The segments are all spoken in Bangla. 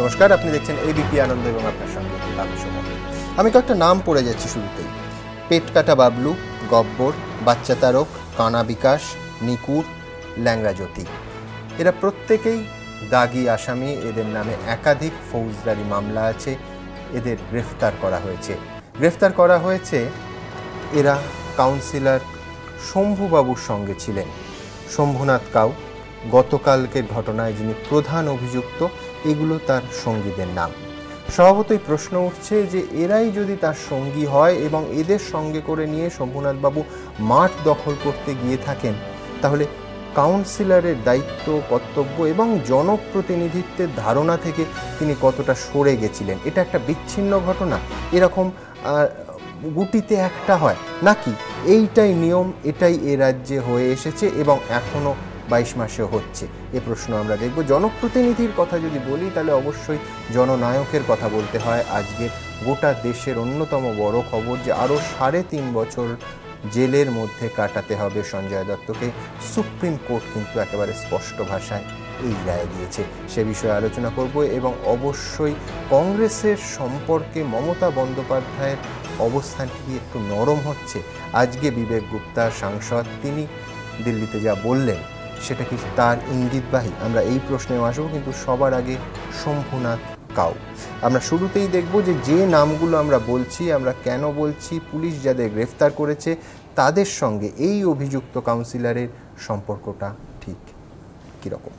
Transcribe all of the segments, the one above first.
নমস্কার, আপনি দেখছেন এবিপি আনন্দ এবং আপনার সঙ্গে আমি সুমন। আমি কয়েকটা নাম পড়ে যাচ্ছি শুরুতেই। পেট কাটা বাবলু, গব্বর, বাচ্চা তারক, কানা বিকাশ, নিকুর, ল্যাংড়া জ্যোতি, এরা প্রত্যেকেই দাগি আসামি। এদের নামে একাধিক ফৌজদারি মামলা আছে। এদের গ্রেফতার করা হয়েছে। এরা কাউন্সিলর শম্ভুবাবুর সঙ্গে ছিলেন। শম্ভুনাথ কাউ গতকালকের ঘটনায় যিনি প্রধান অভিযুক্ত, এগুলো তার সঙ্গীদের নাম। স্বভাবতই প্রশ্ন উঠছে যে এরাই যদি তার সঙ্গী হয় এবং এদের সঙ্গে করে নিয়ে শম্ভুনাথবাবু মাঠ দখল করতে গিয়ে থাকেন, তাহলে কাউন্সিলরের দায়িত্ব, কর্তব্য এবং জনপ্রতিনিধিত্বের ধারণা থেকে তিনি কতটা সরে গেছিলেন। এটা একটা বিচ্ছিন্ন ঘটনা, এরকম গুটিতে একটা হয় নাকি এইটাই নিয়ম, এটাই এ রাজ্যে হয়ে এসেছে এবং এখনও 22 মাসে হচ্ছে? এ প্রশ্ন আমরা দেখব। জনপ্রতিনিধির কথা যদি বলি তাহলে অবশ্যই জননায়কের কথা বলতে হয়। আজকের গোটা দেশের অন্যতম বড় খবর যে আরও 3.5 বছর জেলের মধ্যে কাটাতে হবে সঞ্জয় দত্তকে। সুপ্রিম কোর্ট কিন্তু একেবারে স্পষ্ট ভাষায় এই রায় দিয়েছে। সে বিষয়ে আলোচনা করব এবং অবশ্যই কংগ্রেসের সম্পর্কে মমতা বন্দ্যোপাধ্যায়ের অবস্থানটি কি একটু নরম হচ্ছে? আজকে বিবেক গুপ্তা সাংসদ, তিনি দিল্লিতে যা বললেন সেটা কি তার ইঙ্গিতবাহী? আমরা এই প্রশ্নে আসবো, কিন্তু সবার আগে শম্ভুনাথ কাউ। আমরা শুরুতেই দেখব যে নামগুলো আমরা বলছি, আমরা কেন বলছি, পুলিশ যাদের গ্রেফতার করেছে তাদের সঙ্গে এই অভিযুক্ত কাউন্সিলরের সম্পর্কটা ঠিক কীরকম।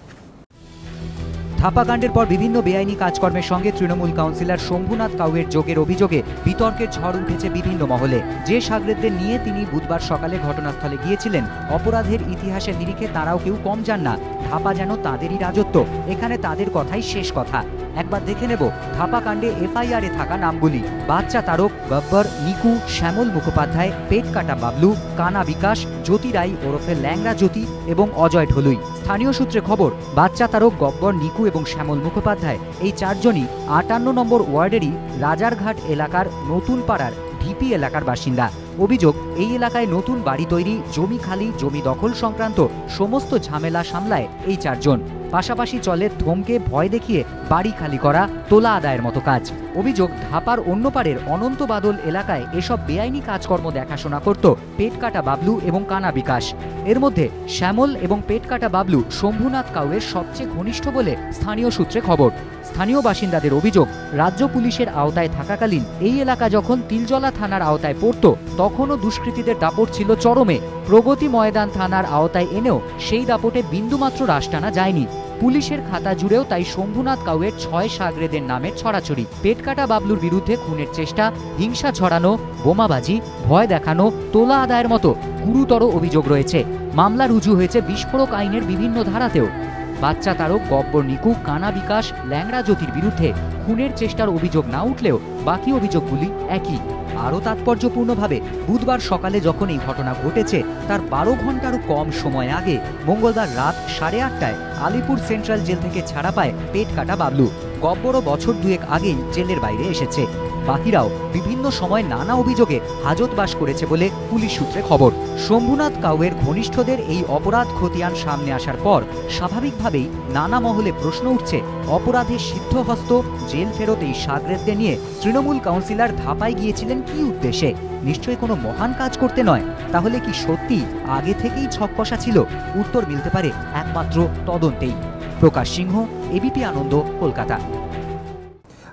থাপাকাণ্ডের পর বিভিন্ন বেআইনি কাজকর্মের সঙ্গে তৃণমূল কাউন্সিলর শম্ভুনাথ কাউয়ের যোগের অভিযোগে বিতর্কের ঝড় উঠেছে বিভিন্ন মহলে। যে সাগরেদদের নিয়ে তিনি বুধবার সকালে ঘটনাস্থলে গিয়েছিলেন, অপরাধের ইতিহাসের নিরিখে তারাও কেউ কম যান না। থাপা যেন তাদেরই রাজত্ব, এখানে তাদের কথাই শেষ কথা। একবার দেখে নেব থাপাকাণ্ডে এফআইআরে থাকা নামগুলি। বাচ্চা তারক, গব্বর, নিকু, শ্যামল মুখোপাধ্যায়, পেট কাটা বাবলু, কানা বিকাশ, জ্যোতি রাই ওরফে ল্যাংড়া জ্যোতি এবং অজয় ঢলুই। স্থানীয় সূত্রে খবর, বাচ্চা তারক, গব্বর, নিকু এবং শ্যামল মুখোপাধ্যায় এই চারজনই 58 নম্বর ওয়ার্ডেরই রাজারঘাট এলাকার নতুন পাড়ার ঢিপি এলাকার বাসিন্দা। অভিযোগ, এই এলাকায় নতুন বাড়ি তৈরি, জমি খালি, জমি দখল সংক্রান্ত সমস্ত ঝামেলা সামলায় এই চারজন। পাশাপাশি চলে ধমকে ভয় দেখিয়ে বাড়ি খালি করা, তোলা আদায়ের মতো কাজ। অভিযোগ, ধাপার অন্য পাড়ের অনন্ত বাদল এলাকায় এসব বেআইনি কাজকর্ম দেখাশোনা করত পেট কাটা বাবলু এবং কানা বিকাশ। এর মধ্যে শ্যামল এবং পেট কাটা বাবলু শম্ভুনাথ কাউয়ের সবচেয়ে ঘনিষ্ঠ বলে স্থানীয় সূত্রে খবর। স্থানীয় বাসিন্দাদের অভিযোগ, রাজ্য পুলিশের আওতায় থাকাকালীন এই এলাকা যখন তিলজলা থানার আওতায় পড়ত, তখনও দুষ্কৃতীদের দাপট ছিল চরমে। প্রগতি ময়দান থানার আওতায় এনেও সেই দাপটে বিন্দুমাত্র রাশ টানা যায়নি। পুলিশের খাতা জুড়েও তাই শম্ভুনাথ কাউয়ের 6 সাগরেদের নামের ছড়াছড়ি। পেটকাটা বাবলুর বিরুদ্ধে খুনের চেষ্টা, হিংসা ছড়ানো, বোমাবাজি, ভয় দেখানো, তোলা আদায়ের মতো গুরুতর অভিযোগ রয়েছে। মামলা রুজু হয়েছে বিস্ফোরক আইনের বিভিন্ন ধারাতেও। বাচ্চা তারক, গব্বর, নিকু, কানা বিকাশ, ল্যাংড়া জ্যোতির বিরুদ্ধে খুনের চেষ্টার অভিযোগ না উঠলেও বাকি অভিযোগগুলি একই। আরও তাৎপর্যপূর্ণভাবে বুধবার সকালে যখন এই ঘটনা ঘটেছে তার 12 ঘন্টারও কম সময় আগে মঙ্গলবার রাত 8:30টায় আলিপুর সেন্ট্রাল জেল থেকে ছাড়া পায় পেট কাটা বাবলু। গব্বরও বছর 2 আগেই জেলের বাইরে এসেছে। বাকিরাও বিভিন্ন সময় নানা অভিযোগে হাজতবাস করেছে বলে পুলিশ সূত্রে খবর। শম্ভুনাথ কাউয়ের ঘনিষ্ঠদের এই অপরাধ খতিয়ান সামনে আসার পর স্বাভাবিকভাবেই নানা মহলে প্রশ্ন উঠছে, অপরাধের সিদ্ধহস্ত জেল ফেরত এই সাগরেদদের নিয়ে তৃণমূল কাউন্সিলর ধাপায় গিয়েছিলেন কি উদ্দেশ্যে? নিশ্চয়ই কোনো মহান কাজ করতে নয়। তাহলে কি সত্যি আগে থেকেই ছক কষা ছিল? উত্তর মিলতে পারে একমাত্র তদন্তেই। প্রকাশ সিংহ, এবিপি আনন্দ, কলকাতা।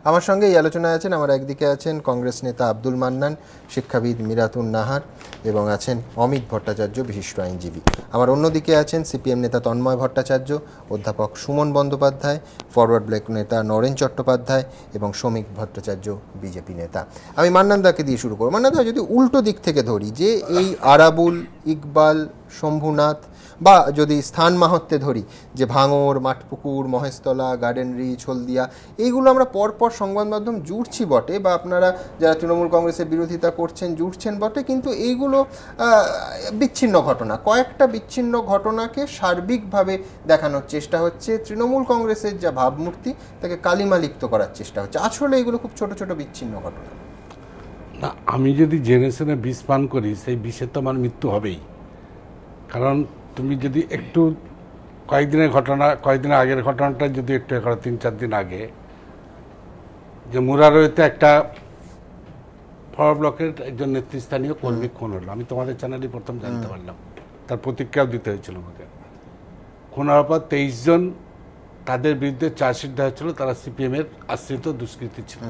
আমার সঙ্গে এই আলোচনায় আছেন, আমার একদিকে আছেন কংগ্রেস নেতা আব্দুল মান্নান, শিক্ষাবিদ মিরাতুন নাহার এবং আছেন অমিত ভট্টাচার্য, বিশিষ্ট আইনজীবী। আমার অন্যদিকে আছেন সিপিএম নেতা তন্ময় ভট্টাচার্য, অধ্যাপক সুমন বন্দ্যোপাধ্যায়, ফরওয়ার্ড ব্লক নেতা নরেন চট্টোপাধ্যায় এবং শ্রমিক ভট্টাচার্য, বিজেপি নেতা। আমি মান্নানদাকে দিয়ে শুরু করব। মান্নানদা, যদি উল্টো দিক থেকে ধরি, যে এই আরাবুল, ইকবাল, শম্ভুনাথ, বা যদি স্থান মাহাত্ম্যে ধরি যে ভাঙর, মাঠপুকুর, মহেশতলা, গার্ডেন রিচ, হলদিয়া, এইগুলো আমরা পরপর সংবাদ মাধ্যম জুড়ছি বটে, বা আপনারা যারা তৃণমূল কংগ্রেসের বিরোধিতা করছেন জুড়ছেন বটে, কিন্তু এইগুলো বিচ্ছিন্ন ঘটনা। কয়েকটা বিচ্ছিন্ন ঘটনাকে সার্বিকভাবে দেখানোর চেষ্টা হচ্ছে। তৃণমূল কংগ্রেসের যা ভাবমূর্তি তাকে কালিমালিপ্ত করার চেষ্টা হচ্ছে। আসলে এগুলো খুব ছোট ছোট বিচ্ছিন্ন ঘটনা না। আমি যদি জেনে শুনে বিষ পান করি, সেই বিষের তো আমার মৃত্যু হবেই। কারণ তুমি যদি একটু কয়েকদিনের আগের ঘটনাটা যদি একটু 3-4 দিন আগে যে মুরারইতে একটা ফরওয়ার্ড ব্লকের একজন নেতৃস্থানীয় কর্মী খুন হলো। আমি তোমাদের চ্যানেলই প্রথম জানতে পারলাম, তার প্রতিক্রিয়াও দিতে হয়েছিল আমাকে। খুন হওয়ার পর 23 জন তাদের বিরুদ্ধে চার্জশিট দেওয়া হয়েছিল, তারা সিপিএমের আশ্রিত দুষ্কৃতী ছিল।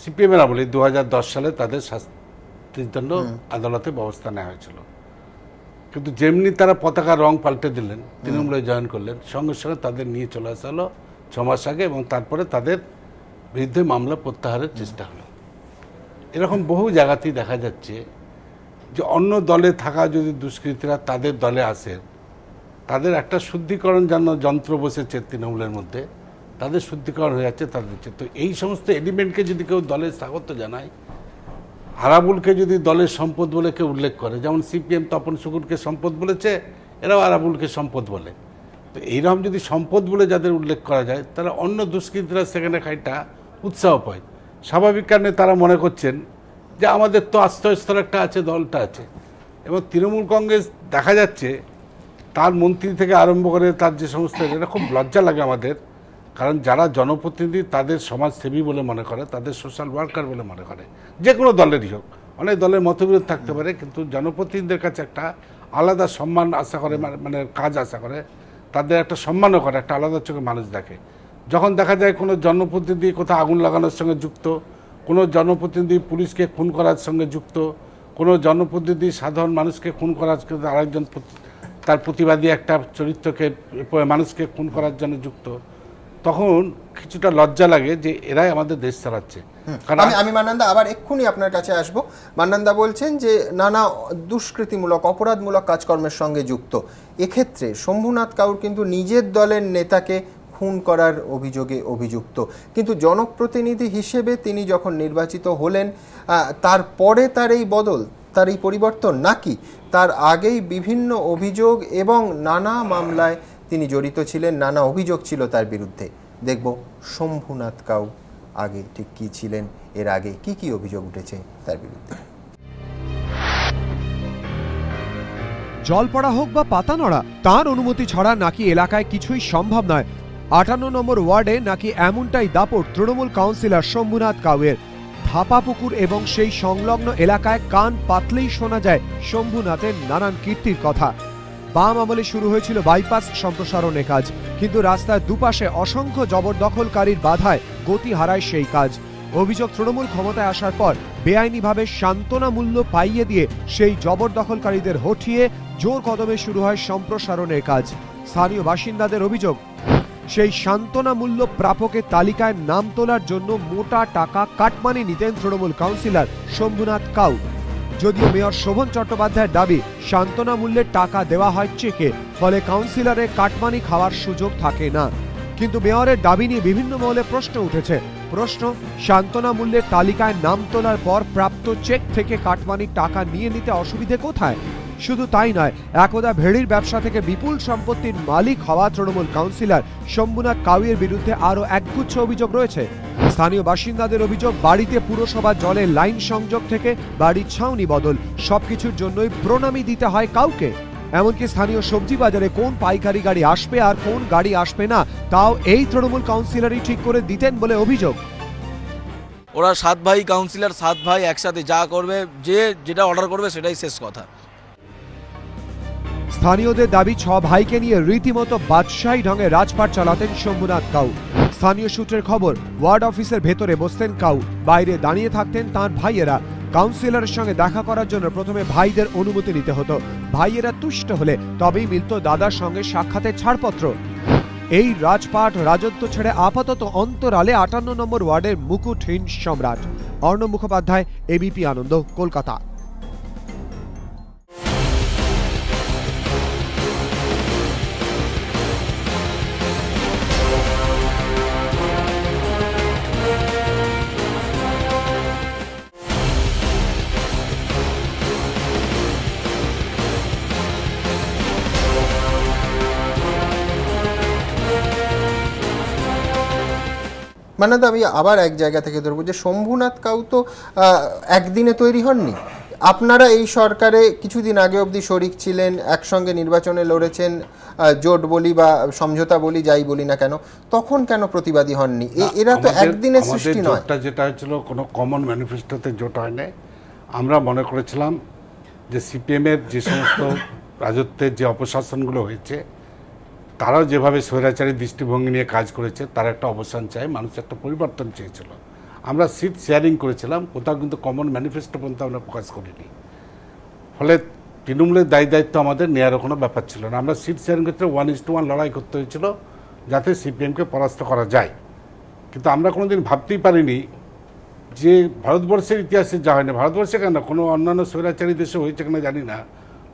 সিপিএমের আমলে 2010 সালে তাদের শাস্তির জন্য আদালতে ব্যবস্থা নেওয়া হয়েছিল। কিন্তু যেমনি তারা পতাকা রং পাল্টে দিলেন, তৃণমূলে জয়েন করলেন, সঙ্গে সঙ্গে তাদের নিয়ে চলে আসা হলো 6 মাস আগে, এবং তারপরে তাদের বিরুদ্ধে মামলা প্রত্যাহারের চেষ্টা হলো। এরকম বহু জায়গাতেই দেখা যাচ্ছে যে অন্য দলে থাকা যদি দুষ্কৃতীরা তাদের দলে আসে, তাদের একটা শুদ্ধিকরণ যন্ত্র বসেছে তৃণমূলের মধ্যে, তাদের শুদ্ধিকরণ হয়ে যাচ্ছে তাদের। তো এই সমস্ত এলিমেন্টকে যদি কেউ দলে স্বাগত জানায়, আরাবুলকে যদি দলের সম্পদ বলে কেউ উল্লেখ করে, যেমন সিপিএম তপন শুকুরকে সম্পদ বলেছে, এরাও আরাবুলকে সম্পদ বলে। তো এইরকম যদি সম্পদ বলে যাদের উল্লেখ করা যায়, তারা অন্য দুষ্কৃতীরা সেখানে খাইটা উৎসাহ পায়। স্বাভাবিক কারণে তারা মনে করছেন যে আমাদের তো আস্থস্থল একটা আছে, দলটা আছে। এবং তৃণমূল কংগ্রেস দেখা যাচ্ছে তার মন্ত্রী থেকে আরম্ভ করে তার যে সমস্ত, এটা খুব লজ্জা লাগে আমাদের। কারণ যারা জনপ্রতিনিধি তাদের সমাজসেবী বলে মনে করে, তাদের সোশ্যাল ওয়ার্কার বলে মনে করে, যে কোনো দলেরই হোক। অনেক দলের মতবিরোধ থাকতে পারে, কিন্তু জনপ্রতিনিধিদের কাছে একটা আলাদা সম্মান আশা করে, মানে কাজ আশা করে, তাদের একটা সম্মানও করে, একটা আলাদা চোখে মানুষ দেখে। যখন দেখা যায় কোনো জনপ্রতিনিধি কোথাও আগুন লাগানোর সঙ্গে যুক্ত, কোনো জনপ্রতিনিধি পুলিশকে খুন করার সঙ্গে যুক্ত, কোনো জনপ্রতিনিধি সাধারণ মানুষকে খুন করার, আরেকজন তার প্রতিবাদী একটা চরিত্রকে, মানুষকে খুন করার জন্য যুক্ত, তখন কিছুটা লজ্জা লাগে যে এরাই আমাদের দেশ চালাচ্ছে। আমি মান্নানদা আবার এক্ষুনি আপনার কাছে আসবো। মান্নানদা বলছেন যে নানা দুষ্কৃতিমূলক অপরাধমূলক কাজকর্মের সঙ্গে যুক্ত। এক্ষেত্রে শম্ভুনাথ কাউর কিন্তু নিজের দলের নেতাকে খুন করার অভিযোগে অভিযুক্ত, কিন্তু জনপ্রতিনিধি হিসেবে তিনি যখন নির্বাচিত হলেন, তারপরে তার এই বদল, তার এই পরিবর্তন, নাকি তার আগেই বিভিন্ন অভিযোগ এবং নানা মামলায় তিনি জড়িত ছিলেন, নানা অভিযোগ ছিল তার বিরুদ্ধে? দেখব শম্ভুনাথ কাউ আগে ঠিক কি ছিলেন, এর আগে কি কি অভিযোগ উঠেছে তার বিরুদ্ধে। জল পড়া হোক বা পাতা নড়া, তার অনুমতি ছাড়া নাকি এলাকায় কিছুই সম্ভব নয়। 58 নম্বর ওয়ার্ডে নাকি এমনটাই দাপট তৃণমূল কাউন্সিলর শম্ভুনাথ কাউয়ের। ধাপাপুকুর এবং সেই সংলগ্ন এলাকায় কান পাতলেই শোনা যায় শম্ভুনাথের নানান কীর্তির কথা। বাম আমলে শুরু হয়েছিল বাইপাস সম্প্রসারণের কাজ, কিন্তু রাস্তার দুপাশে অসংখ্য জবরদখলকারীর বাধায় গতি হারায় সেই কাজ। অভিযোগ, তৃণমূল ক্ষমতায় আসার পর বেআইনিভাবে সান্ত্বনা মূল্য পাইয়ে দিয়ে সেই জবরদখলকারীদের হঠিয়ে জোর কদমে শুরু হয় সম্প্রসারণের কাজ। স্থানীয় বাসিন্দাদের অভিযোগ, সেই সান্ত্বনা মূল্য প্রাপকের তালিকায় নাম তোলার জন্য মোটা টাকা কাটমানি নিতেন তৃণমূল কাউন্সিলর শম্ভুনাথ কাউ। যদিও মেয়র শোভন চট্টোপাধ্যায়ের দাবি সান্ত্বনা মূল্যের টাকা দেওয়া হয় চেকে, ফলে কাউন্সিলরের কাটমানি খাওয়ার সুযোগ থাকে না। কিন্তু মেয়রের দাবি নিয়ে বিভিন্ন মহলে প্রশ্ন উঠেছে। প্রশ্ন, সান্ত্বনা মূল্যের তালিকায় নাম তোলার পর প্রাপ্ত চেক থেকে কাটমানির টাকা নিয়ে নিতে অসুবিধে কোথায়? শুধু তাই নয়, একদা ভেড়ির ব্যবসা থেকে বিপুল সম্পত্তির মালিক হওয়া তৃণমূল কাউন্সিলর শম্ভুনাথ কাউয়ের বিরুদ্ধে আরও একগুচ্ছ অভিযোগ রয়েছে। স্থানীয় বাসিন্দাদের অভিযোগ, বাড়িতে পুরসভা জলের লাইন সংযোগ থেকে বাড়ির ছাউনি বদল, সবকিছুর জন্যই প্রণামী দিতে হয় কাউকে। এমনকি স্থানীয় সবজি বাজারে কোন পাইকারি গাড়ি আসবে আর কোন গাড়ি আসবে না, তাও এই তৃণমূল কাউন্সিলরই ঠিক করে দিতেন বলে অভিযোগ। ওরা 7 ভাই কাউন্সিলর, 7 ভাই একসাথে যা করবে, যে যেটা অর্ডার করবে সেটাই শেষ কথা। স্থানীয়দের দাবি, 6 ভাইকে নিয়ে রীতিমতো বাদশাহী ঢঙে রাজপাট চালাতেন শম্ভুনাথ কাউ। স্থানীয় সূত্রের খবর, ওয়ার্ড অফিসের ভেতরে বসতেন কাউ, বাইরে দাঁড়িয়ে থাকতেন তাঁর ভাইয়েরা। কাউন্সিলরের সঙ্গে দেখা করার জন্য প্রথমে ভাইদের অনুমতি নিতে হতো। ভাইয়েরা তুষ্ট হলে তবেই মিলত দাদার সঙ্গে সাক্ষাতের ছাড়পত্র। এই রাজপাট রাজত্ব ছেড়ে আপাতত অন্তরালে 58 নম্বর ওয়ার্ডের মুকুটহীন সম্রাট। অর্ণব মুখোপাধ্যায়, এবিপি আনন্দ, কলকাতা। মান্নানদা, আমি আবার এক জায়গা থেকে ধরবো যে শম্ভুনাথ কাউ তো একদিনে তৈরি হননি। আপনারা এই সরকারে কিছুদিন আগে অবধি শরিক ছিলেন, একসঙ্গে নির্বাচনে লড়েছেন, জোট বলি বা সমঝোতা বলি যাই বলি না কেন, তখন কেন প্রতিবাদী হননি? এরা তো একদিনের সৃষ্টি নয়। যেটা হয়েছিল কোনো কমন ম্যানিফেস্টোতে জোট হয় না। আমরা মনে করেছিলাম যে সিপিএমের যে সমস্ত রাজত্বের যে অপশাসনগুলো হয়েছে, তারাও যেভাবে স্বৈরাচারী দৃষ্টিভঙ্গি নিয়ে কাজ করেছে তার একটা অবসান চাই, মানুষ একটা পরিবর্তন চেয়েছিল। আমরা সিট শেয়ারিং করেছিলাম, কোথাও কিন্তু কমন ম্যানিফেস্টো পর্যন্ত আমরা প্রকাশ করিনি। ফলে তৃণমূলের দায়িত্ব আমাদের নেওয়ারও কোনো ব্যাপার ছিল না। আমরা সিট শেয়ারিং করতে 1:1 লড়াই করতে হয়েছিল যাতে সিপিএমকে পরাস্ত করা যায়। কিন্তু আমরা কোনোদিন ভাবতেই পারিনি যে ভারতবর্ষের ইতিহাসে যা হয় না, ভারতবর্ষে কেন কোনো অন্যান্য স্বৈরাচারী দেশে হয়েছে কিনা জানি না,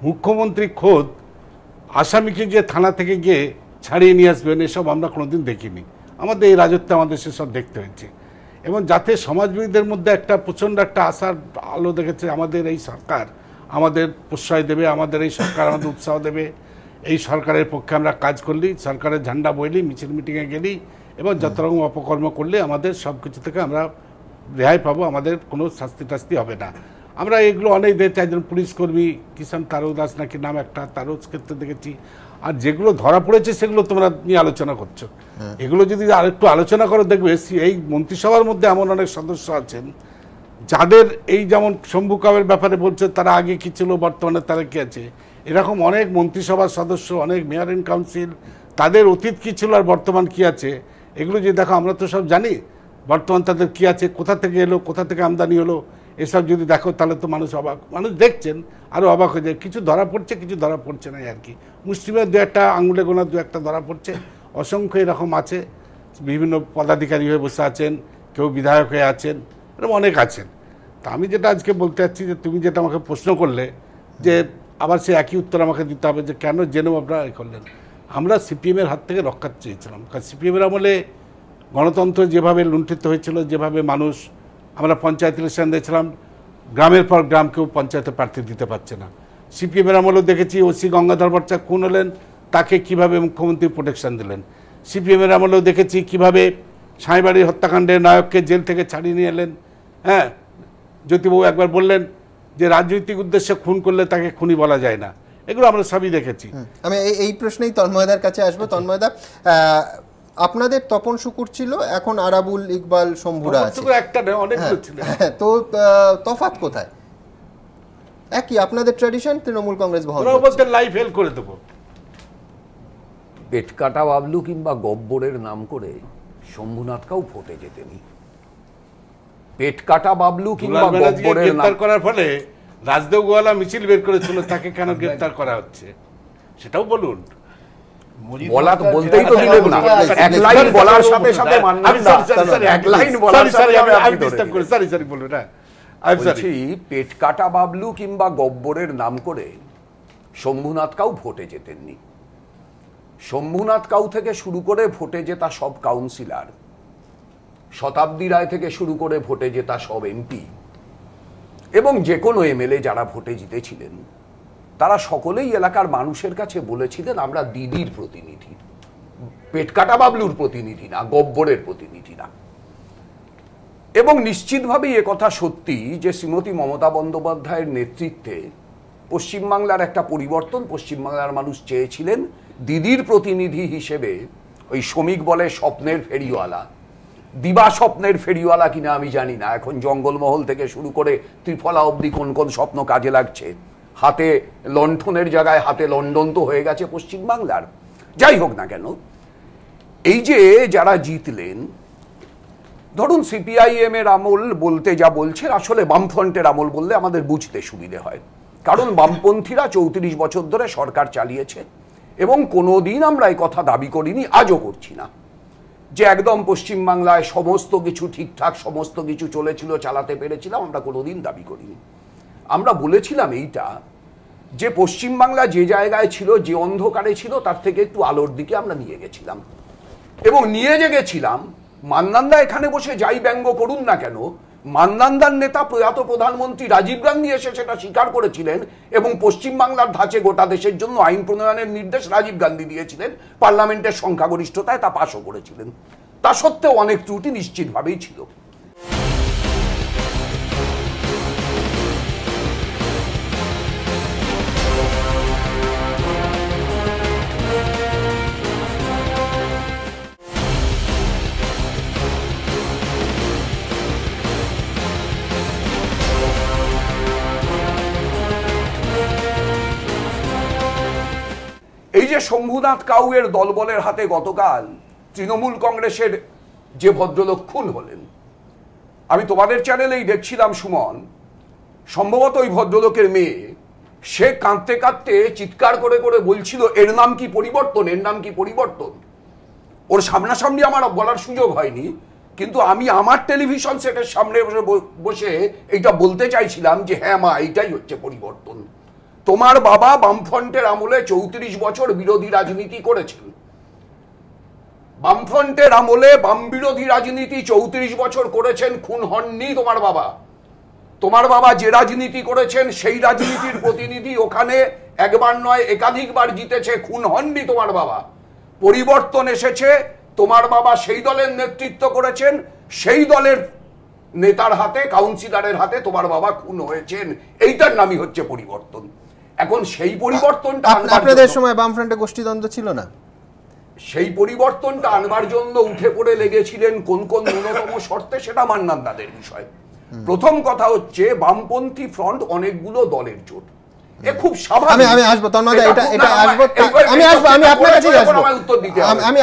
মুখ্যমন্ত্রী খোদ আসামিকে গিয়ে থানা থেকে গিয়ে ছাড়িয়ে নিয়ে আসবেন, এসব আমরা কোনোদিন দেখিনি। আমাদের এই রাজত্বে আমাদের সেসব দেখতে হয়েছে। এবং যাতে সমাজবিরোধীদের মধ্যে একটা প্রচণ্ড একটা আশার আলো দেখেছে, আমাদের এই সরকার আমাদের প্রশ্রয় দেবে, আমাদের এই সরকার আমাদের উৎসাহ দেবে, এই সরকারের পক্ষে আমরা কাজ করলি, সরকারের ঝান্ডা বইলি, মিছিল মিটিংয়ে গেলি এবং যত রকম অপকর্ম করলে আমাদের সব কিছু থেকে আমরা রেহাই পাবো, আমাদের কোনো শাস্তি টাস্তি হবে না। আমরা এগুলো অনেক দেখছি, একজন পুলিশ কর্মী কিষাণ তারু দাস নাকি নাম একটা, তারও ক্ষেত্রে দেখেছি। আর যেগুলো ধরা পড়েছে সেগুলো তোমরা নিয়ে আলোচনা করছো, এগুলো যদি আর একটু আলোচনা করো দেখবে এই মন্ত্রিসভার মধ্যে এমন অনেক সদস্য আছেন যাদের এই যেমন শম্ভু কাউয়ের ব্যাপারে বলছে তারা আগে কি ছিল বর্তমানে তারা কি আছে, এরকম অনেক মন্ত্রিসভার সদস্য, অনেক মেয়র ইন কাউন্সিল, তাদের অতীত কি ছিল আর বর্তমান কি আছে এগুলো যদি দেখো, আমরা তো সব জানি বর্তমান তাদের কি আছে, কোথা থেকে এলো, কোথা থেকে আমদানি হলো, এসব যদি দেখো তাহলে তো মানুষ অবাক, মানুষ দেখছেন আরও অবাক হয়ে যায়। কিছু ধরা পড়ছে, কিছু ধরা পড়ছে না আর কি। মুসলিমের দু একটা আঙুলে গোনা দু একটা ধরা পড়ছে, অসংখ্য এরকম আছে, বিভিন্ন পদাধিকারী হয়ে বসে আছেন, কেউ বিধায়ক হয়ে আছেন, এরকম অনেক আছেন। তা আমি যেটা আজকে বলতে চাচ্ছি যে তুমি যেটা আমাকে প্রশ্ন করলে যে আবার সে একই উত্তর আমাকে দিতে হবে যে কেন জেনেও আপনারা এ করলেন। আমরা সিপিএমের হাত থেকে রক্ষা চেয়েছিলাম, কারণ সিপিএমের আমলে গণতন্ত্র যেভাবে লুণ্ঠিত হয়েছিল, যেভাবে মানুষ, আমরা পঞ্চায়েত ইলেকশন দিয়েছিলাম, গ্রামের পর গ্রাম কেউ পঞ্চায়েতে প্রার্থী দিতে পারছে না। সিপিএমের আমলেও দেখেছি ওসি গঙ্গাধর ভট্টাচার্য খুন হলেন, তাকে কিভাবে মুখ্যমন্ত্রী প্রোটেকশন দিলেন। সিপিএমের আমলেও দেখেছি কিভাবে সাঁইবাড়ির হত্যাকাণ্ডের নায়ককে জেল থেকে ছাড়িয়ে নিয়ে এলেন। হ্যাঁ, জ্যোতিবাবু একবার বললেন যে রাজনৈতিক উদ্দেশ্যে খুন করলে তাকে খুনি বলা যায় না, এগুলো আমরা সবই দেখেছি। আমি এই প্রশ্নেই তন্ময়দার কাছে আসবো। তন্ময়দা, আপনাদের তপন শুকুর ছিল, এখন আরাবুল ইকবাল শম্ভুরা আছে, একটা নয় অনেকগুলো ছিল, তো তফাৎ কোথায়? একই আপনাদের ট্র্যাডিশন, তৃণমূল কংগ্রেস বহন বলতে লাইফ হেল্প করে দেবো। পেটকাটা বাবলু কিংবা গব্বরের নাম করে শম্ভুনাথকেও ভোটে যেতেনি। পেটকাটা বাবলু কিংবা গব্বরের গ্রেফতার করার ফলে রাজদেব গোয়ালা মিছিল বের করেছিল, তাকে কেন গ্রেফতার করা হচ্ছে সেটাও বলুন। বলা তো বলতেই তো দিলেন না, এক লাইন বলার সাথে সাথে মানলাম না, এক লাইন বলার সাথে আমি ডিস্টার্ব করি, সরি বলুন না। বলছি পেটকাটা বাবলু কিংবা গব্বরের নাম করে শম্ভুনাথ কাউ ভোটে যেতেননি। শম্ভুনাথ কাউ থেকে শুরু করে ভোটে জেতা সব কাউন্সিলর, শতাব্দী রায় থেকে শুরু করে ভোটে জেতা সব এমপি এবং যে কোনো এমএলএ যারা ভোটে জিতেছিলেন, তারা সকলেই এলাকার মানুষের কাছে বলেছিলেন আমরা দিদির প্রতিনিধি, পেটকাটা বাবলুর প্রতিনিধি না, গব্বরের প্রতিনিধি না। এবং নিশ্চিতভাবেই একথা সত্যি যে শ্রীমতী মমতা বন্দ্যোপাধ্যায়ের নেতৃত্বে পশ্চিমবাংলার একটা পরিবর্তন পশ্চিমবাংলার মানুষ চেয়েছিলেন। দিদির প্রতিনিধি হিসেবে ওই শ্রমিক বলে স্বপ্নের ফেরিওয়ালা, দিবা স্বপ্নের ফেরিওয়ালা কিনা আমি জানি না, এখন জঙ্গলমহল থেকে শুরু করে ত্রিফলা অবধি কোন কোন স্বপ্ন কাজে লাগছে, হাতে লণ্ঠনের জায়গায় হাতে লন্ডন তো হয়ে গেছে পশ্চিমবাংলার। যাই হোক না কেন, এই যে যারা জিতলেন, ধরুন সিপিআইএম এর আমল বলতে যা বলছে, আসলে বামফ্রন্টের আমল বললে আমাদের বুঝতে সুবিধে হয়, কারণ বামপন্থীরা 34 বছর ধরে সরকার চালিয়েছে এবং কোনোদিন আমরা এই কথা দাবি করিনি, আজও করছি না যে একদম পশ্চিমবাংলায় সমস্ত কিছু ঠিকঠাক সমস্ত কিছু চলেছিল, চালাতে পেরেছিলাম, আমরা কোনোদিন দাবি করিনি। আমরা বলেছিলাম এইটা যে পশ্চিমবাংলা যে জায়গায় ছিল, যে অন্ধকারে ছিল, তার থেকে একটু আলোর দিকে আমরা নিয়ে গেছিলাম এবং নিয়ে যে গেছিলাম। মান্নানদা এখানে বসে যাই ব্যঙ্গ করুন না কেন, মান্নানদার নেতা প্রয়াত প্রধানমন্ত্রী রাজীব গান্ধী এসে সেটা স্বীকার করেছিলেন এবং পশ্চিমবাংলার ধাঁচে গোটা দেশের জন্য আইন প্রণয়নের নির্দেশ রাজীব গান্ধী দিয়েছিলেন, পার্লামেন্টের সংখ্যাগরিষ্ঠতায় তা পাশও করেছিলেন। তা সত্ত্বেও অনেক ত্রুটি নিশ্চিতভাবেই ছিল। এই যে শম্ভুনাথ কাউয়ের দলবলের হাতে গতকাল তৃণমূল কংগ্রেসের যে ভদ্রলোক খুন হলেন, আমি তোমাদের চ্যানেলেই দেখছিলাম সুমন, সম্ভবত ওই ভদ্রলোকের মেয়ে, সে কাঁদতে কাঁদতে চিৎকার করে করে বলছিল এর নাম কি পরিবর্তন, এর নাম কি পরিবর্তন। ওর সামনাসামনি আমার বলার সুযোগ হয়নি, কিন্তু আমি আমার টেলিভিশন সেটের সামনে বসে এইটা বলতে চাইছিলাম যে হ্যাঁ মা, এইটাই হচ্ছে পরিবর্তন। তোমার বাবা বামফ্রন্টের আমলে 34 বছর বিরোধী রাজনীতি করেছেন। বামফ্রন্টের আমলে বাম বিরোধী রাজনীতি 34 বছর করেছেন, খুন হননি তোমার বাবা। তোমার বাবা যে রাজনীতি করেছেন সেই রাজনীতির প্রতিনিধি ওখানে একবার নয় একাধিকবার জিতেছে, খুন হননি তোমার বাবা। পরিবর্তন এসেছে, তোমার বাবা সেই দলের নেতৃত্ব করেছেন, সেই দলের নেতার হাতে, কাউন্সিলরের হাতে তোমার বাবা খুন হয়েছেন, এইটার নামই হচ্ছে পরিবর্তন। এখন সেই পরিবর্তনটা আপনাদের সময় বামফ্রন্টে গোষ্ঠীদ্বন্দ্ব ছিল না? সেই পরিবর্তনটা আনবার জন্য উঠে পড়ে লেগেছিলেন কোন কোন ন্যূনতম শর্তে, সেটা মান্নান দাদের বিষয়। প্রথম কথা হচ্ছে বামপন্থী ফ্রন্ট অনেকগুলো দলের জোট, এ খুব স্বাভাবিক। আমি আসবো তন্ময়, এটা আসবো, আমি আপনার কাছেই আসবো, আমি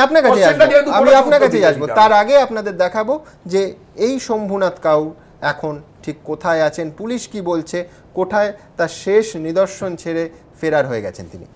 আপনার কাছেই আসবো। তার আগে আপনাদের দেখাবো যে এই শম্ভুনাথ কাউর এখন ঠিক কোথায় আছেন, পুলিশ কি বলছে, কোথায় তার শেষ নিদর্শন ছেড়ে ফেরার হয়ে গেছেন তিনি।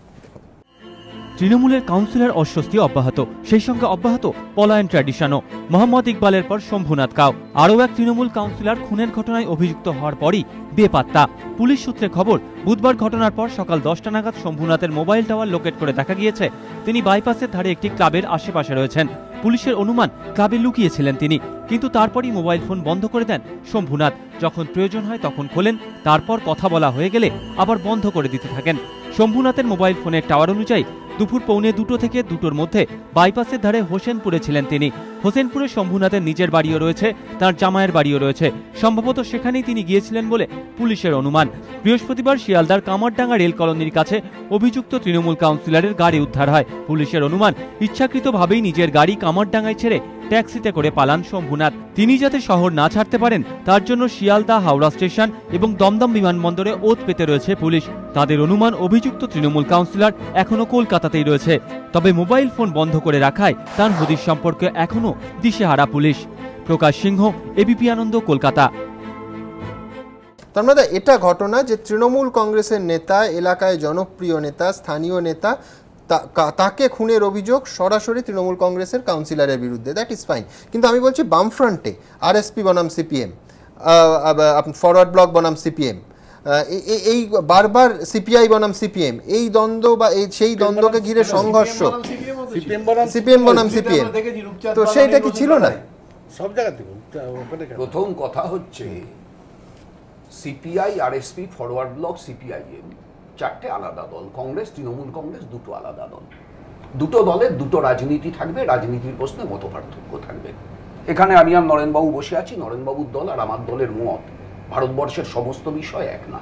তৃণমূলের কাউন্সিলর অস্বস্তি অব্যাহত, সেই সঙ্গে অব্যাহত পলায়ন ট্র্যাডিশনও। মোহাম্মদ ইকবালের পর শম্ভুনাথ কাউ, আরও এক তৃণমূল কাউন্সিলর খুনের ঘটনায় অভিযুক্ত হওয়ার পরই বেপাত্তা। পুলিশ সূত্রে খবর, বুধবার ঘটনার পর সকাল 10টা নাগাদ শম্ভুনাথের মোবাইল টাওয়ার লোকেট করে দেখা গিয়েছে তিনি বাইপাসের ধারে একটি ক্লাবের আশেপাশে রয়েছেন। পুলিশের অনুমান ক্লাবে লুকিয়েছিলেন তিনি, কিন্তু তারপরই মোবাইল ফোন বন্ধ করে দেন শম্ভুনাথ। যখন প্রয়োজন হয় তখন খোলেন, তারপর কথা বলা হয়ে গেলে আবার বন্ধ করে দিতে থাকেন। শম্ভুনাথের মোবাইল ফোনের টাওয়ার অনুযায়ী দুপুর 1:45 থেকে 2টোর মধ্যে বাইপাসের ধারে হোসেনপুরে ছিলেন তিনি। হোসেনপুরে শম্ভুনাথের নিজের বাড়িও রয়েছে, তার জামাইয়ের বাড়িও রয়েছে, সম্ভবত সেখানেই তিনি গিয়েছিলেন বলে পুলিশের অনুমান। বৃহস্পতিবার শিয়ালদার কামারডাঙ্গা রেল কলোনির কাছে অভিযুক্ত তৃণমূল কাউন্সিলরের গাড়ি উদ্ধার হয়। পুলিশের অনুমান ইচ্ছাকৃতভাবেই নিজের গাড়ি কামারডাঙ্গায় ছেড়ে ট্যাক্সিতে করে পালান শম্ভুনাথ। তিনি যাতে শহর না ছাড়তে পারেন তার জন্য শিয়ালদা, হাওড়া স্টেশন এবং দমদম বিমানবন্দরে ওত পেতে রয়েছে পুলিশ। তাদের অনুমান অভিযুক্ত তৃণমূল কাউন্সিলর এখনো কলকাতাতেই রয়েছে, তবে মোবাইল ফোন বন্ধ করে রাখায় তার হদিশ সম্পর্কে এখনো দিশেহারা পুলিশ। প্রকাশ সিংহ, এবিপি আনন্দ, কলকাতা। তার মানে এটা ঘটনা যে তৃণমূল কংগ্রেসের নেতা, এলাকায় জনপ্রিয় নেতা, স্থানীয় নেতা, তাকে খুনের অভিযোগ সরাসরি তৃণমূল কংগ্রেসের কাউন্সিলরের বিরুদ্ধে, দ্যাট ইজ ফাইন। কিন্তু আমি বলছি বামফ্রন্টে আরএসপি বনাম সিপিএম, ফরওয়ার্ড ব্লক বনাম সিপিএম, এই বারবার সিপিআই বনাম সিপিএম, এই দ্বন্দ্ব বা এই সেই দ্বন্দ্বকে ঘিরে সংঘর্ষ, সিপিএম বনাম সিপিএম, তো সেইটা কি ছিল না সব জায়গাতে? প্রথম কথা হচ্ছে CPI, RSP, forward block, CPIM চারটে আলাদা দল, কংগ্রেস, তৃণমূল কংগ্রেস দুটো আলাদা দল। দুটো দলের দুটো রাজনীতি থাকবে, রাজনীতির প্রশ্নে মত পার্থক্য থাকবে। এখানে আমি আর নরেনবাবু বসে আছি, নরেনবাবুর দল আর আমার দলের মত ভারতবর্ষের সমস্ত বিষয় এক না।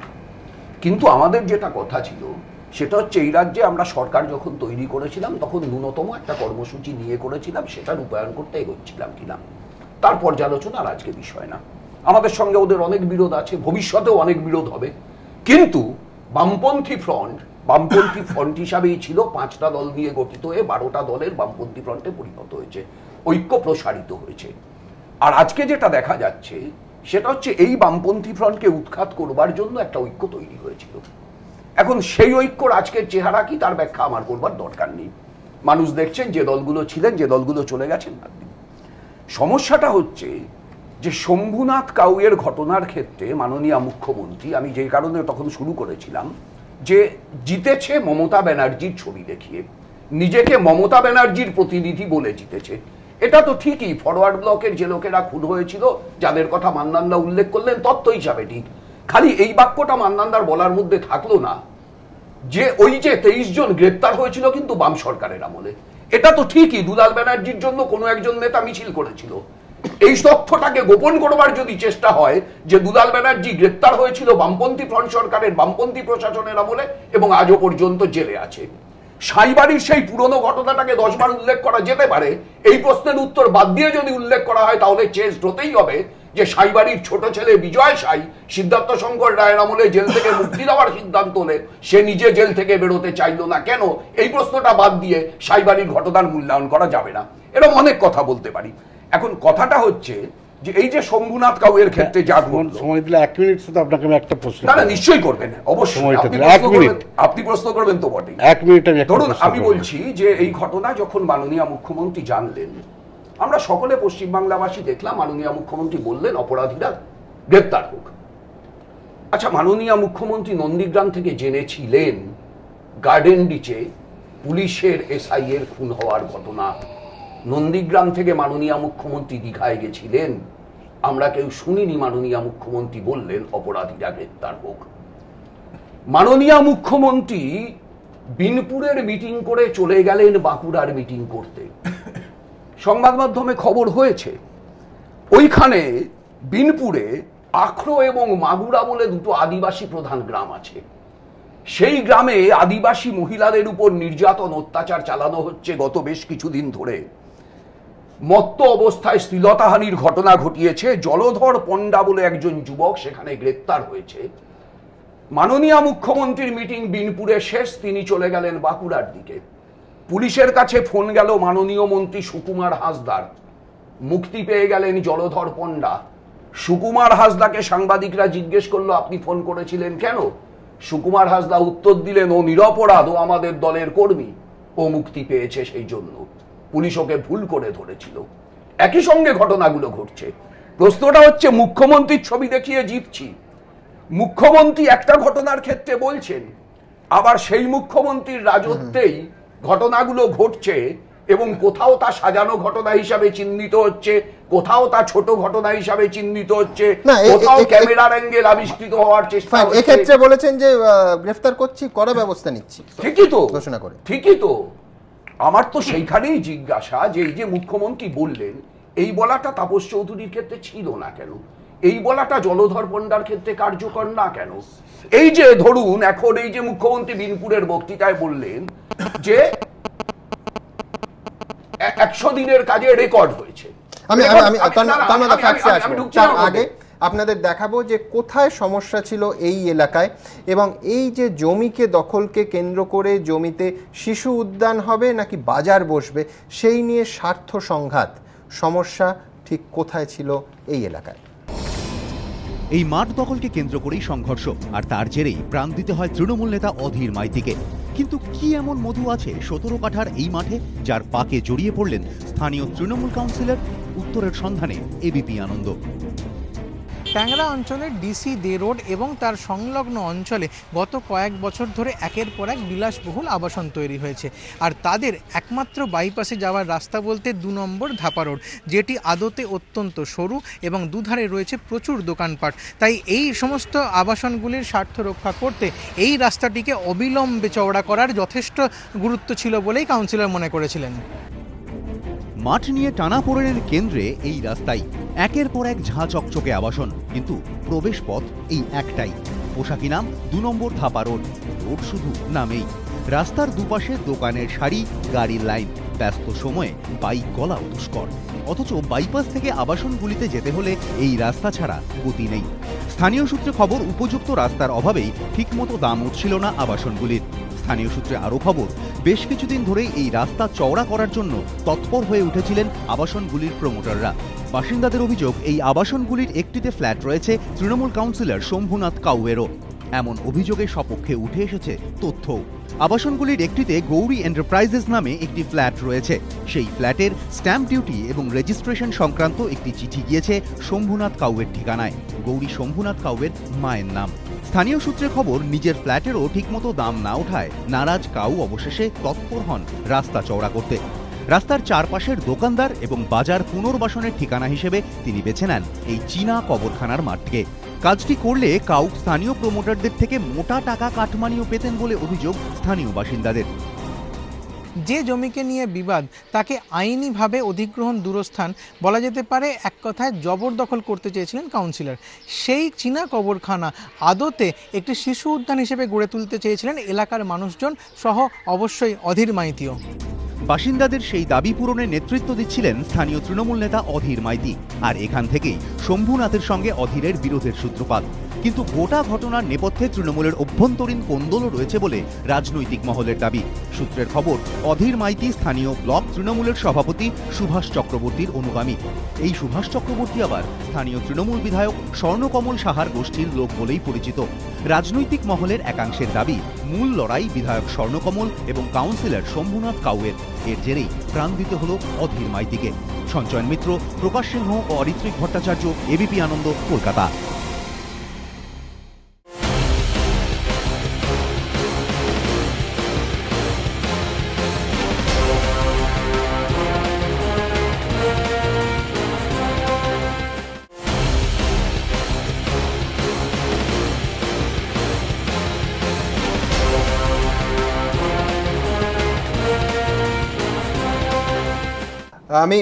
কিন্তু আমাদের যেটা কথা ছিল সেটা হচ্ছে এই রাজ্যে আমরা সরকার যখন তৈরি করেছিলাম তখন ন্যূনতম একটা কর্মসূচি নিয়ে করেছিলাম, সেটা রূপায়ণ করতে এগোচ্ছিলাম কিনা তার পর্যালোচনা আর আজকে বিষয় না। আমাদের সঙ্গে ওদের অনেক বিরোধ আছে, ভবিষ্যতেও অনেক বিরোধ হবে, কিন্তু বামপন্থী ফ্রন্ট হিসাবেই ছিল 5টা দল নিয়ে গঠিত হয়ে 12টা দলের বামপন্থী ফ্রন্টে পরিণত হয়েছে, ঐক্য প্রসারিত হয়েছে। আর আজকে যেটা দেখা যাচ্ছে সেটা হচ্ছে এই বামপন্থী ফ্রন্টকে উৎখাত করবার জন্য একটা ঐক্য তৈরি হয়েছিল। এখন সেই ঐক্যর আজকের চেহারা কি তার ব্যাখ্যা আমার করবার দরকার নেই। মানুষ দেখছেন যে দলগুলো ছিলেন, যে দলগুলো চলে গেছেন। সমস্যাটা হচ্ছে যে শম্ভুনাথ কাউয়ের ঘটনার ক্ষেত্রে মাননীয় মুখ্যমন্ত্রী, আমি যে কারণে তখন শুরু করেছিলাম যে জিতেছে মমতা ব্যানার্জির ছবি দেখিয়ে, নিজেকে মমতা ব্যানার্জির প্রতিনিধি বলে জিতেছে। এটা তো ঠিকই, ফরওয়ার্ড ব্লকের যে লোকেরা খুন হয়েছিল, যাদের কথা মান্নানদা উল্লেখ করলেন, তথ্য হিসাবে ঠিক। খালি এই বাক্যটা মান্নানদার বলার মধ্যে থাকলো না যে ওই যে 23 জন গ্রেপ্তার হয়েছিল কিন্তু বাম সরকারের আমলে। এটা তো ঠিকই, দুলাল ব্যানার্জির জন্য কোনো একজন নেতা মিছিল করেছিল। এই তথ্যটাকে গোপন করবার যদি চেষ্টা হয় যে দুলাল ব্যানার্জি গ্রেপ্তার হয়েছিল বামপন্থী ফ্রন্ট সরকারের, বামপন্থী প্রশাসনের আমলে এবং আজও পর্যন্ত জেলে আছে। সাইবাড়ির সেই পুরনো ঘটনাটাকে 10 বার উল্লেখ করা যেতে পারে, এই প্রশ্নের উত্তর বাদ দিয়ে যদি উল্লেখ করা হয় তাহলে চেষ্টা হতেই হবে যে সাইবাড়ির ছোট ছেলে বিজয় সাই সিদ্ধার্থ শঙ্কর রায়ের আমলে জেল থেকে মুক্তি দেওয়ার সিদ্ধান্ত হলে সে নিজে জেল থেকে বেরোতে চাইলো না কেন? এই প্রশ্নটা বাদ দিয়ে সাইবাড়ির ঘটনার মূল্যায়ন করা যাবে না। এরকম অনেক কথা বলতে পারি। এখন কথাটা হচ্ছে যে এই যে শম্ভুনাথ কাউয়ের ক্ষেত্রে যা সময় দিলে 1 মিনিট শুধু আপনাকে আমি একটা প্রশ্ন না নিশ্চয়ই করবেন, অবশ্যই আপনি প্রশ্ন করবেন তো বটেই। 1 মিনিট ধরুন আমি বলছি যে এই ঘটনা যখন মাননীয় মুখ্যমন্ত্রী জানলেন, আমরা সকলে পশ্চিমবাংলাবাসী দেখলাম মাননীয় মুখ্যমন্ত্রী বললেন অপরাধীরা গ্রেপ্তার হোক। আচ্ছা, মাননীয় মুখ্যমন্ত্রী নন্দীগ্রাম থেকে জেনেছিলেন গার্ডেন ডিচে পুলিশের এসআই এর খুন হওয়ার ঘটনা। নন্দীগ্রাম থেকে মাননীয় মুখ্যমন্ত্রী দীঘায় গেছিলেন, আমরা কেউ শুনিনি মাননীয় মুখ্যমন্ত্রী বললেন অপরাধীরা গ্রেপ্তার হোক। মাননীয় মুখ্যমন্ত্রী বিনপুরের মিটিং করে চলে গেলেন বাঁকুড়ার মিটিং করতে। সংবাদ মাধ্যমে খবর হয়েছে ওইখানে বিনপুরে আখড়ো এবং মাগুরা বলে দুটো আদিবাসী প্রধান গ্রাম আছে। সেই গ্রামে আদিবাসী মহিলাদের উপর নির্যাতন অত্যাচার চালানো হচ্ছে গত বেশ কিছুদিন ধরে। মত্ত অবস্থায় শ্লীলতাহানির ঘটনা ঘটিয়েছে। জলধর পণ্ডা বলে একজন যুবক সেখানে গ্রেপ্তার হয়েছে। মাননীয় মুখ্যমন্ত্রীর মিটিং বিনপুরে শেষ, তিনি চলে গেলেন বাঁকুড়ার দিকে। পুলিশের কাছে ফোন গেল মাননীয় মন্ত্রী সুকুমার হাসদার, মুক্তি পেয়ে গেলেন জলধর পণ্ডা। সুকুমার হাসদাকে সাংবাদিকরা জিজ্ঞেস করলো আপনি ফোন করেছিলেন কেন? সুকুমার হাসদা উত্তর দিলেন ও নিরপরাধ, ও আমাদের দলের কর্মী, ও মুক্তি পেয়েছে সেই জন্য, পুলিশ ওকে ভুল করে ধরেছিল। একই সঙ্গে ঘটনাগুলো ঘটছে। প্রশ্নটা হচ্ছে মুখ্যমন্ত্রীর ছবি দেখিয়ে জিতছি। মুখ্যমন্ত্রী একটা ঘটনার ক্ষেত্রে বলছেন, আবার সেই মুখ্যমন্ত্রীর রাজত্বেই ঘটনাগুলো ঘটছে এবং কোথাও তা সাজানো ঘটনা হিসাবে চিহ্নিত হচ্ছে, কোথাও তা ছোট ঘটনা হিসাবে চিহ্নিত হচ্ছে, কোথাও ক্যামেরার অ্যাঙ্গেল আবিষ্কৃত হওয়ার চেষ্টা হচ্ছে। এক্ষেত্রে বলেছেন যে গ্রেফতার করছি, কড়া ব্যবস্থা নিচ্ছি, ঠিকই তো ঘোষণা করে। ঠিকই তো, আমার তো সেইখানেই জিজ্ঞাসা যে এই যে মুখ্যমন্ত্রী বললেন, এই বলাটা তাপস চৌধুরীর ক্ষেত্রে ছিল না কেন? এই বলাটা জলধর পণ্ডার ক্ষেত্রে কার্যকর না কেন? এই যে ধরুন এখন এই যে মুখ্যমন্ত্রী বিনপুরের বক্তৃতায় বললেন যে 100 দিনের কাজে রেকর্ড হয়েছে। আগে আপনাদের দেখাবো যে কোথায় সমস্যা ছিল এই এলাকায়, এবং এই যে জমিকে দখলকে কেন্দ্র করে জমিতে শিশু উদ্যান হবে নাকি বাজার বসবে সেই নিয়ে স্বার্থ সংঘাত, সমস্যা ঠিক কোথায় ছিল এই এলাকায়। এই মাঠ দখলকে কেন্দ্র করেই সংঘর্ষ, আর তার জেরেই প্রাণ দিতে হয় তৃণমূল নেতা অধীর মাইতিকে। কিন্তু কি এমন মধু আছে 17 কাঠার এই মাঠে, যার পাকে জড়িয়ে পড়লেন স্থানীয় তৃণমূল কাউন্সিলর? উত্তরের সন্ধানে এবিপি আনন্দ। ট্যাংরা অঞ্চলের ডিসি দে রোড এবং তার সংলগ্ন অঞ্চলে গত কয়েক বছর ধরে একের পর এক বিলাসবহুল আবাসন তৈরি হয়েছে, আর তাদের একমাত্র বাইপাসে যাওয়ার রাস্তা বলতে 2 নম্বর ধাপা রোড, যেটি আদতে অত্যন্ত সরু এবং দুধারে রয়েছে প্রচুর দোকানপাট। তাই এই সমস্ত আবাসনগুলির স্বার্থ রক্ষা করতে এই রাস্তাটিকে অবিলম্বে চওড়া করার যথেষ্ট গুরুত্ব ছিল বলেই কাউন্সিলর মনে করেছিলেন। মাঠ নিয়ে টানাপোড়েনের কেন্দ্রে এই রাস্তাই, একের পর এক ঝাঁ চকচকে আবাসন, কিন্তু প্রবেশ পথ এই একটাই, পোশাকি নাম 2 নম্বর ধাপা রোড। রোড শুধু নামেই, রাস্তার দুপাশে দোকানের সারি, গাড়ির লাইন, ব্যস্ত সময়ে বাইক গলাও দুষ্কর। অথচ বাইপাস থেকে আবাসনগুলিতে যেতে হলে এই রাস্তা ছাড়া গতি নেই। স্থানীয় সূত্রে খবর, উপযুক্ত রাস্তার অভাবেই ঠিকমতো দাম উঠছিল না আবাসনগুলির। স্থানীয় সূত্রে আরও খবর, বেশ কিছুদিন ধরেই এই রাস্তা চওড়া করার জন্য তৎপর হয়ে উঠেছিলেন আবাসনগুলির প্রমোটাররা। বাসিন্দাদের অভিযোগ, এই আবাসনগুলির একটিতে ফ্ল্যাট রয়েছে তৃণমূল কাউন্সিলর শম্ভুনাথ কাউয়েরও। এমন অভিযোগের সপক্ষে উঠে এসেছে তথ্য। আবাসনগুলির একটিতে গৌরী এন্টারপ্রাইজেস নামে একটি ফ্ল্যাট রয়েছে। সেই ফ্ল্যাটের স্ট্যাম্প ডিউটি এবং রেজিস্ট্রেশন সংক্রান্ত একটি চিঠি গিয়েছে শম্ভুনাথ কাউয়ের ঠিকানায়। গৌরী শম্ভুনাথ কাউয়ের মায়ের নাম। স্থানীয় সূত্রে খবর, নিজের ফ্ল্যাটেরও ঠিকমতো দাম না ওঠায় নারাজ কাউ অবশেষে তৎপর হন রাস্তা চওড়া করতে। রাস্তার চারপাশের দোকানদার এবং বাজার পুনর্বাসনের ঠিকানা হিসেবে তিনি বেছে নেন এই চীনা কবরখানার মাঠকে। কাজটি করলে কাউ স্থানীয় প্রমোটারদের থেকে মোটা টাকা কাটমানিও পেতেন বলে অভিযোগ স্থানীয় বাসিন্দাদের। যে জমিকে নিয়ে বিবাদ তাকে আইনিভাবে অধিগ্রহণ দূরস্থান বলা যেতে পারে, এক কথায় জবরদখল করতে চেয়েছিলেন কাউন্সিলর। সেই চীনা কবরখানা আদতে একটি শিশু উদ্যান হিসেবে গড়ে তুলতে চেয়েছিলেন এলাকার মানুষজন সহ অবশ্যই অধীর মাইতিও। বাসিন্দাদের সেই দাবি পূরণে নেতৃত্ব দিচ্ছিলেন স্থানীয় তৃণমূল নেতা অধীর মাইতি, আর এখান থেকেই শম্ভুনাথের সঙ্গে অধীরের বিরোধের সূত্রপাত। কিন্তু গোটা ঘটনার নেপথ্যে তৃণমূলের অভ্যন্তরীণ কোন্দলও রয়েছে বলে রাজনৈতিক মহলের দাবি। সূত্রের খবর, অধীর মাইতি স্থানীয় ব্লক তৃণমূলের সভাপতি সুভাষ চক্রবর্তীর অনুগামী। এই সুভাষ চক্রবর্তী আবার স্থানীয় তৃণমূল বিধায়ক স্বর্ণকমল সাহার গোষ্ঠীর লোক বলেই পরিচিত। রাজনৈতিক মহলের একাংশের দাবি, মূল লড়াই বিধায়ক স্বর্ণকমল এবং কাউন্সিলর শম্ভুনাথ কাউয়ের। এর জেরেই প্রাণ দিতে হলো অধীর মাইতিকে। সঞ্চয়ন মিত্র, প্রকাশ সিংহ ও অরিত্রিক ভট্টাচার্য, এবিপি আনন্দ, কলকাতা। আমি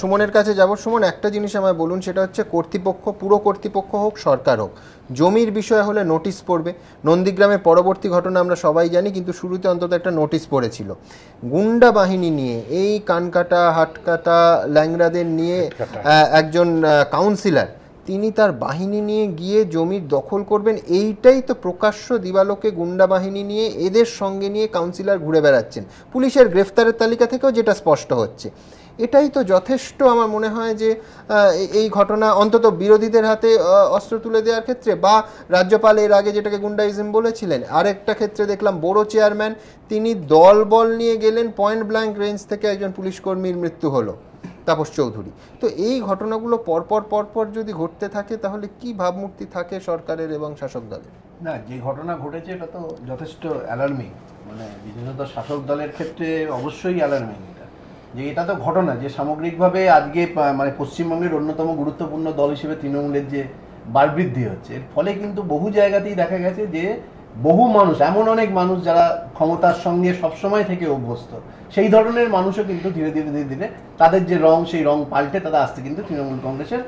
সুমনের কাছে যাব। সুমন, একটা জিনিস আমায় বলুন, সেটা হচ্ছে কর্তৃপক্ষ, পুরো কর্তৃপক্ষ হোক সরকার হোক, জমির বিষয় হলে নোটিশ পড়বে। নন্দীগ্রামের পরবর্তী ঘটনা আমরা সবাই জানি, কিন্তু শুরুতে অন্তত একটা নোটিশ পড়েছিল। গুন্ডা বাহিনী নিয়ে, এই কানকাটা হাটকাটা ল্যাংড়াদের নিয়ে একজন কাউন্সিলর, তিনি তার বাহিনী নিয়ে গিয়ে জমির দখল করবেন, এইটাই তো প্রকাশ্য দিবালোকে গুন্ডা বাহিনী নিয়ে এদের সঙ্গে নিয়ে কাউন্সিলর ঘুরে বেড়াচ্ছেন। পুলিশের গ্রেফতারের তালিকা থেকেও যেটা স্পষ্ট হচ্ছে, এটাই তো যথেষ্ট আমার মনে হয় যে এই ঘটনা অন্তত বিরোধীদের হাতে অস্ত্র তুলে দেওয়ার ক্ষেত্রে, বা রাজ্যপাল এর আগে যেটাকে গুন্ডাইজম বলেছিলেন, আরেকটা ক্ষেত্রে দেখলাম বড় চেয়ারম্যান তিনি দল বল নিয়ে গেলেন, পয়েন্ট ব্ল্যাঙ্ক রেঞ্জ থেকে একজন পুলিশ কর্মীর মৃত্যু হলো, তাপস চৌধুরী। তো এই ঘটনাগুলো পরপর যদি ঘটতে থাকে, তাহলে কি ভাবমূর্তি থাকে সরকারের এবং শাসক দলের? না, যে ঘটনা ঘটেছে এটা তো যথেষ্ট অ্যালার্মিং, মানে বিশেষত শাসক দলের ক্ষেত্রে অবশ্যই অ্যালার্মিং। যে এটা তো ঘটনা যে সামগ্রিকভাবে আজকে মানে পশ্চিমবঙ্গের অন্যতম গুরুত্বপূর্ণ দল হিসেবে তৃণমূলের যে বাড়বৃদ্ধি হচ্ছে, এর ফলে কিন্তু বহু জায়গাতেই দেখা গেছে যে বহু মানুষ, এমন অনেক মানুষ যারা ক্ষমতার সঙ্গে সবসময় থেকে অভ্যস্ত, সেই ধরনের মানুষও কিন্তু ধীরে ধীরে তাদের যে রং, সেই রং পাল্টে তারা আসতে কিন্তু তৃণমূল কংগ্রেসের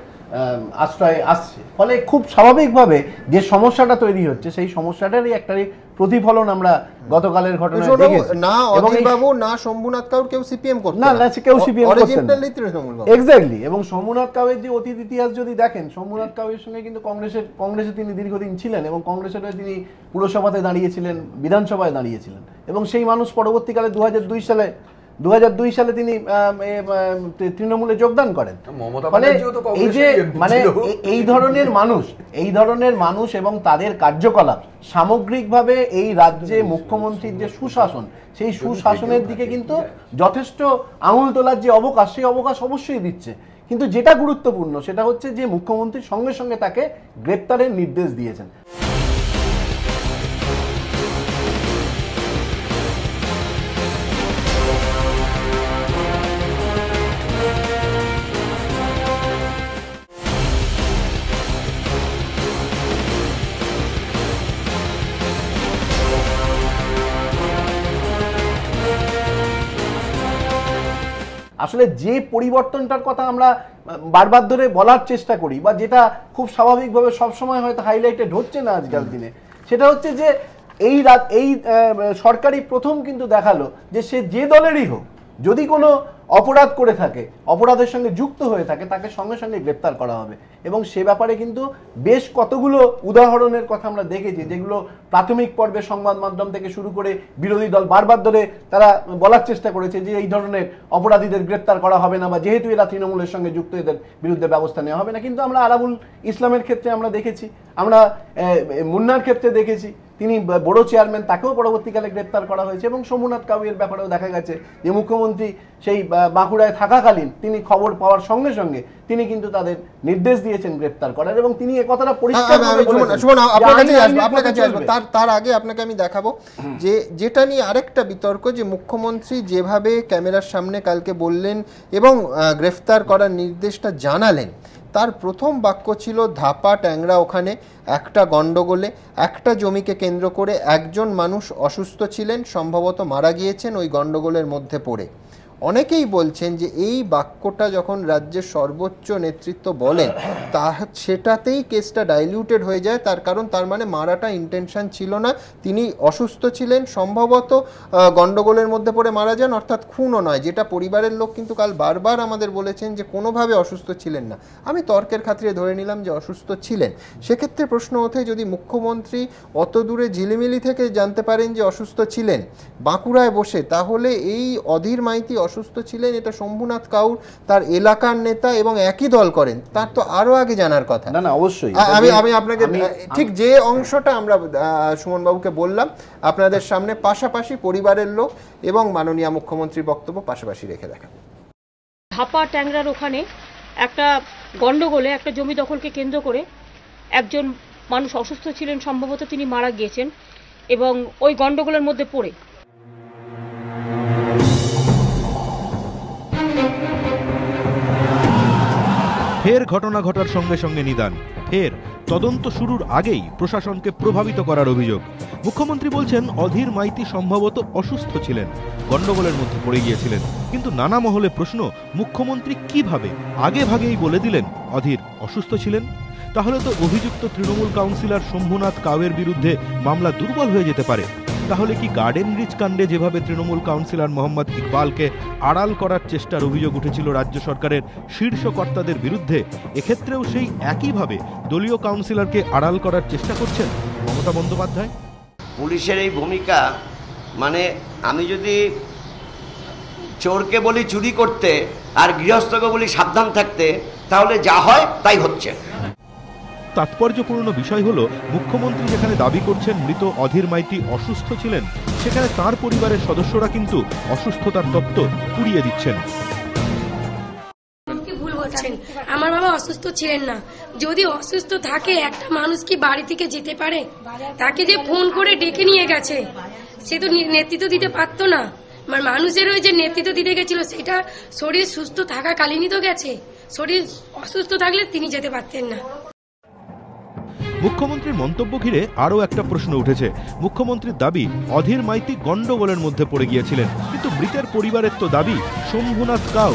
আশ্রয়ে আসছে। ফলে খুব স্বাভাবিকভাবে যে সমস্যাটা তৈরি হচ্ছে, সেই সমস্যাটারই একটা প্রতিফলন আমরা গতকালের ঘটনায় দেখেছি। না অধীরবাবু, না শম্ভুনাথ কাউর কেউ সিপিএম করতেন না, কেউ সিপিএম করতেন না, এক্স্যাক্টলি। এবং শম্ভুনাথ কাউয়ের যে অতীত ইতিহাস যদি দেখেন, শম্ভুনাথ কাউয়ের সঙ্গে কিন্তু কংগ্রেসে তিনি দীর্ঘদিন ছিলেন, এবং কংগ্রেসের হয়ে তিনি পুরসভাতে দাঁড়িয়েছিলেন, বিধানসভায় দাঁড়িয়েছিলেন, এবং সেই মানুষ পরবর্তীকালে 2002 সালে তিনি তৃণমূলে যোগদান করেন। এই যে মানে এই ধরনের মানুষ এবং তাদের কার্যকলাপ সামগ্রিকভাবে এই রাজ্যে মুখ্যমন্ত্রীর যে সুশাসন, সেই সুশাসনের দিকে কিন্তু যথেষ্ট আঙুল তোলার যে অবকাশ, সেই অবকাশ অবশ্যই দিচ্ছে। কিন্তু যেটা গুরুত্বপূর্ণ সেটা হচ্ছে যে মুখ্যমন্ত্রী সঙ্গে সঙ্গে তাকে গ্রেপ্তারের নির্দেশ দিয়েছেন। আসলে যে পরিবর্তনটার কথা আমরা বারবার ধরে বলার চেষ্টা করি, বা যেটা খুব স্বাভাবিকভাবে সবসময় হয়তো হাইলাইটেড হচ্ছে না আজকাল দিনে, সেটা হচ্ছে যে এই সরকারই প্রথম কিন্তু দেখালো যে সে যে দলেরই হোক, যদি কোনো অপরাধ করে থাকে, অপরাধের সঙ্গে যুক্ত হয়ে থাকে, তাকে সঙ্গে সঙ্গে গ্রেপ্তার করা হবে। এবং সে ব্যাপারে কিন্তু বেশ কতগুলো উদাহরণের কথা আমরা দেখেছি, যেগুলো প্রাথমিক পর্বে সংবাদ মাধ্যম থেকে শুরু করে বিরোধী দল বারবার ধরে তারা বলার চেষ্টা করেছে যে এই ধরনের অপরাধীদের গ্রেপ্তার করা হবে না, বা যেহেতু এরা তৃণমূলের সঙ্গে যুক্ত, এদের বিরুদ্ধে ব্যবস্থা নেওয়া হবে না। কিন্তু আমরা আরাবুল ইসলামের ক্ষেত্রে আমরা দেখেছি, আমরা মুন্নার ক্ষেত্রে দেখেছি, তিনি বড় চেয়ারম্যান, তাকেও পরবর্তীকালে গ্রেপ্তার করা হয়েছে। এবং শম্ভুনাথ কাউয়ের ব্যাপারেও দেখা গেছে যে মুখ্যমন্ত্রী সেই বাঁকুড়ায় থাকাকালীন তিনি খবর পাওয়ার সঙ্গে সঙ্গে তিনি কিন্তু তাদের নির্দেশ দিয়েছেন গ্রেপ্তার করার, এবং তিনি এই কথাটা পরিষ্কারভাবে বলেছেন। তার আগে আপনাকে আমি দেখাবো যে যেটা নিয়ে আরেকটা বিতর্ক, যে মুখ্যমন্ত্রী যেভাবে ক্যামেরার সামনে কালকে বললেন এবং গ্রেফতার করার নির্দেশটা জানালেন, তার প্রথম বাক্য ছিল ধাপা ট্যাংরা ওখানে একটা গন্ডগোলে একটা জমিকে কেন্দ্র করে একজন মানুষ অসুস্থ ছিলেন, সম্ভবত মারা গিয়েছেন ওই গন্ডগোলের মধ্যে পড়ে। অনেকেই বলছেন যে এই বাক্যটা যখন রাজ্যের সর্বোচ্চ নেতৃত্ব বলেন তা সেটাতেই কেসটা ডাইলিউটেড হয়ে যায়, তার কারণ তার মানে মারাটা ইন্টেনশন ছিল না, তিনি অসুস্থ ছিলেন, সম্ভবত গন্ডগোলের মধ্যে পড়ে মারা যান, অর্থাৎ খুনও নয়, যেটা পরিবারের লোক কিন্তু কাল বারবার আমাদের বলেছেন যে কোনোভাবে অসুস্থ ছিলেন না। আমি তর্কের খাতিরে ধরে নিলাম যে অসুস্থ ছিলেন। সেক্ষেত্রে প্রশ্ন ওঠে, যদি মুখ্যমন্ত্রী অত দূরে ঝিলিমিলি থেকে জানতে পারেন যে অসুস্থ ছিলেন বাঁকুড়ায় বসে, তাহলে এই অধীর মাইতি অসুস্থ ছিলেন এটা শম্ভুনাথ কাউর তার এলাকার নেতা এবং একই দল করেন, তার তো আরো আগে জানার কথা। না না অবশ্যই আমি আপনাকে ঠিক যে অংশটা আমরা সুমন বাবুকে বললাম আপনাদের সামনে পাশাপাশি পরিবারের লোক এবং মাননীয় মুখ্যমন্ত্রীর বক্তব্য পাশাপাশি রেখে দেখা। ধাপা ট্যাংরার ওখানে একটা গন্ডগোলে একটা জমি দখলকে কেন্দ্র করে একজন মানুষ অসুস্থ ছিলেন, সম্ভবত তিনি মারা গিয়েছেন এবং ওই গন্ডগোলের মধ্যে পড়ে ফের ঘটনা ঘটার সঙ্গে সঙ্গে নিদান, ফের তদন্ত শুরুর আগেই প্রশাসনকে প্রভাবিত করার অভিযোগ। মুখ্যমন্ত্রী বলছেন অধীর মাইতি সম্ভবত অসুস্থ ছিলেন, গন্ডগোলের মধ্যে পড়ে গিয়েছিলেন, কিন্তু নানা মহলে প্রশ্ন মুখ্যমন্ত্রী কিভাবে আগে ভাগেই বলে দিলেন অধীর অসুস্থ ছিলেন? তাহলে তো অভিযুক্ত তৃণমূল কাউন্সিলর শম্ভুনাথ কাউয়ের বিরুদ্ধে মামলা দুর্বল হয়ে যেতে পারে। তাহলে কি গার্ডেন রিচ কাণ্ডে যেভাবে তৃণমূল কাউন্সিলর মোহাম্মদ ইকবালকে আড়াল করার চেষ্টার অভিযোগ উঠেছিল রাজ্য সরকারের শীর্ষ কর্তাদের বিরুদ্ধে, এক্ষেত্রেও সেই একইভাবে দলীয় কাউন্সিলরকে আড়াল করার চেষ্টা করছেন মমতা বন্দ্যোপাধ্যায়? পুলিশের এই ভূমিকা, মানে আমি যদি চোরকে বলি চুরি করতে আর গৃহস্থকে বলি সাবধান থাকতে, তাহলে যা হয় তাই হচ্ছে। তাৎপর্যপূর্ণ বিষয় হলো মুখ্যমন্ত্রী যেখানে দাবি করছেন মৃত অধীর মাইতি অসুস্থ ছিলেন, সেখানে তার পরিবারের সদস্যরা কিন্তু অসুস্থতার তত্ত্ব উড়িয়ে দিচ্ছেন। ভুল বলছেন, আমার বাবা অসুস্থ ছিলেন না। যদি অসুস্থ থাকে একটা মানুষ কি বাড়ি থেকে যেতে পারে? তাকে যে ফোন করে ডেকে নিয়ে গেছে সে তো নেতৃত্ব দিতে পারতো না। মানুষের ওই যে নেতৃত্ব দিতে গেছিল সেটা শরীর সুস্থ থাকাকালীনই তো গেছে, শরীর অসুস্থ থাকলে তিনি যেতে পারতেন না। মুখ্যমন্ত্রীর মন্তব্য ঘিরে আরও একটা প্রশ্ন উঠেছে। মুখ্যমন্ত্রীর দাবি অধীর মাইতি গন্ডগোলের মধ্যে পড়ে গিয়েছিলেন, কিন্তু মৃতের পরিবারের তো দাবি শম্ভুনাথ কাউ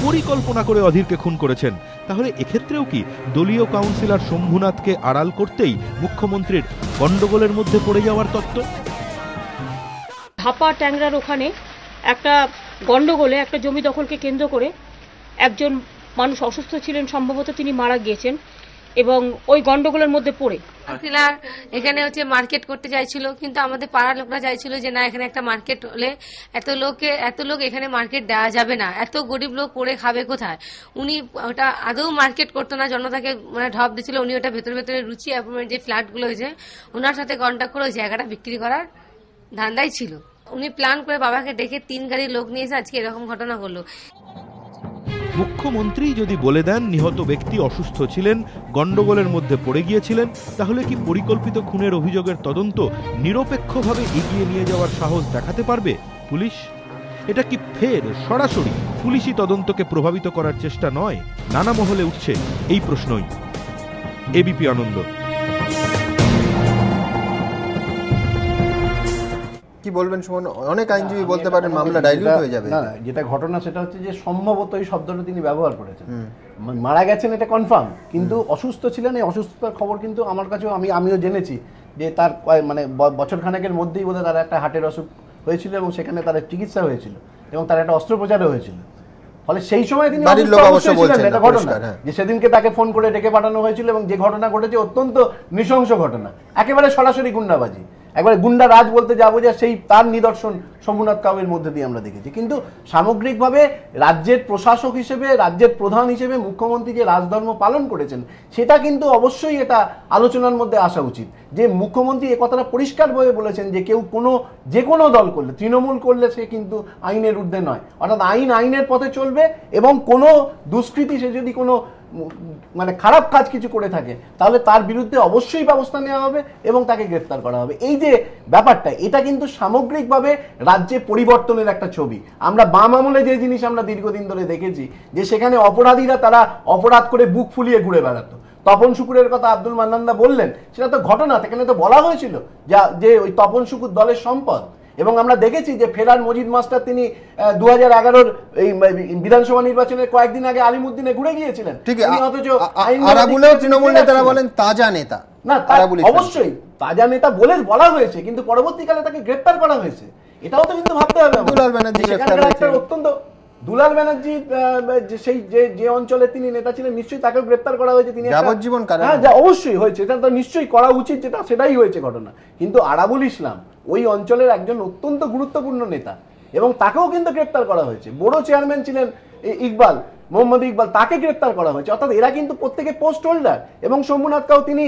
পরিকল্পনা করে অধীরকে খুন করেছেন। তাহলে এক্ষেত্রেও কি দলীয় কাউন্সিলর শম্ভুনাথকে আড়াল করতেই মুখ্যমন্ত্রীর গন্ডগোলের মধ্যে পড়ে যাওয়ার তত্ত্ব? ধাপা ট্যাংরার ওখানে একটা গন্ডগোলে একটা জমি দখলকে কেন্দ্র করে একজন মানুষ অসুস্থ ছিলেন, সম্ভবত তিনি মারা গিয়েছেন এবং ওই গন্ডগোলের মধ্যে পড়ে কাউন্সিলর এখানে মার্কেট করতে চাইছিল, কিন্তু আমাদের পাড়ার লোকরা চাইছিল যে না, এখানে একটা মার্কেট হলে এত লোক এখানে মার্কেট দেওয়া যাবে না, এত গরিব লোক পড়ে খাবে কোথায়। উনি ওটা আদৌ মার্কেট করতো না, জনতাকে ঢপ দিচ্ছিল। উনি ওটা ভেতরে ভেতরে রুচি অ্যাপার্টমেন্ট যে ফ্ল্যাটগুলো হয়েছে ওনার সাথে কন্ট্যাক্ট করে ওই জায়গাটা বিক্রি করার ধান্দাই ছিল। উনি প্ল্যান করে বাবাকে ডেকে 3 গাড়ি লোক নিয়ে এসে আজকে এরকম ঘটনা করলো। মুখ্যমন্ত্রী যদি বলে দেন নিহত ব্যক্তি অসুস্থ ছিলেন, গন্ডগোলের মধ্যে পড়ে গিয়েছিলেন, তাহলে কি পরিকল্পিত খুনের অভিযোগের তদন্ত নিরপেক্ষভাবে এগিয়ে নিয়ে যাওয়ার সাহস দেখাতে পারবে পুলিশ? এটা কি ফের সরাসরি পুলিশি তদন্তকে প্রভাবিত করার চেষ্টা নয়? নানা মহলে উঠছে এই প্রশ্নই। এবিপি আনন্দ। কি বলবেন সুমন? অনেক আইনজীবী বলতে পারেন মামলা ডাইলিউট হয়ে যাবে। না, যেটা ঘটনা সেটা হচ্ছে যে সম্ভবত এই শব্দটা তিনি ব্যবহার করেছেন। মারা গেছেন এটা কনফার্ম, কিন্তু অসুস্থ ছিলেন, এই অসুস্থতার খবর কিন্তু আমার কাছেও আমিও জেনেছি যে তার বছর খানেকের মধ্যেই বোধহয় তার একটা হার্টের অসুখ হয়েছিল এবং সেখানে তার চিকিৎসা হয়েছিল এবং তার একটা অস্ত্রোপচারও হয়েছিল। ফলে সেই সময় তিনি এটা ঘটনা যে সেদিনকে তাকে ফোন করে ডেকে পাঠানো হয়েছিল এবং যে ঘটনা ঘটেছে অত্যন্ত নৃশংস ঘটনা, একেবারে সরাসরি গুন্ডাবাজি, একবারে গুন্ডা রাজ বলতে যাবো যে সেই তার নিদর্শন শম্ভুনাথ কাউয়ের মধ্যে দিয়ে আমরা দেখেছি। কিন্তু সামগ্রিকভাবে রাজ্যের প্রশাসক হিসেবে, রাজ্যের প্রধান হিসেবে মুখ্যমন্ত্রী যে রাজধর্ম পালন করেছেন সেটা কিন্তু অবশ্যই এটা আলোচনার মধ্যে আসা উচিত। যে মুখ্যমন্ত্রী এ কথাটা পরিষ্কারভাবে বলেছেন যে কেউ যে কোনো দল করলে, তৃণমূল করলে সে কিন্তু আইনের ঊর্ধ্বে নয়, অর্থাৎ আইনের পথে চলবে এবং কোনো দুষ্কৃতী সে যদি কোনো খারাপ কাজ কিছু করে থাকে তাহলে তার বিরুদ্ধে অবশ্যই ব্যবস্থা নেওয়া হবে এবং তাকে গ্রেফতার করা হবে। এই যে ব্যাপারটা, এটা কিন্তু সামগ্রিকভাবে রাজ্যে পরিবর্তনের একটা ছবি। আমরা বাম আমলে যে জিনিস আমরা দীর্ঘদিন ধরে দেখেছি যে সেখানে অপরাধীরা তারা অপরাধ করে বুক ফুলিয়ে ঘুরে বেড়াতো। তপন শুকুরের কথা আব্দুল মান্নানদা বললেন, সেটা তো ঘটনা, সেখানে তো বলা হয়েছিল যে ওই তপন শুকুর দলের সম্পদ। এবং আমরা দেখেছি যে ফেরার মজিদ মাস্টার তিনি 2011-র এই বিধানসভা নির্বাচনের কয়েকদিন আগে আলিমুদ্দিনে ঘুরে গিয়েছিলেন। ঠিক অথচ আরাবুলেও তৃণমূল নেতারা বলেন তাজা নেতা। না, অবশ্যই তাজা নেতা বলে বলা হয়েছে, কিন্তু পরবর্তীকালে তাকে গ্রেপ্তার করা হয়েছে, এটাও তো কিন্তু ভাবতে হবে। দুলাল ব্যানার্জি অত্যন্ত দুলাল ব্যানার্জি সেই যে অঞ্চলে তিনি নেতা ছিলেন নিশ্চয়ই তাকে গ্রেপ্তার করা হয়েছে, তিনি যাবজ্জীবন কারাগারে। হ্যাঁ, অবশ্যই হয়েছে, এটা তো নিশ্চয়ই করা উচিত, যেটা সেটাই হয়েছে ঘটনা। কিন্তু আরাবুল ইসলাম ওই অঞ্চলের একজন অত্যন্ত গুরুত্বপূর্ণ নেতা এবং তাকেও কিন্তু গ্রেপ্তার করা হয়েছে। বড় চেয়ারম্যান ছিলেন ইকবাল, মোহাম্মদ ইকবাল, তাকে গ্রেপ্তার করা হয়েছে। অর্থাৎ এরা কিন্তু প্রত্যেকে পোস্ট হোল্ডার এবং শম্ভুনাথ কাউ তিনি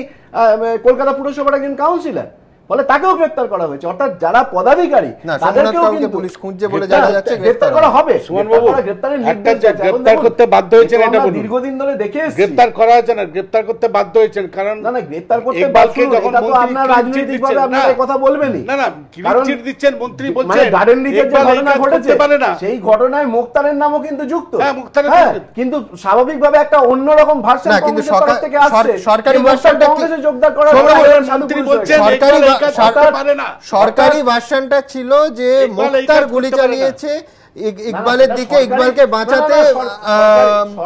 কলকাতা পুরসভার একজন কাউন্সিলর, ফলে তাকেও গ্রেপ্তার করা হয়েছে। অর্থাৎ যারা পদাধিকারী তাদেরকেও কিন্তু পুলিশ খুঁজছে বলে জানা যাচ্ছে গ্রেপ্তার করা হবে। সুমনবাবু গ্রেপ্তারের গ্রেপ্তার করতে বাধ্য হয়েছেন, এটা বলুন। দীর্ঘদিন ধরে দেখে এসেছি গ্রেপ্তার করা হয়েছে না, গ্রেপ্তার করতে বাধ্য হয়েছেন কারণ না গ্রেপ্তার করতে বাধ্য, এটা তো আপনারা রাজনৈতিকভাবে আপনারা কথা বলবেনই। না ক্লিন দিচ্ছেন, মন্ত্রী বলছেন মানে গার্ডেন রিচের যে ঘটনা ঘটেছে সেই ঘটনায় মুখতারের নামও কিন্তু যুক্ত। কিন্তু স্বাভাবিকভাবে একটা অন্যরকম ভার্সন কংগ্রেসের তরফ থেকে আসছে, সরকারি ভার্সনটা কংগ্রেসে যোগদান করার মন্ত্রী বলছেন সরকারি ভার্সনটা ছিল যে মুক্তার গুলি চালিয়েছে ইকবালের দিকে, ইকবালকে বাঁচাতে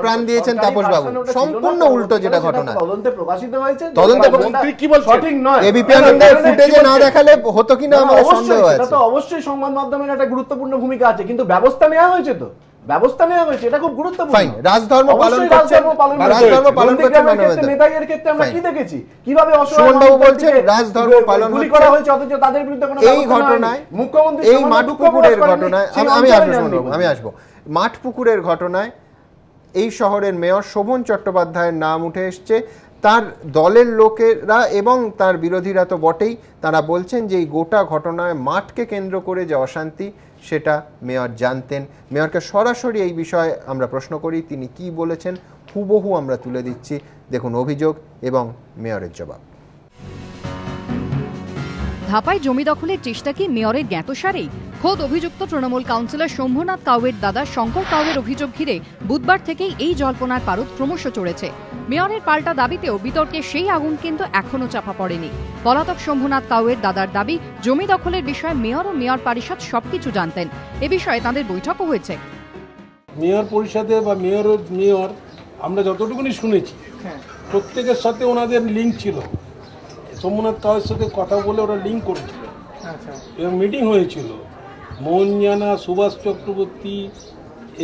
প্রাণ দিয়েছেন তাপস বাবু। সম্পূর্ণ উল্টো যেটা ঘটনা তদন্তে প্রকাশিত হয়েছে। তদন্তে মন্ত্রী কি বলছেন সঠিক নয়। এবিপি আনন্দের ফুটেজে না দেখালে হতো কিনা আমার সন্দেহ আছে। এটা তো অবশ্যই সংবাদ মাধ্যমের একটা গুরুত্বপূর্ণ ভূমিকা আছে, কিন্তু ব্যবস্থা নেওয়া হয়েছে, তো ব্যবস্থা নেওয়া হয়েছে, এটা খুব গুরুত্বপূর্ণ। রাজধর্ম পালন করছেন, নেতাদের ক্ষেত্রে আমরা কি দেখেছি কিভাবে সুমনবাবু বলছেন রাজধর্ম পালন গুলি করা হয়েছে, অথচ তাদের বিরুদ্ধে কোনো এই ঘটনায় মুখ্যমন্ত্রী এই মাঠপুকুরের ঘটনায় আমি আসবো মাঠপুকুরের ঘটনায় এই শহরের মেয়র শোভন চট্টোপাধ্যায়ের নাম উঠে এসছে। তার দলের লোকেরা এবং তার বিরোধীরা তো বটেই, তারা বলছেন যে এই গোটা ঘটনায় মাঠকে কেন্দ্র করে যে অশান্তি সেটা মেয়র জানতেন। মেয়রকে সরাসরি এই বিষয়ে আমরা প্রশ্ন করি, তিনি কি বলেছেন হুবহু আমরা তুলে দিচ্ছি, দেখুন অভিযোগ এবং মেয়রের জবাব। ধাপায় জমি দখলের চেষ্টা কি মেয়রের জ্ঞাতসারেই? খোদ অভিযুক্ত তৃণমূল কাউন্সিলর শম্ভুনাথ কাউয়ের দাদা শঙ্কর কাউয়ের অভিযোগ ঘিরে বুধবার থেকেই এই জল্পনার পারদ ক্রমশ চড়েছে। মেয়রের পাল্টা দাবিতেও বিতর্কে সেই আগুন কিন্তু এখনো চাপা পড়েনি। পলাতক শম্ভুনাথ কাউয়ের দাদার দাবি, জমি দখলের বিষয়ে মেয়র ও মেয়র পরিষদ সবকিছু জানতেন। এ বিষয়ে তাদের বৈঠকও হয়েছে। মেয়র পরিষদে বা মেয়র আমরা যতটুকুনি শুনেছি প্রত্যেকের সাথে ওনাদের লিঙ্ক ছিল। শম্ভুনাথ কাউয়ের সাথে কথা বলে ওরা লিঙ্ক করেছিল এবং মিটিং হয়েছিল। মোহন জানা, সুভাষ চক্রবর্তী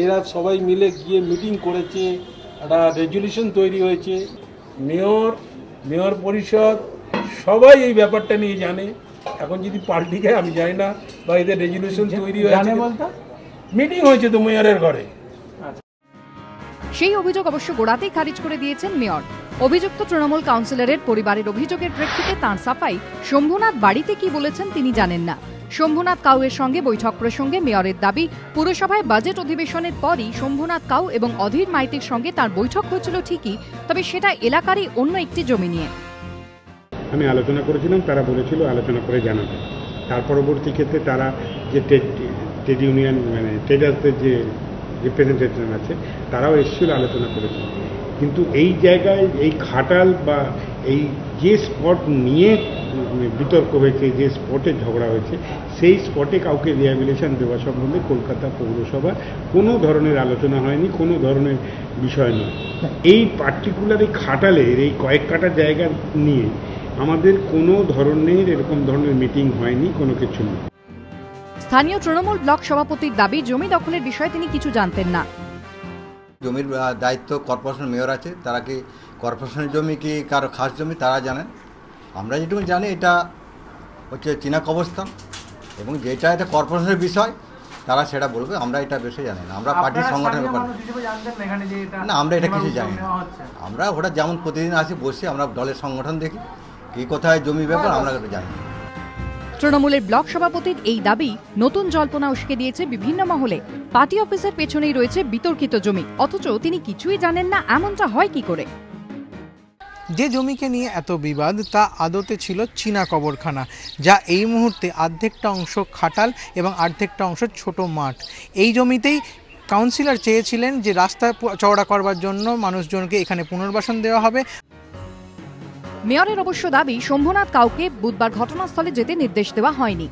এরা সবাই মিলে গিয়ে মিটিং করেছে, একটা রেজুলেশন তৈরি হয়েছে। মেয়র পরিষদ সবাই এই ব্যাপারটা নিয়ে জানে। এখন যদি পাল্টি যায় আমি জানি না, বা এদের রেজুলেশন তৈরি হয়েছে, মিটিং হয়েছে তো মেয়রের ঘরে। সেই অভিযোগ অবশ্য গোড়াতেই খারিজ করে দিয়েছেন মেয়র। অভিযুক্ত তৃণমূল কাউন্সিলরের পরিবারের অভিযোগের প্রেক্ষিতে তাঁর সাফাই, শম্ভুনাথ বাড়িতে কি বলেছেন তিনি জানেন না। শম্ভুনাথ কাউয়ের সঙ্গে বৈঠক প্রসঙ্গে মেয়রের দাবি, পুরসভায় বাজেট অধিবেশনের পরই শম্ভুনাথ কাউ এবং অধীর মাইতির সঙ্গে তার বৈঠক হয়েছিল ঠিকই, তবে সেটা এলাকারই অন্য একটি জমি নিয়ে। আমি আলোচনা করেছিলাম, তারা বলেছিল আলোচনা করে জানাবে। তার পরবর্তী ক্ষেত্রে তারা যে ট্রেড ইউনিয়ন মানে ট্রেডার্সদের যে রিপ্রেজেন্টেটিভ আছে তারাও এসেছিল, আলোচনা করেছিল। কিন্তু এই জায়গায় এই খাটাল বা এই যে স্পট নিয়ে বিতর্ক হয়েছে, যে স্পটে ঝগড়া হয়েছে, সেই স্পটে কাউকে রিহ্যাবিলিটেশন দেওয়া সম্বন্ধে কলকাতা পৌরসভা কোনো ধরনের আলোচনা হয়নি, কোনো ধরনের বিষয় নয়। এই পার্টিকুলার এই খাটালের এই কয়েক কাটা জায়গা নিয়ে আমাদের কোনো ধরনের এরকম ধরনের মিটিং হয়নি, কোনো কিছু নেই। স্থানীয় তৃণমূল ব্লক সভাপতির দাবি, জমি দখলের বিষয়ে তিনি কিছু জানতেন না। জমির দায়িত্ব কর্পোরেশন মেয়র আছে, তারা কি কর্পোরেশনের জমি কি কারো খাস জমি তারা জানেন। আমরা যেটুকু জানি এটা হচ্ছে চীনা কবরস্থান এবং যেটা এটা কর্পোরেশনের বিষয় তারা সেটা বলবে, আমরা এটা বিষয়ে জানি না। আমরা পার্টির সংগঠনের না, আমরা এটা কিছু জানি না। আমরা ওটা যেমন প্রতিদিন আসি বসে আমরা দলের সংগঠন দেখি, কি কোথায় জমি ব্যাপার আমরা এটা জানি না। তৃণমূলের ব্লক সভাপতির এই দাবি নতুন জল্পনা উস্কে দিয়েছে বিভিন্ন মহলে। পার্টি অফিসের পেছনেই রয়েছে বিতর্কিত জমি, অথচ তিনি কিছুই জানেন না, এমনটা হয় কি করে? যে জমিকে নিয়ে এত বিবাদ তা আদতে ছিল চীনা কবরখানা, যা এই মুহূর্তে অর্ধেকটা অংশ খাটাল এবং অর্ধেকটা অংশ ছোট মাঠ। এই জমিতেই কাউন্সিলর চেয়েছিলেন যে রাস্তা চওড়া করবার জন্য মানুষজনকে এখানে পুনর্বাসন দেওয়া হবে। মেয়রের অবশ্য দাবি, শম্ভুনাথ কাউকে বুধবার ঘটনাস্থলে যেতে নির্দেশ দেওয়া হয়নি।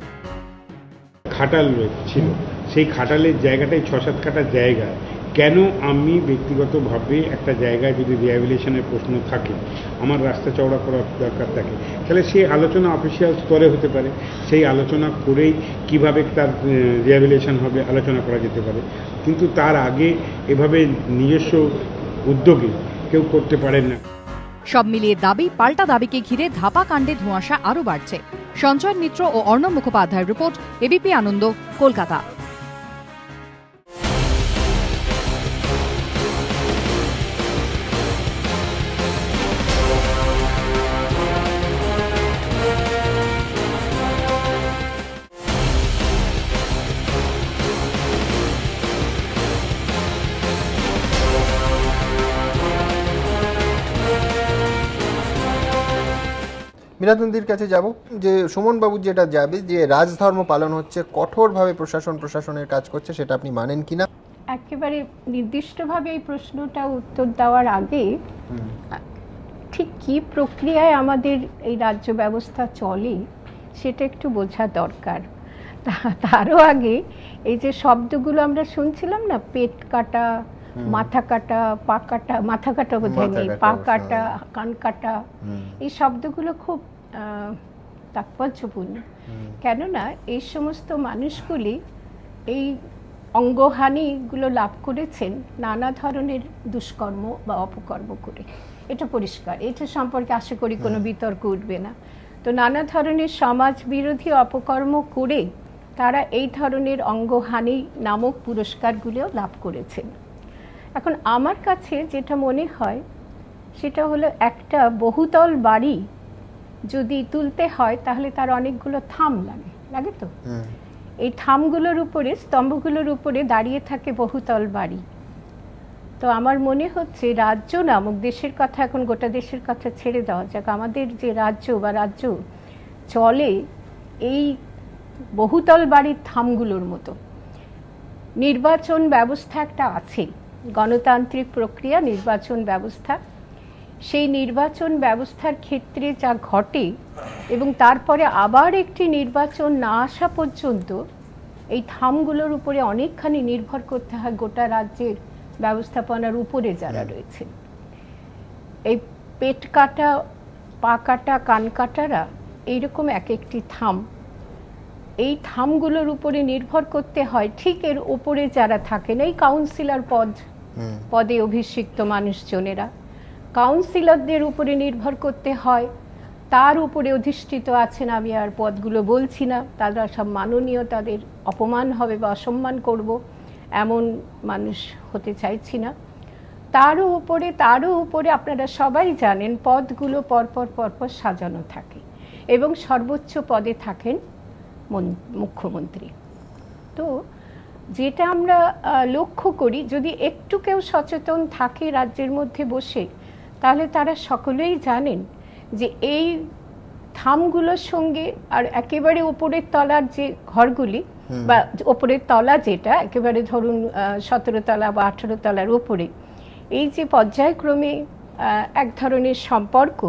খাটাল ছিল, সেই খাটালের জায়গাটাই 6-7 কাঠা জায়গা। কেন আমি ব্যক্তিগতভাবে একটা জায়গায় যদি রিহ্যাবিলিটেশনের প্রশ্ন থাকে, আমার রাস্তা চওড়া করার দরকার থাকে, তাহলে সেই আলোচনা অফিসিয়াল স্তরে হতে পারে। সেই আলোচনা করেই কিভাবে তার রিহ্যাবিলিটেশন হবে আলোচনা করা যেতে পারে। কিন্তু তার আগে এভাবে নিজস্ব উদ্যোগে কেউ করতে পারেন না। সব মিলিয়ে দাবি পাল্টা দাবিকে ঘিরে ধাপা কাণ্ডে ধোঁয়াশা আরও বাড়ছে। সঞ্জয় মিত্র ও অর্ণব মুখোপাধ্যায়ের রিপোর্ট, এবিপি আনন্দ, কলকাতা। বিনোদনদির কাছে যাব, যে সুমন বাবু যেটা যাবে, যে রাজধর্ম পালন হচ্ছে, কঠোরভাবে প্রশাসনের কাজ করছে, সেটা আপনি মানেন কিনা? একেবারে নির্দিষ্টভাবে এই প্রশ্নটা উত্তর দেওয়ার আগে ঠিক কি প্রক্রিয়ায় আমাদের এই রাজ্য ব্যবস্থা চলে সেটা একটু বোঝা দরকার। তারও আগে এই যে শব্দগুলো আমরা শুনছিলাম না, পেট কাটা, মাথা কাটা, পা কাটা, মাথা কাটা বোধহয় নেই, পা কাটা, কান কাটা, এই শব্দগুলো খুব তাৎপর্যপূর্ণ। কেননা এই সমস্ত মানুষগুলি এই অঙ্গহানিগুলো লাভ করেছেন নানা ধরনের দুষ্কর্ম বা অপকর্ম করে, এটা পরিষ্কার। এটা সম্পর্কে আশা করি কোনো বিতর্ক উঠবে না। তো নানা ধরনের সমাজ বিরোধী অপকর্ম করে তারা এই ধরনের অঙ্গহানি নামক পুরস্কারগুলিও লাভ করেছেন। এখন আমার কাছে যেটা মনে হয় সেটা হলো, একটা বহুতল বাড়ি যদি তুলতে হয় তাহলে তার অনেকগুলো থাম লাগে তো। এই থামগুলোর উপরে, স্তম্ভগুলোর উপরে দাঁড়িয়ে থাকে বহুতল বাড়ি। তো আমার মনে হচ্ছে রাজ্য নামক দেশের কথা, এখন গোটা দেশের কথা ছেড়ে দেওয়া যাক, আমাদের যে রাজ্য বা রাজ্য চলে এই বহুতল বাড়ির থামগুলোর মতো। নির্বাচন ব্যবস্থা একটা আছে, গণতান্ত্রিক প্রক্রিয়া, নির্বাচন ব্যবস্থা। সেই নির্বাচন ব্যবস্থার ক্ষেত্রে যা ঘটে এবং তারপরে আবার একটি নির্বাচন না আসা পর্যন্ত এই থামগুলোর উপরে অনেকখানি নির্ভর করতে হয় গোটা রাজ্যের ব্যবস্থাপনার উপরে যারা রয়েছে। এই পেট কাটা, পা কাটা, কান কাটারা এইরকম এক একটি থাম, এই থামগুলোর উপরে নির্ভর করতে হয় ঠিক এর উপরে যারা থাকেন, এই কাউন্সিলর পদে অভিষিক্ত মানুষজনেরা, কাউন্সিলরদের উপরে নির্ভর করতে হয়। তার উপরে অধিষ্ঠিত আছেন, আমি আর পদগুলো বলছি না, তারা সব মাননীয়, তাদের অপমান হবে বা অসম্মান করব এমন মানুষ হতে চাইছি না। তারও উপরে আপনারা সবাই জানেন পদগুলো পরপর সাজানো থাকে এবং সর্বোচ্চ পদে থাকেন মুখ্যমন্ত্রী। তো যেটা আমরা লক্ষ্য করি, যদি একটু কেউ সচেতন থাকে রাজ্যের মধ্যে বসে, তাহলে তারা সকলেই জানেন যে এই থামগুলোর সঙ্গে আর একেবারে উপরের তলার যে ঘরগুলি বা উপরের তলা যেটা একেবারে ধরুন 17 তলা বা 18 তলার উপরে, এই যে পর্যায়ক্রমে এক ধরনের সম্পর্ক,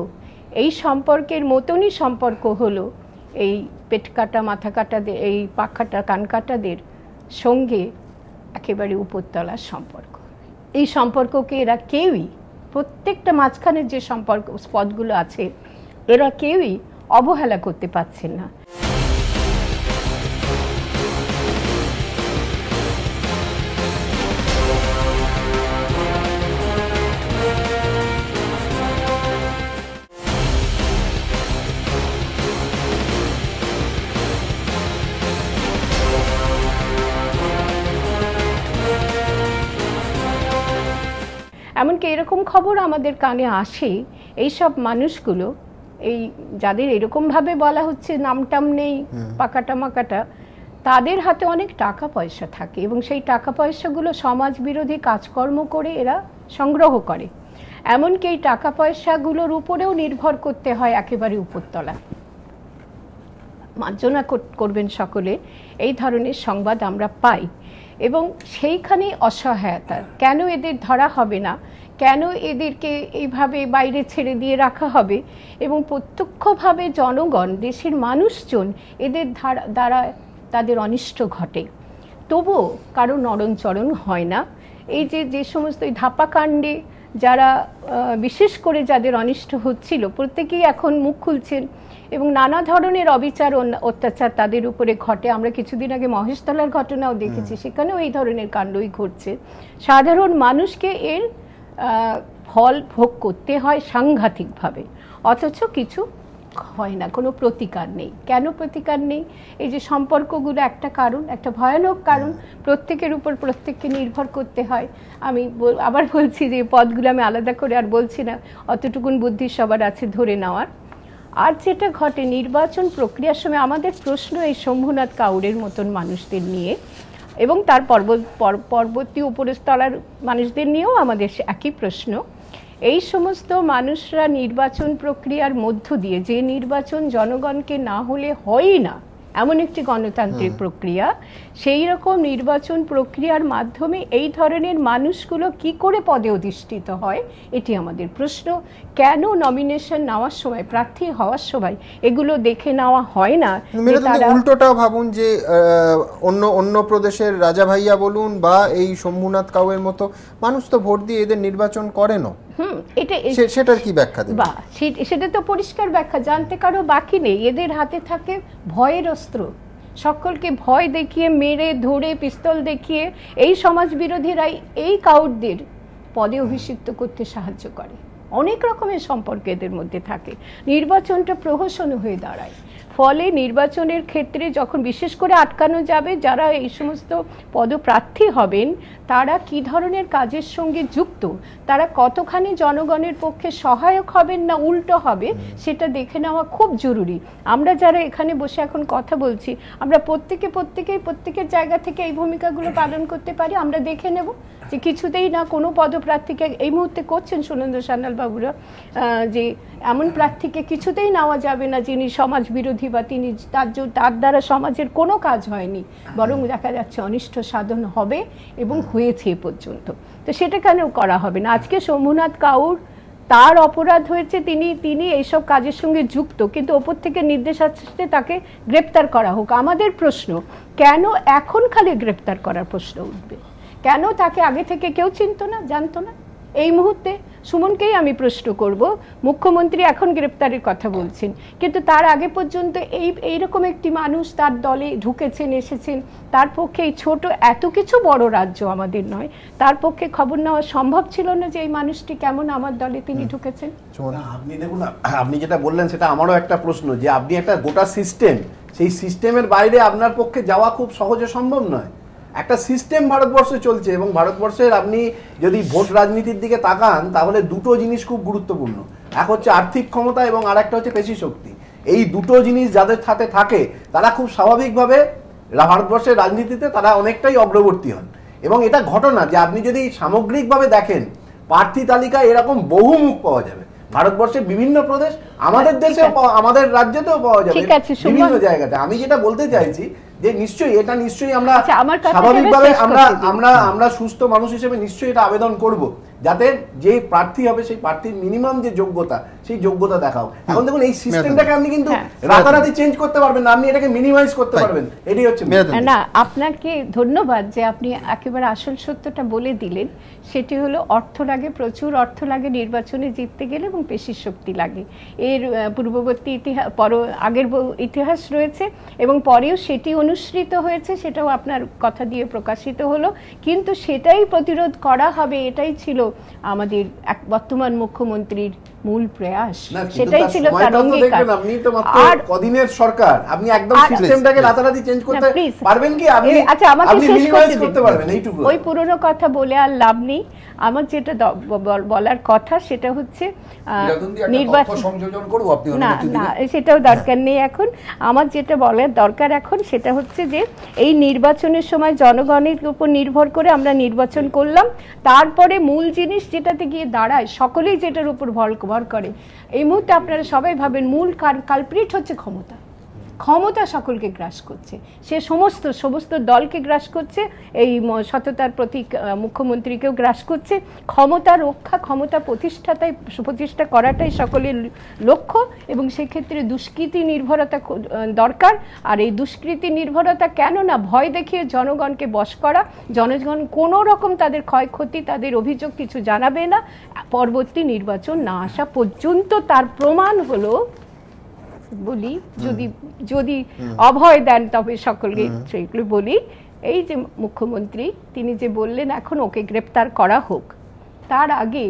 এই সম্পর্কের মতনই সম্পর্ক হলো এই পেট কাটা, মাথা কাটাদের, এই পা কাটা, কান কাটাদের সঙ্গে একেবারে উপরতলার সম্পর্ক। এই সম্পর্ককে এরা কেউই, প্রত্যেকটা মাঝখানের যে সম্পর্ক পদগুলো আছে, এরা কেউই অবহেলা করতে পারছেন না। এমনকি এরকম খবর আমাদের কানে আসে, এইসব মানুষগুলো, এই যাদের এরকমভাবে বলা হচ্ছে নামটাম নেই, পাকাটা মাকাটা, তাদের হাতে অনেক টাকা পয়সা থাকে এবং সেই টাকা পয়সাগুলো সমাজ বিরোধী কাজকর্ম করে এরা সংগ্রহ করে। এমনকি এই টাকা পয়সাগুলোর উপরেও নির্ভর করতে হয় একেবারে উপরতলা। মার্জনা করবেন সকলে, এই ধরনের সংবাদ আমরা পাই এবং সেইখানেই অসহায়তা। কেন এদের ধরা হবে না, কেন এদেরকে এইভাবে বাইরে ছেড়ে দিয়ে রাখা হবে, এবং প্রত্যক্ষভাবে জনগণ, দেশের মানুষজন এদের দ্বারা তাদের অনিষ্ট ঘটে, তবুও কারো নড়নচড়ন হয় না। এই যে সমস্ত ধাপাকাণ্ডে যারা বিশেষ করে যাদের অনিষ্ট হচ্ছিল প্রত্যেকেই এখন মুখ খুলছেন এবং নানা ধরনের অবিচার অত্যাচার তাদের উপরে ঘটে। আমরা কিছুদিন আগে মহেশতলার ঘটনাও দেখেছি, সেখানেও এই ধরনের কাণ্ডই ঘটছে। সাধারণ মানুষকে এর ফল ভোগ করতে হয় সাংঘাতিকভাবে, অথচ কিছু হয় না, কোনো প্রতিকার নেই। কেন প্রতিকার নেই? এই যে সম্পর্কগুলো একটা কারণ, একটা ভয়ানক কারণ। প্রত্যেকের উপর প্রত্যেককে নির্ভর করতে হয়। আমি আবার বলছি যে পদগুলো আমি আলাদা করে আর বলছি না, অতটুকুন বুদ্ধি সবার আছে ধরে নেওয়ার। আর যেটা ঘটে নির্বাচন প্রক্রিয়ার সময়, আমাদের প্রশ্ন এই শম্ভুনাথ কাউরের মতন মানুষদের নিয়ে এবং তার পরবর্তী উপরস্তলার মানুষদের নিয়েও আমাদের একই প্রশ্ন। এই সমস্ত মানুষরা নির্বাচন প্রক্রিয়ার মধ্য দিয়ে, যে নির্বাচন জনগণকে না হলে হয়ই না এমন একটি গণতান্ত্রিক প্রক্রিয়া, সেই রকম নির্বাচন প্রক্রিয়ার মাধ্যমে এই ধরনের মানুষগুলো কি করে পদে অধিষ্ঠিত হয়, এটি আমাদের প্রশ্ন। কেন নমিনেশন নেওয়ার সময়, প্রার্থী হওয়ার সময় এগুলো দেখে নেওয়া হয় না? উল্টোটাও ভাবুন যে অন্য প্রদেশের রাজা ভাইয়া বলুন বা এই শম্ভুনাথ কাউয়ের মতো মানুষ তো ভোট দিয়ে এদের নির্বাচন করেনও, সেটার কি ব্যাখ্যা দেবেন? বা সেটা তো পরিষ্কার ব্যাখ্যা, জানতে কারো বাকি নেই। এদের হাতে থাকে ভয়ের অস্ত্র, সকলকে ভয় দেখিয়ে, মেরে ধরে, পিস্তল দেখিয়ে এই সমাজ বিরোধীরাই এই কাউরদের পদে অভিষিক্ত করতে সাহায্য করে। অনেক রকমের সম্পর্ক এদের মধ্যে থাকে। নির্বাচনটা প্রহসন হয়ে দাঁড়ায়। ফলে নির্বাচনের ক্ষেত্রে যখন বিশেষ করে আটকানো যাবে যারা এই সমস্ত পদপ্রার্থী হবেন, তারা কি ধরনের কাজের সঙ্গে যুক্ত, তারা কতখানি জনগণের পক্ষে সহায়ক হবেন না উল্টো হবে, সেটা দেখে নেওয়া খুব জরুরি। আমরা যারা এখানে বসে এখন কথা বলছি, আমরা প্রত্যেকের জায়গা থেকে এই ভূমিকাগুলো পালন করতে পারি। আমরা দেখে নেব যে কিছুতেই না কোনো পদপ্রার্থীকে এই মুহূর্তে করছেন সুনন্দ সান্যাল বাবুরা, যে এমন প্রার্থীকে কিছুতেই নেওয়া যাবে না যিনি সমাজ বিরোধী বা তিনি তার দ্বারা সমাজের কোনো কাজ হয়নি, বরং দেখা যাচ্ছে অনিষ্ট সাধন হবে এবং হয়েছে এ পর্যন্ত। তো সেটা কেন করা হবে না? আজকে শম্ভুনাথ কাউর তার অপরাধ হয়েছে, তিনি এইসব কাজের সঙ্গে যুক্ত, কিন্তু ওপর থেকে নির্দেশ আসছে তাকে গ্রেপ্তার করা হোক। আমাদের প্রশ্ন, কেন এখন খালি গ্রেপ্তার করার প্রশ্ন উঠবে? কেন তাকে আগে থেকে কেউ চিনতো না, জানতো না? এই মুহূর্তে সুমনকেই আমি প্রশ্ন করব, মুখ্যমন্ত্রী এখন গ্রেপ্তারের কথা বলছেন, কিন্তু তার আগে পর্যন্ত এইরকম একটি মানুষ তার দলে ঢুকেছেন, এসেছেন, তার পক্ষে এই ছোট এত কিছু বড় রাজ্য আমাদের নয়, তার পক্ষে খবর নেওয়া সম্ভব ছিল না যে এই মানুষটি কেমন আমার দলে তিনি ঢুকেছেন? আপনি দেখুন, আপনি যেটা বললেন সেটা আমারও একটা প্রশ্ন, যে আপনি একটা গোটা সিস্টেম, সেই সিস্টেমের বাইরে আপনার পক্ষে যাওয়া খুব সহজে সম্ভব নয়। একটা সিস্টেম ভারতবর্ষে চলছে এবং ভারতবর্ষের আপনি যদি ভোট রাজনীতির দিকে তাকান তাহলে দুটো জিনিস খুব গুরুত্বপূর্ণ। এক হচ্ছে আর্থিক ক্ষমতা এবং আর একটা হচ্ছে পেশি শক্তি। এই দুটো জিনিস যাদের সাথে থাকে তারা খুব স্বাভাবিকভাবে ভারতবর্ষের রাজনীতিতে তারা অনেকটাই অগ্রবর্তী হন। এবং এটা ঘটনা যে আপনি যদি সামগ্রিকভাবে দেখেন প্রার্থী তালিকায় এরকম বহু মুখ পাওয়া যাবে ভারতবর্ষের বিভিন্ন প্রদেশ, আমাদের দেশেও আমাদের রাজ্যতেও পাওয়া যাবে বিভিন্ন জায়গাতে। আমি যেটা বলতে চাইছি যে নিশ্চয়ই আমরা স্বাভাবিকভাবে আমরা সুস্থ মানুষ হিসেবে নিশ্চয়ই এটা আবেদন করব যাতে যে প্রার্থী হবে সেই প্রার্থীর মিনিমাম যে যোগ্যতা, সেই যোগ্যতা দেখাও। এখন দেখুন এই সিস্টেমটাকে আপনি কিন্তু রাতারাতি চেঞ্জ করতে পারবেন না, আপনি এটাকে মিনিমাইজ করতে পারবেন, এটাই হচ্ছে না। আপনাকে ধন্যবাদ যে আপনি একেবারে আসল সত্যটা বলে দিলেন। সেটি হলো অর্থ লাগে, প্রচুর অর্থ লাগে নির্বাচনে জিততে গেলে, এবং পেশির শক্তি লাগে। এর পূর্ববর্তী ইতিহাস, আগের ইতিহাস রয়েছে এবং পরেও সেটি অনুসৃত হয়েছে, সেটাও আপনার কথা দিয়ে প্রকাশিত হলো। কিন্তু সেটাই প্রতিরোধ করা হবে, এটাই ছিল আমাদের বর্তমান মুখ্যমন্ত্রীর মূল প্রয়াস, সেটাই ছিল তার অঙ্গীকার। আপনি তো মাত্র কদিনের সরকার, আপনি একদম সিস্টেমটাকে রাতারাতি চেঞ্জ করতে পারবেন কি? আচ্ছা, আমাকে মিনিমাইজ করতে পারবেন এইটুকু। ওই পুরনো কথা বলে আর লাভ নেই। আমার যেটা বলার কথা সেটা হচ্ছে নির্বাচন সংযোজন করব, আপনি না সেটাও দরকার নেই এখন। আমার যেটা বলার দরকার এখন সেটা হচ্ছে যে এই নির্বাচনের সময় জনগণের উপর নির্ভর করে আমরা নির্বাচন করলাম, তারপরে মূল জিনিস যেটাতে গিয়ে দাঁড়ায়, সকলেই যেটার উপর ভর করে, এই মুহূর্তে আপনারা সবাই ভাবেন মূল কালপ্রিট হচ্ছে ক্ষমতা। ক্ষমতা সকলকে গ্রাস করছে, সে সমস্ত দলকে গ্রাস করছে, এই সততার প্রতীক মুখ্যমন্ত্রীকেও গ্রাস করছে। ক্ষমতা রক্ষা, ক্ষমতা প্রতিষ্ঠা করাটাই সকলের লক্ষ্য, এবং সেক্ষেত্রে দুষ্কৃতি নির্ভরতা দরকার। আর এই দুষ্কৃতি নির্ভরতা কেন না, ভয় দেখিয়ে জনগণকে বশ করা, জনগণ কোনো রকম তাদের ক্ষয়ক্ষতি, তাদের অভিযোগ কিছু জানাবে না পরবর্তী নির্বাচন না আসা পর্যন্ত। তার প্রমাণ হলো, বলি যদি অভয় দেন তবে সকলকে সেগুলো বলি, এই যে মুখ্যমন্ত্রী তিনি যে বললেন এখন ওকে গ্রেপ্তার করা হোক, তার আগে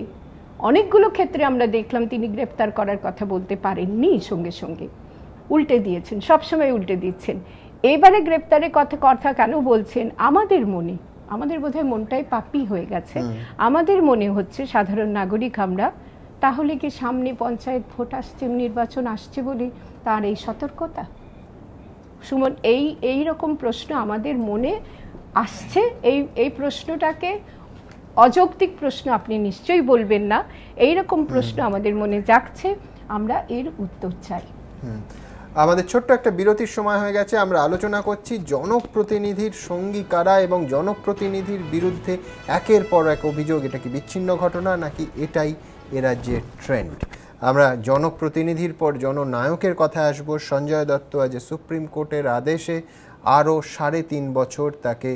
অনেকগুলো ক্ষেত্রে আমরা দেখলাম তিনি গ্রেপ্তার করার কথা বলতে পারেননি, সঙ্গে সঙ্গে উল্টে দিয়েছেন, সবসময় উল্টে দিচ্ছেন। এবারে গ্রেপ্তারের কথা কেন বলছেন? আমাদের বোধহয় মনটাই পাপি হয়ে গেছে। আমাদের মনে হচ্ছে সাধারণ নাগরিক আমরা, তাহলে কি সামনে পঞ্চায়েত ভোট আসছে, নির্বাচন আসছে বলে তার এই সতর্কতা? সুমন, এই রকম প্রশ্ন আমাদের মনে আসছে। এই প্রশ্নটাকে অযৌক্তিক প্রশ্ন আপনি নিশ্চয়ই বলবেন না, এই রকম প্রশ্ন আমাদের মনে জাগছে, আমরা এর উত্তর চাই। আমাদের ছোট্ট একটা বিরতির সময় হয়ে গেছে। আমরা আলোচনা করছি জনপ্রতিনিধির সঙ্গী কারা এবং জনপ্রতিনিধির বিরুদ্ধে একের পর এক অভিযোগ। এটা কি বিচ্ছিন্ন ঘটনা নাকি এটাই এ রাজ্যের ট্রেন্ড? আমরা জনপ্রতিনিধির পর জননায়কের কথা আসবো। সঞ্জয় দত্ত আজ সুপ্রিম কোর্টের আদেশে আরও 3.5 বছর তাকে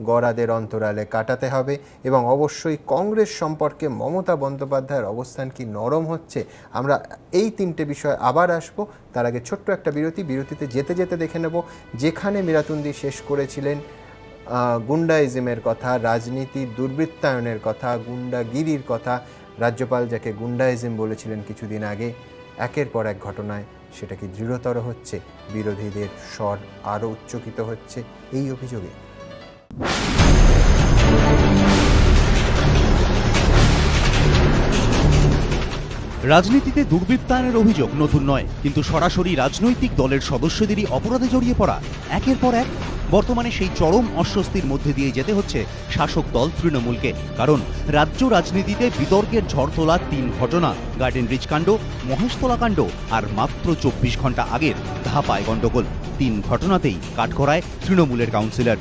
গড়াদের অন্তরালে কাটাতে হবে, এবং অবশ্যই কংগ্রেস সম্পর্কে মমতা বন্দ্যোপাধ্যায়ের অবস্থান কি নরম হচ্ছে, আমরা এই 3টে বিষয় আবার আসবো। তার আগে ছোট্ট একটা বিরতিতে যেতে যেতে দেখে নেব যেখানে মীরাতুন্দি শেষ করেছিলেন গুন্ডাইজমের কথা, রাজনীতি দুর্বৃত্তায়নের কথা, গুন্ডাগিরির কথা, রাজ্যপাল যাকে গুন্ডাইজম বলেছিলেন কিছুদিন আগে, একের পর এক ঘটনায় সেটা কি দৃঢ়তর হচ্ছে, বিরোধীদের স্বর আরও উচ্চকিত হচ্ছে এই অভিযোগে। রাজনীতিতে দুর্বৃত্তায়নের অভিযোগ নতুন নয়, কিন্তু সরাসরি রাজনৈতিক দলের সদস্যদেরই অপরাধে জড়িয়ে পড়া একের পর এক বর্তমানে সেই চরম অস্বস্তির মধ্যে দিয়ে যেতে হচ্ছে শাসক দল তৃণমূলকে। কারণ রাজ্য রাজনীতিতে বিতর্কের ঝড় তোলা 3 ঘটনা, গার্ডেন রিচ কাণ্ড, মহেশতলা কাণ্ড আর মাত্র 24 ঘন্টা আগের ধাপায় গণ্ডগোল, 3 ঘটনাতেই কাঠগড়ায় তৃণমূলের কাউন্সিলর।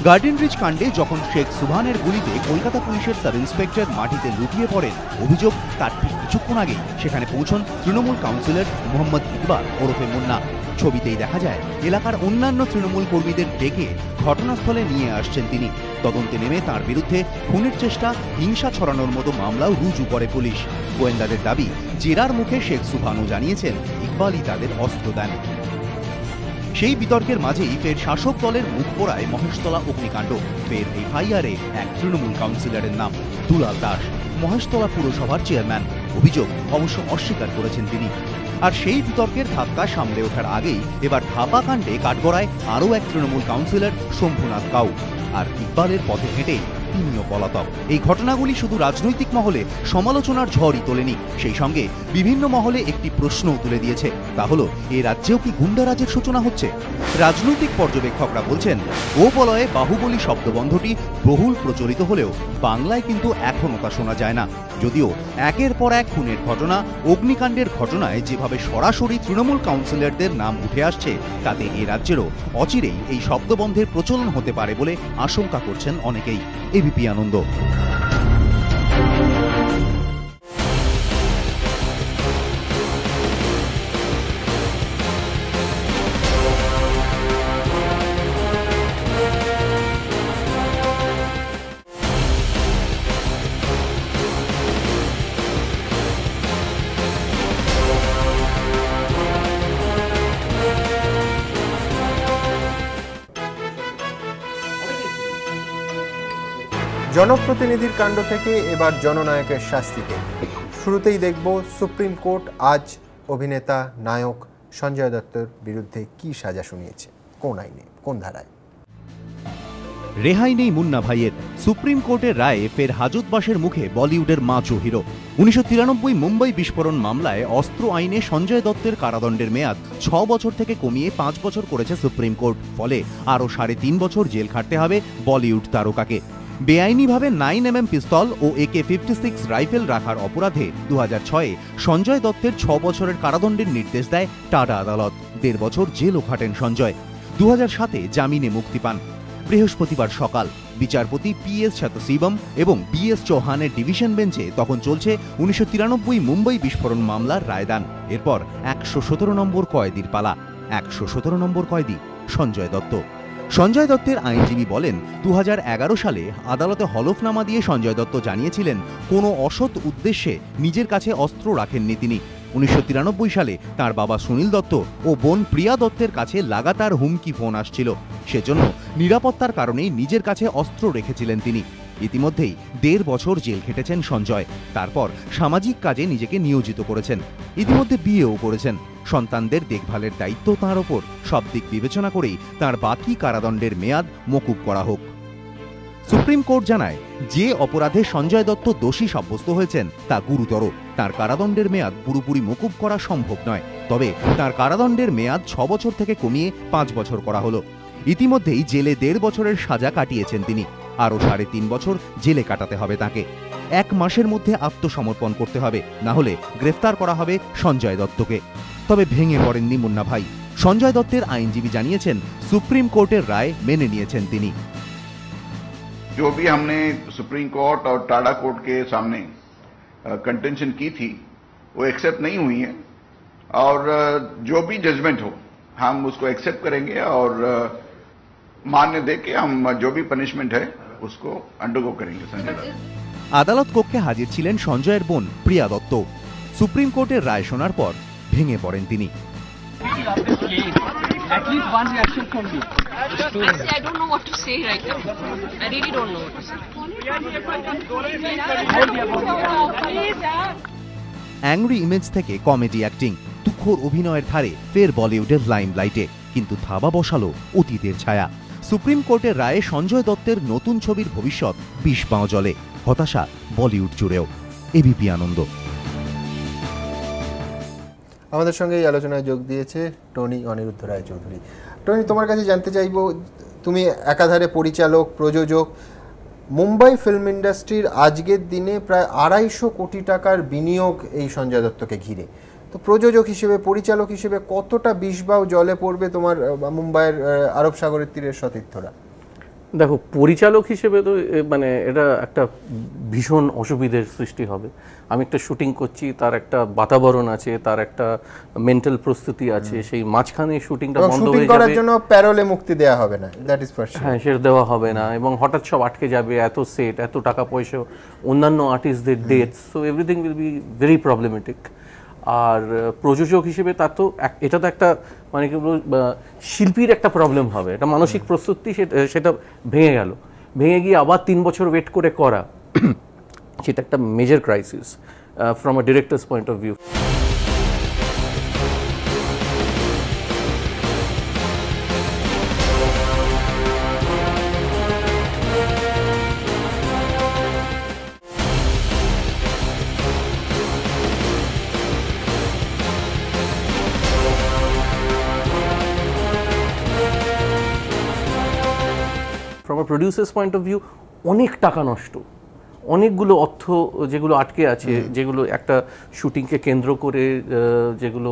গার্ডেন রিচ কাণ্ডে যখন শেখ সুবহানের গুলিতে কলকাতা পুলিশের সাব ইন্সপেক্টর মাটিতে লুটিয়ে পড়েন, অভিযোগ তার ঠিক কিছুক্ষণ আগে সেখানে পৌঁছন তৃণমূল কাউন্সিলর মোহাম্মদ ইকবাল ওরফে মুন্না। ছবিতেই দেখা যায় এলাকার অন্যান্য তৃণমূল কর্মীদের ডেকে ঘটনাস্থলে নিয়ে আসছেন তিনি। তদন্তে নেমে তার বিরুদ্ধে খুনের চেষ্টা, হিংসা ছড়ানোর মতো মামলাও রুজু করে পুলিশ। গোয়েন্দাদের দাবি, জেরার মুখে শেখ সুবহানও জানিয়েছেন ইকবালই তাদের অস্ত্র দেন। সেই বিতর্কের মাঝেই ফের শাসক দলের মুখ পোড়ায় মহেশতলা অগ্নিকাণ্ড। ফের এফআইআরে এক তৃণমূল কাউন্সিলরের নাম দুলাল দাস, মহেশতলা পুরসভার চেয়ারম্যান। অভিযোগ অবশ্য অস্বীকার করেছেন তিনি। আর সেই বিতর্কের ধাক্কা সামলে ওঠার আগেই এবার ধাপা কাণ্ডে কাঠগড়ায় আরও এক তৃণমূল কাউন্সিলর শম্ভুনাথ কাউ। আর ইকবালের পথে হেঁটেই তিনিও পলাতক। এই ঘটনাগুলি শুধু রাজনৈতিক মহলে সমালোচনার ঝড়ই তোলেনি, সেই সঙ্গে বিভিন্ন মহলে একটি প্রশ্নও তুলে দিয়েছে, তা হলো এ রাজ্যেও কি গুন্ডারাজের সূচনা হচ্ছে? রাজনৈতিক পর্যবেক্ষকরা বলছেন, ও বলয়ে বাহুবলী শব্দবন্ধটি বহুল প্রচলিত হলেও বাংলায় কিন্তু এখনও তা শোনা যায় না। যদিও একের পর এক খুনের ঘটনা, অগ্নিকাণ্ডের ঘটনায় যেভাবে সরাসরি তৃণমূল কাউন্সিলরদের নাম উঠে আসছে, তাতে এ রাজ্যেরও অচিরেই এই শব্দবন্ধের প্রচলন হতে পারে বলে আশঙ্কা করছেন অনেকেই। এবিপি আনন্দ। জনপ্রতিনিধির কাণ্ড থেকে এবার জননায়কের শাস্তিতে। শুরুতেই দেখব সুপ্রিম কোর্ট আজ অভিনেতা নায়ক সঞ্জয় দত্তর বিরুদ্ধে কি সাজা শুনিয়েছে, কোন আইনে, কোন ধারায়। রেহাই নেই মুন্না ভাইয়ের। সুপ্রিম কোর্টের রায়ে ফের হাজতবাসের মুখে বলিউডের মাচো হিরো। 1993 মুম্বাই বিস্ফোরণ মামলায় অস্ত্র আইনে সঞ্জয় দত্তের কারাদণ্ডের মেয়াদ 6 বছর থেকে কমিয়ে 5 বছর করেছে সুপ্রিম কোর্ট। ফলে আরও 3.5 বছর জেল খাটতে হবে বলিউড তারকাকে। বেআইনিভাবে 9mm পিস্তল ও AK-56 রাইফেল রাখার অপরাধে 2006-এ সঞ্জয় দত্তের 6 বছরের কারাদণ্ডের নির্দেশ দেয় টাডা আদালত। 1.5 বছর জেলও খাটেন সঞ্জয়। 2007-এ জামিনে মুক্তি পান। বৃহস্পতিবার সকাল বিচারপতি PS সাতশিবম এবং BS চৌহানের ডিভিশন বেঞ্চে তখন চলছে 1993 মুম্বই বিস্ফোরণ মামলার রায়দান। এরপর 117 নম্বর কয়েদির পালা। 117 নম্বর কয়েদি সঞ্জয় দত্ত। সঞ্জয় দত্তের আইনজীবী বলেন, 2011 সালে আদালতে হলফনামা দিয়ে সঞ্জয় দত্ত জানিয়েছিলেন কোনো অসৎ উদ্দেশ্যে নিজের কাছে অস্ত্র রাখেননি তিনি। 1993 সালে তার বাবা সুনীল দত্ত ও বোন প্রিয়া দত্তের কাছে লাগাতার হুমকি ফোন আসছিল। সেজন্য নিরাপত্তার কারণেই নিজের কাছে অস্ত্র রেখেছিলেন তিনি। ইতিমধ্যেই 1.5 বছর জেল খেটেছেন সঞ্জয়। তারপর সামাজিক কাজে নিজেকে নিয়োজিত করেছেন। ইতিমধ্যে বিয়েও করেছেন। সন্তানদের দেখভালের দায়িত্ব তাঁর ওপর। সব দিক বিবেচনা করেই তাঁর বাকি কারাদণ্ডের মেয়াদ মকুব করা হোক। সুপ্রিম কোর্ট জানায়, যে অপরাধে সঞ্জয় দত্ত দোষী সাব্যস্ত হয়েছেন তা গুরুতর। তার কারাদণ্ডের মেয়াদ পুরোপুরি মকুব করা সম্ভব নয়। তবে তার কারাদণ্ডের মেয়াদ 6 বছর থেকে কমিয়ে 5 বছর করা হলো। ইতিমধ্যেই জেলে 1.5 বছরের সাজা কাটিয়েছেন তিনি। আরও 3.5 বছর জেলে কাটাতে হবে তাকে। 1 মাসের মধ্যে আত্মসমর্পণ করতে হবে, না হলে গ্রেফতার করা হবে সঞ্জয় দত্তকে। তবে ভেঙে পড়েননি মুন্না ভাই। সঞ্জয় দত্তের আইনজীবী জানিয়েছেন, সুপ্রিম কোর্টের রায় মেনে নিয়েছেন তিনি। जो भी हमने सुप्रीम कोर्ट और टाडा कोर्ट के सामने कंटेंशन की थी वो एक्सेप्ट नहीं हुई है, और जो भी जजमेंट हो हम उसको एक्सेप्ट करेंगे और मान्य दे के हम जो भी पनिशमेंट है उसको अंडरगो करेंगे। संजय दत्त আদালত কক্ষে হাজির ছিলেন সঞ্জয়ের বোন প্রিয়া দত্ত। সুপ্রিম কোর্টের রায় শোনার পর ভেঙে পড়েন তিনি। At least one reaction from you. Actually, I don't know what to say right now. I really don't know what to say. Angry image থেকে কমেডি অ্যাক্টিং, তুখোর অভিনয়ের ধারে ফের বলিউডের লাইমলাইটে, কিন্তু থাবা বসালো অতীতের ছায়া। সুপ্রিম কোর্টের রায়ে সঞ্জয় দত্তের নতুন ছবির ভবিষ্যৎ 20 পাঁও জলে। হতাশা বলিউড জুড়েও। এবিপি আনন্দ। আমাদের সঙ্গে এই আলোচনায় যোগ দিয়েছে টনি অনিরুদ্ধ রায়চৌধুরী। টনি, তোমার কাছে জানতে চাইব, তুমি একাধারে পরিচালক, প্রযোজক। মুম্বাই ফিল্ম ইন্ডাস্ট্রির আজকের দিনে প্রায় 250 কোটি টাকার বিনিয়োগ এই সঞ্জয় দত্তকে ঘিরে। তো প্রযোজক হিসেবে, পরিচালক হিসেবে কতটা বিষবাও জলে পড়বে তোমার মুম্বাইয়ের আরব সাগরের তীরের সতীর্থরা? দেখো, পরিচালক হিসেবে তো মানে এটা একটা ভীষণ অসুবিধার সৃষ্টি হবে। আমি একটা শুটিং করছি, তার একটা বাতাবরণ আছে, তার একটা মেন্টাল প্রস্তুতি আছে, সেই মাঝখানে শুটিংটা বন্ধ হয়ে যাবে, করার জন্য প্যারোলে মুক্তি দেওয়া হবে না, দ্যাট ইজ ফর শিওর। হ্যাঁ, সেটা দেওয়া হবে না, এবং হঠাৎ সব আটকে যাবে, এত সেট, এত টাকা পয়সা, অন্যান্য আর্টিস্টদের deaths, so everything will be very problematic. আর প্রযোজক হিসেবে তার তো এটা তো একটা মানে কি বলবো, শিল্পীর একটা প্রবলেম হবে, এটা মানসিক প্রস্তুতি, সেটা ভেঙে গেল। ভেঙে গিয়ে আবার 3 বছর ওয়েট করে করা, সেটা একটা major crisis from a directors point of view. From a producers point of view অনেক টাকা নষ্ট, অনেকগুলো অর্থ যেগুলো আটকে আছে, যেগুলো একটা শুটিংকে কেন্দ্র করে যেগুলো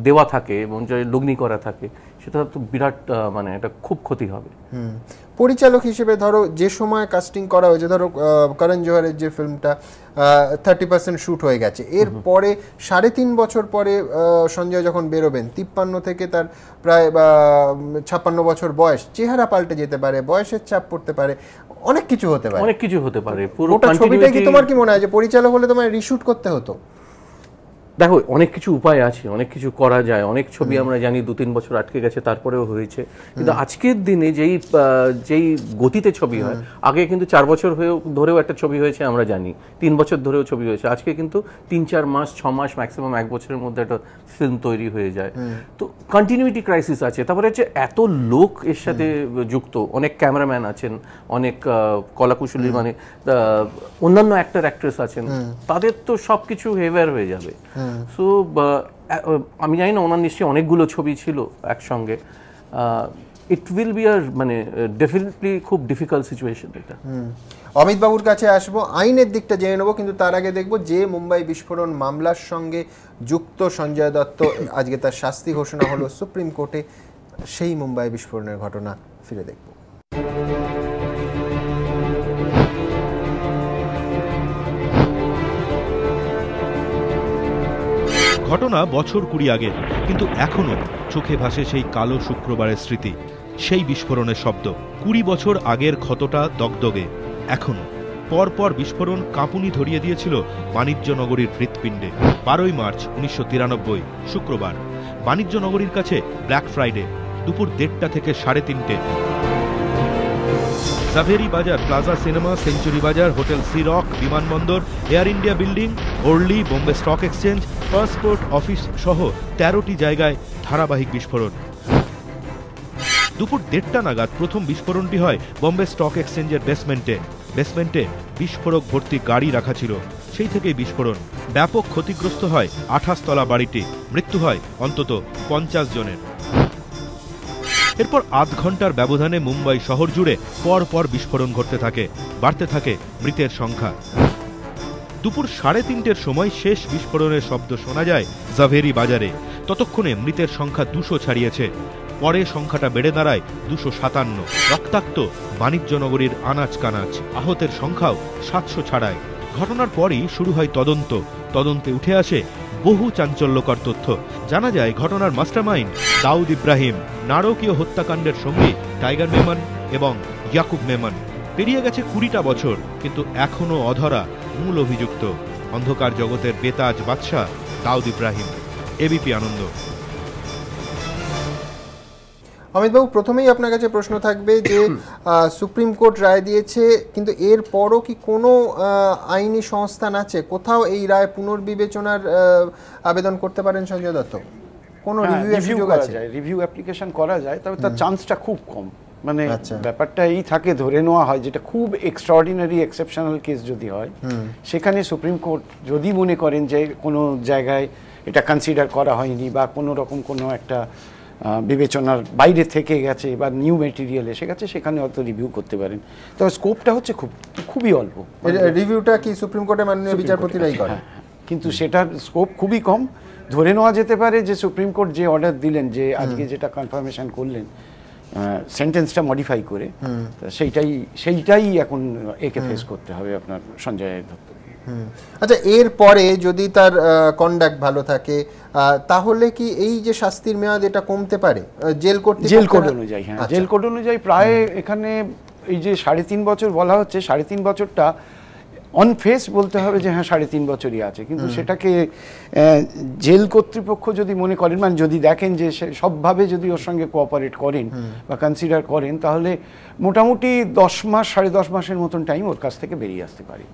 দেওয়া থাকে এবং যে লগ্নি করা থাকে, সেটা তো বিরাট মানে এটা খুব ক্ষতি হবে। পরিচালক হিসেবে ধরো যে সময় কাস্টিং করা হয়েছে, ধরো করণ জোহরের যে ফিল্মটা 30% শুট হয়ে গেছে, এর পরে 3.5 বছর পরে সঞ্জয় যখন বেরোবেন, 53 থেকে তার প্রায় 56 বছর বয়স, চেহারা পাল্টে যেতে পারে, বয়সের চাপ পড়তে পারে, অনেক কিছু হতে পারে, অনেক কিছু হতে পারে। পুরো ছবিটা কি তোমার কি মনে হয় যে পরিচালক হলে তোমায় রিশুট করতে হতো? দেখো, অনেক কিছু উপায় আছে, অনেক কিছু করা যায়। অনেক ছবি আমরা জানি 2-3 বছর আটকে গেছে, তারপরেও হয়েছে। কিন্তু আজকের দিনে যেই গতিতে ছবি হয়, আগে কিন্তু 4 বছর ধরেও একটা ছবি হয়েছে আমরা জানি, 3 বছর ধরেও ছবি হয়েছে। আজকে কিন্তু 3-4 মাস, 6 মাস, ম্যাক্সিমাম 1 বছরের মধ্যে একটা ফিল্ম তৈরি হয়ে যায়। তো কন্টিনিউটি ক্রাইসিস আছে। তারপরে হচ্ছে এত লোক এর সাথে যুক্ত, অনেক ক্যামেরাম্যান আছেন, অনেক কলাকুশলী, মানে অন্যান্য অ্যাক্টর অ্যাক্ট্রেস আছেন, তাদের তো সব কিছু হেভার হয়ে যাবে। সো আমি জানি না, ওনার নিশ্চয়ই অনেকগুলো ছবি ছিল একসঙ্গে। ইট উইল বি আর মানে ডেফিনেটলি খুব ডিফিকাল্ট সিচুয়েশন এটা। অমিত বাবুর কাছে আসবো, আইনের দিকটা জেনে নেবো, কিন্তু তার আগে দেখবো যে মুম্বাই বিস্ফোরণ মামলার সঙ্গে যুক্ত সঞ্জয় দত্ত, আজকে তার শাস্তি ঘোষণা হলো সুপ্রিম কোর্টে, সেই মুম্বাই বিস্ফোরণের ঘটনা ফিরে দেখব। ঘটনা বছর 20 আগের, কিন্তু এখনো চোখে ভাসে সেই কালো শুক্রবারের স্মৃতি, সেই বিস্ফোরণের শব্দ। 20 বছর আগের ক্ষতটা দগদগে এখনো। পরপর বিস্ফোরণ কাঁপুনি ধরিয়ে দিয়েছিল বাণিজ্যনগরীর হৃৎপিণ্ডে। 12ই মার্চ 1993 শুক্রবার, বাণিজ্যনগরীর কাছে ব্ল্যাক ফ্রাইডে, দুপুর 1:30 থেকে 3:30। Zaveri Bazaar, Plaza Cinema, Century Bazaar, Hotel Sea Rock, বিমানবন্দর, Air India Building, Worli, Bombay Stock Exchange, passport office সহ 13টি জায়গায় ধারাবাহিক বিস্ফোরণ। দুপুর 1:30 নাগাদ প্রথম বিস্ফোরণটি হয় বোম্বে স্টক এক্সচেঞ্জের বেসমেন্টে বিস্ফোরক ভর্তি গাড়ি রাখা ছিল। সেই থেকেই বিস্ফোরণ। ব্যাপক ক্ষতিগ্রস্ত হয় 28 তলা বাড়িটি, মৃত্যু হয় অন্তত 50 জনের। এরপর আধ ঘন্টার ব্যবধানে মুম্বাই শহর জুড়ে পর বিস্ফোরণ ঘটতে থাকে, বাড়তে থাকে মৃতের সংখ্যা। দুপুর 3:30-র সময় শেষ বিস্ফোরণের শব্দ শোনা যায় জাভেরি বাজারে। ততক্ষণে মৃতের সংখ্যা 200 ছাড়িয়েছে। পরে সংখ্যাটা বেড়ে দাঁড়ায় 257। রক্তাক্ত বাণিজ্যনগরীর আনাচ কানাচ, আহতের সংখ্যাও 700 ছাড়ায়। ঘটনার পরই শুরু হয় তদন্তে উঠে আসে বহু চাঞ্চল্যকর তথ্য। জানা যায় ঘটনার মাস্টারমাইন্ড দাউদ ইব্রাহিম, নারকীয় হত্যাকাণ্ডের সঙ্গে টাইগার মেমন এবং ইয়াকুব মেমন। পেরিয়ে গেছে 20টা বছর, কিন্তু এখনো অধরা মূল অভিযুক্ত, অন্ধকার জগতের বেতাজ বাদশা দাউদ ইব্রাহিম। এবিপি আনন্দ। অমিতবাবু, প্রথমেই আপনার কাছে প্রশ্ন থাকবে যে সুপ্রিম কোর্ট রায় দিয়েছে, কিন্তু এর পরও কি কোনো আইনি সংস্থান আছে, কোথাও এই রায় পুনর্বিবেচনার আবেদন করতে পারেন সঞ্জয় দত্ত? কোনো রিভিউ আছে? রিভিউ অ্যাপ্লিকেশন করা যায়, তবে তার চান্সটা খুব কম। মানে ব্যাপারটা এই থাকে, ধরে নেওয়া হয় যেটা খুব এক্সট্রাঅর্ডিনারি এক্সেপশনাল কেস যদি হয়, সেখানে সুপ্রিম কোর্ট যদি মনে করেন যে কোনো জায়গায় এটা কনসিডার করা হয়নি বা কোনো রকম কোনো একটা বিবেচনার বাইরে থেকে গেছে বা নিউ মেটেরিয়াল এসে গেছে, সেখানে হয়তো রিভিউ করতে পারেন। তবে স্কোপটা হচ্ছে খুবই অল্প। রিভিউটা কি সুপ্রিম কোর্টের মাননীয় বিচারপতিরাই করে? কিন্তু সেটার স্কোপ খুবই কম। ধরে নেওয়া যেতে পারে যে সুপ্রিম কোর্ট যে অর্ডার দিলেন, যে আজকে যেটা কনফার্মেশন করলেন সেন্টেন্সটা মডিফাই করে, সেইটাই এখন একে ফেস করতে হবে আপনার সঞ্জয় দত্ত। আচ্ছা, এর পরে যদি তার কন্ডাক্ট ভালো থাকে, তাহলে কি এই যে শাস্তির মেয়াদ এটা কমতে পারে জেল কোড অনুযায়ী? হ্যাঁ, জেল কোড অনুযায়ী প্রায় এখানে এই যে 3.5 বছর বলা হচ্ছে, 3.5 বছরটা অন ফেস বলতে হবে যে হ্যাঁ 3.5 বছরই আছে, কিন্তু সেটাকে জেল কর্তৃপক্ষ যদি মনে করেন, মানে যদি দেখেন যে সবভাবে যদি ওর সঙ্গে কোঅপারেট করেন বা কনসিডার করেন, তাহলে মোটামুটি 10 মাস 10.5 মাসের মতন টাইম ওর কাছ থেকে বেরিয়ে আসতে পারে।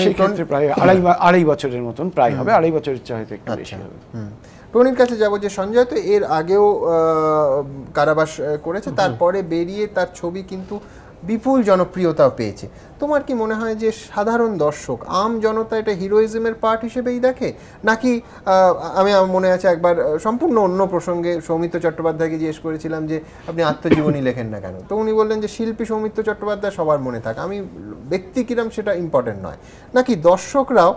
সেক্ষেত্রে প্রায় 2.5 বছরের মতন প্রায় হবে, 2.5 বছরের চেয়ে হয়তো একটু বেশি হবে। টনির কাছে যাবো, যে সঞ্জয় তো এর আগেও কারাবাস করেছে, তারপরে বেরিয়ে তার ছবি কিন্তু বিপুল জনপ্রিয়তাও পেয়েছে। তোমার কি মনে হয় যে সাধারণ দর্শক, আম জনতা এটা হিরোইজমের পার্ট হিসেবেই দেখে, নাকি আমি মনে আছে একবার সম্পূর্ণ অন্য প্রসঙ্গে সৌমিত্র চট্টোপাধ্যায়কে জিজ্ঞেস করেছিলাম যে আপনি আত্মজীবনী লেখেন না কেন, তো উনি বললেন যে শিল্পী সৌমিত্র চট্টোপাধ্যায় সবার মনে থাকে, আমি ব্যক্তি কিরম সেটা ইম্পর্টেন্ট নয়, নাকি দর্শকরাও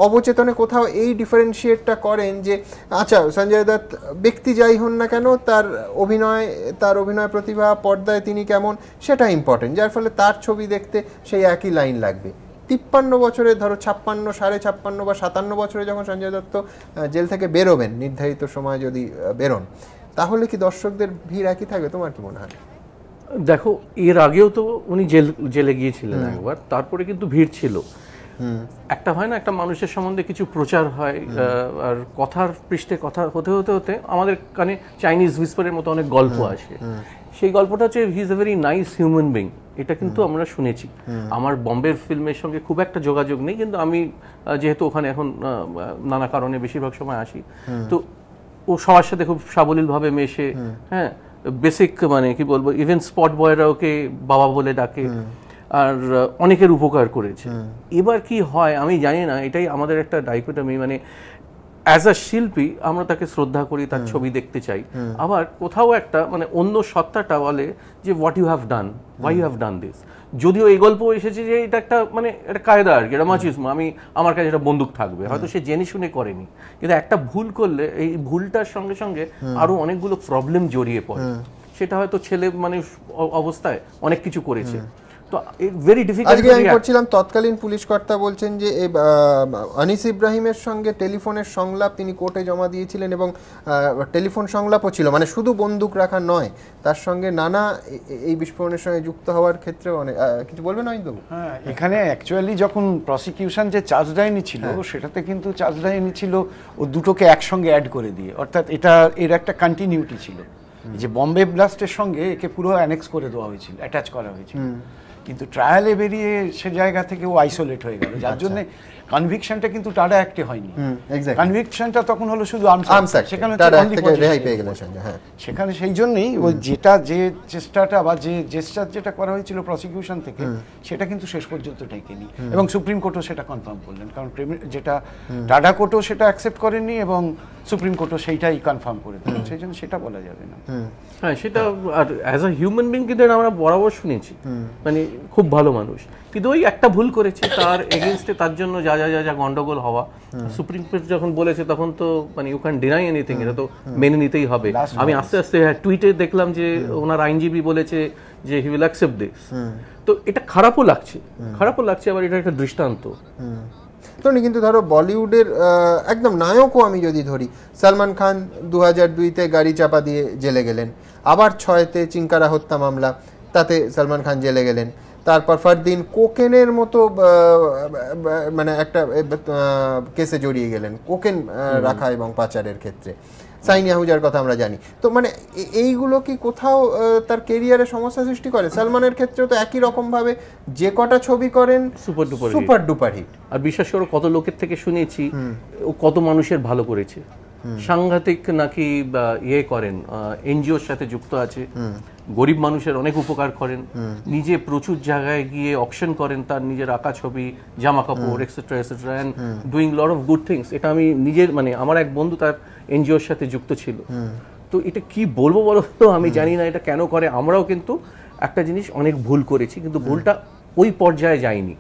অবচেতনে কোথাও এই ডিফারেন্সিয়েটটা করেন যে আচ্ছা সঞ্জয় দত্ত ব্যক্তি যাই হন না কেন, তার অভিনয় প্রতিভা, পর্দায় তিনি কেমন সেটা ইম্পর্টেন্ট, যার ফলে তার ছবি দেখতে সেই একই লাইন লাগবে। 53 বছরে, ধরো 56, 56.5 বা 57 বছরে যখন সঞ্জয় দত্ত জেল থেকে বেরোবেন, নির্ধারিত সময় যদি বেরোন, তাহলে কি দর্শকদের ভিড় একই থাকবে? তোমার কি মনে হয়? দেখো, এর আগেও তো উনি জেলে গিয়েছিলেন একবার, তারপরে কিন্তু ভিড় ছিল। একটা হয় না, একটা মানুষের সম্বন্ধে কিছু প্রচার হয়, আর কথার পৃষ্ঠে কথা হতে হতে হতে আমাদের কানে চাইনিজ হুইসপারের মতো অনেক গল্প আসে। সেই গল্পটা হচ্ছে he is a very nice human being, এটা কিন্তু আমরা শুনেছি। আমার বম্বের ফিল্মের সঙ্গে খুব একটা যোগাযোগ নেই, কিন্তু আমি যেহেতু ওখানে এখন নানা কারণে বেশিরভাগ সময় আসি, তো ও সবার সাথে খুব সাবলীলভাবে মেশে, হ্যাঁ, বেসিক মানে কি বলবো, ইভেন স্পট বয়রা ওকে বাবা বলে ডাকে, আর অনেকের উপকার করেছে। এবার কি হয় আমি জানি না, এটাই আমাদের একটা ডাইকোটমি, মানে অ্যাজ আ শিল্পী আমরা তাকে শ্রদ্ধা করি, তার ছবি দেখতে চাই। আবার কোথাও একটা মানে অন্য সত্তাটা বলে যে what you have done, why you have done this. যদিও এই গল্প এসেছে যে এটা একটা মানে একটা কায়দা আর কি, এটা মাচিজম, আমার কাছে একটা বন্দুক থাকবে, হয়তো সে জেনে শুনে করেনি, কিন্তু একটা ভুল করলে এই ভুলটার সঙ্গে সঙ্গে আরো অনেকগুলো প্রবলেম জড়িয়ে পড়ে। সেটা হয়তো ছেলে মানুষ অবস্থায় অনেক কিছু করেছে, তো ভেরি ডিফিকাল্ট। আজকে আমি করছিলাম, তৎকালীন পুলিশ কর্তা বলছেন যে আনিস ইব্রাহিমের সঙ্গে টেলিফোনের সংলাপ তিনি কোর্টে জমা দিয়েছিলেন এবং টেলিফোন সংলাপও ছিল, মানে শুধু বন্দুক রাখা নয়, তার সঙ্গে নানা এই বিস্ফোরণের সঙ্গে যুক্ত হওয়ার ক্ষেত্রে অনেক কিছু বলবেন অনিন্দবাবু? হ্যাঁ, এখানে অ্যাকচুয়ালি যখন প্রসিকিউশন যে চার্জ ডায়েনি ছিল সেটাতে কিন্তু চার্জ ডায়েনি ছিল ও দুটোকে একসঙ্গে অ্যাড করে দিয়ে, অর্থাৎ এর একটা কন্টিনিউটি ছিল, যে বম্বে ব্লাস্টের সঙ্গে একে পুরো অ্যানেক্স করে দেওয়া হয়েছিল, অ্যাটাচ করা হয়েছিল, কিন্তু ট্রায়ালে বেরিয়ে সে জায়গা থেকে ও আইসোলেট হয়ে গেল, যার জন্য কনভিকশনটা কিন্তু টাটা অ্যাক্টে হয়নি। কনভিকশনটা তখন হলো শুধু সেখানে সেই জন্যই ওই যে চেষ্টাটা বা যে জেস্টার যেটা করা হয়েছিল প্রসিকিউশন থেকে সেটা কিন্তু শেষ পর্যন্ত টেকেনি, এবং সুপ্রিম কোর্টও সেটা কনফার্ম করলেন, কারণ যেটা টাটা কোর্টও সেটা অ্যাকসেপ্ট করেননি এবং সুপ্রিম কোর্টও সেইটাই কনফার্ম করে দিলেন, সেই জন্য সেটা বলা যাবে না। হ্যাঁ, সেটা আর অ্যাজ আ হিউম্যান বিং কিন্তু আমরা বরাবর শুনেছি, মানে খুব ভালো মানুষ, কিন্তু ওই একটা ভুল করেছে, তার এগেইনস্টে তার জন্য যা যা যা যা গন্ডগোল হওয়া, সুপ্রিম কোর্ট যখন বলেছে তখন তো মানে ইউ ক্যান ডিনাই এনিথিং, এটা তো মেনে নিতেই হবে। আমি আস্তে আস্তে টুইটে দেখলাম যে ওনার আইনজীবী বলেছে যে হি উইল অ্যাকসেপ্ট দিস, তো এটা খারাপও লাগছে, আবার এটা একটা দৃষ্টান্ত। কিন্তু ধরো বলিউডের একদম নায়কও আমি যদি ধরি, সালমান খান 2002-তে গাড়ি চাপা দিয়ে জেলে গেলেন, আবার 6-তে চিঙ্কারা হত্যা মামলা, তাতে সালমান খান জেলে গেলেন, তারপর ফারদিন কোকেনের মতো মানে একটা কেসে জড়িয়ে গেলেন, কোকেন রাখা এবং পাচারের ক্ষেত্রে। সাইনি আহুজার কথা আমরা জানি, তো মানে এইগুলো কি কোথাও তার কেরিয়ারে সমস্যা সৃষ্টি করে? সালমানের ক্ষেত্রেও তো একই রকম ভাবে যে কটা ছবি করেন সুপার ডুপার হিট, আর বিশ্বাস করো কত লোকের থেকে শুনেছি ও কত মানুষের ভালো করেছে, সাংঘাতিক নাকি ইয়ে করেন, এনজিওর সাথে যুক্ত আছে, গরিব মানুষের অনেক উপকার করেন, নিজে প্রচুর জায়গায় গিয়ে অকশন করেন তার নিজের আঁকা ছবি, জামা কাপড় etcetera etcetera, and doing lot of good things. এটা আমি নিজের মানে আমার এক বন্ধু তার এনজিওর সাথে যুক্ত ছিল, তো এটা কি বলবো বলো তো, আমি জানি না এটা কেন করে। আমরাও কিন্তু একটা জিনিস অনেক ভুল করেছি, কিন্তু ভুলটা ওই পর্যায়ে যায়নি।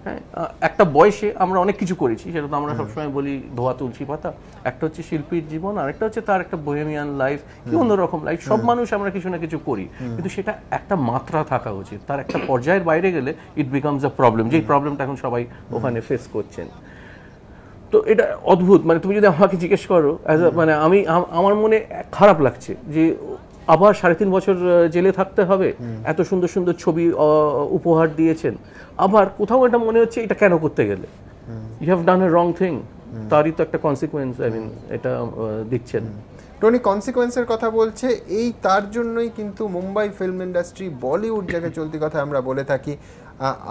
হ্যাঁ, একটা বয়সে আমরা অনেক কিছু করেছি, সেটা তো আমরা সবসময় বলি ধোয়া তুলসী পাতা। একটা হচ্ছে শিল্পীর জীবন, আর একটা হচ্ছে তার একটা বোহেমিয়ান লাইফ, কি অন্যরকম লাইফ। সব মানুষ আমরা কিছু না কিছু করি, কিন্তু সেটা একটা মাত্রা থাকা উচিত, তার একটা পর্যায়ের বাইরে গেলে ইট বিকামস আ প্রবলেম, যেই প্রবলেমটা এখন সবাই ওখানে ফেস করছেন। তো এটা অদ্ভুত, মানে তুমি যদি আমাকে জিজ্ঞেস করো মানে আমার মনে খারাপ লাগছে যে আবার 3.5 বছর জেলে থাকতে হবে, এত সুন্দর সুন্দর ছবি উপহার দিয়েছেন, আবার কোথাও এটা মনে হচ্ছে এটা কেন করতে গেলে, you have done a wrong thing, তারই তো একটা কনসিকুয়েন্স এটা দিচ্ছেন। টনি কনসিকুয়েন্সের কথা বলছে, এই তার জন্যই কিন্তু মুম্বাই ফিল্ম ইন্ডাস্ট্রি, বলিউড যাকে চলতি কথা আমরা বলে থাকি,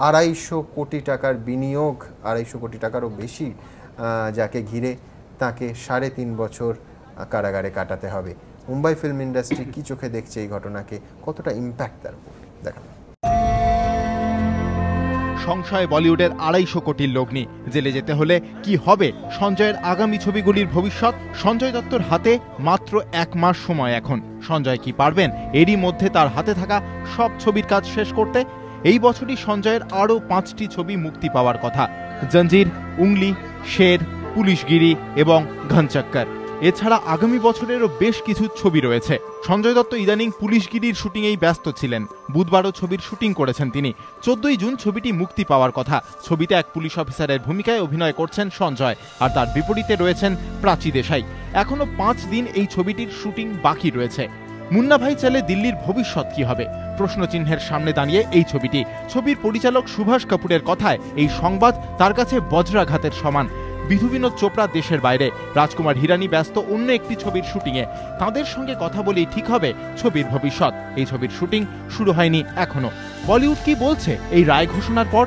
250 কোটি টাকার বিনিয়োগ, 250 কোটি টাকারও বেশি যাকে ঘিরে তাকে 3.5 বছর কারাগারে কাটাতে হবে। মুম্বাই ফিল্ম ইন্ডাস্ট্রি কি চোখে দেখছে এই ঘটনাকে, কতটা ইম্প্যাক্ট তার উপর দেখা। সংশয় বলিউডের 250 কোটির লগ্নি, জেলে যেতে হলে কি হবে সঞ্জয়ের আগামী ছবিগুলির ভবিষ্যৎ? সঞ্জয় দত্তর হাতে মাত্র 1 মাস সময় এখন। সঞ্জয় কি পারবেন এরই মধ্যে তার হাতে থাকা সব ছবির কাজ শেষ করতে? এই বছরই সঞ্জয়ের আরও 5টি ছবি মুক্তি পাওয়ার কথা, জঞ্জির, উংলি, শের, পুলিশগিরি এবং ঘনচক্কর। এছাড়া আগামী বছরেরও বেশ কিছু ছবি রয়েছে। সঞ্জয় দত্ত ইদানিং পুলিশগিরির শুটিংয়েই ব্যস্ত ছিলেন, বুধবারও ছবির শুটিং করেছেন তিনি। 14ই জুন ছবিটি মুক্তি পাওয়ার কথা। ছবিতে এক পুলিশ অফিসারের ভূমিকায় অভিনয় করছেন সঞ্জয়, আর তার বিপরীতে রয়েছেন প্রাচী দেশাই। এখনো 5 দিন এই ছবিটির শুটিং বাকি রয়েছে। মুন্না ভাই চালে দিল্লির ভবিষ্যৎ কি হবে, প্রশ্নচিহ্নের সামনে দাঁড়িয়ে এই ছবিটি। ছবির পরিচালক সুভাষ কাপুরের কথায় এই সংবাদ তার কাছে বজ্রাঘাতের সমান। বিধু বিনোদ চোপড়া দেশের বাইরে, রাজকুমার হিরানি ব্যস্ত অন্য একটি ছবির শুটিংয়ে। তাদের সঙ্গে কথা বলেই ঠিক হবে ছবির ভবিষ্যৎ। এই ছবির শুটিং শুরু হয়নি এখনো। বলিউড কি বলছে এই রায় ঘোষণার পর?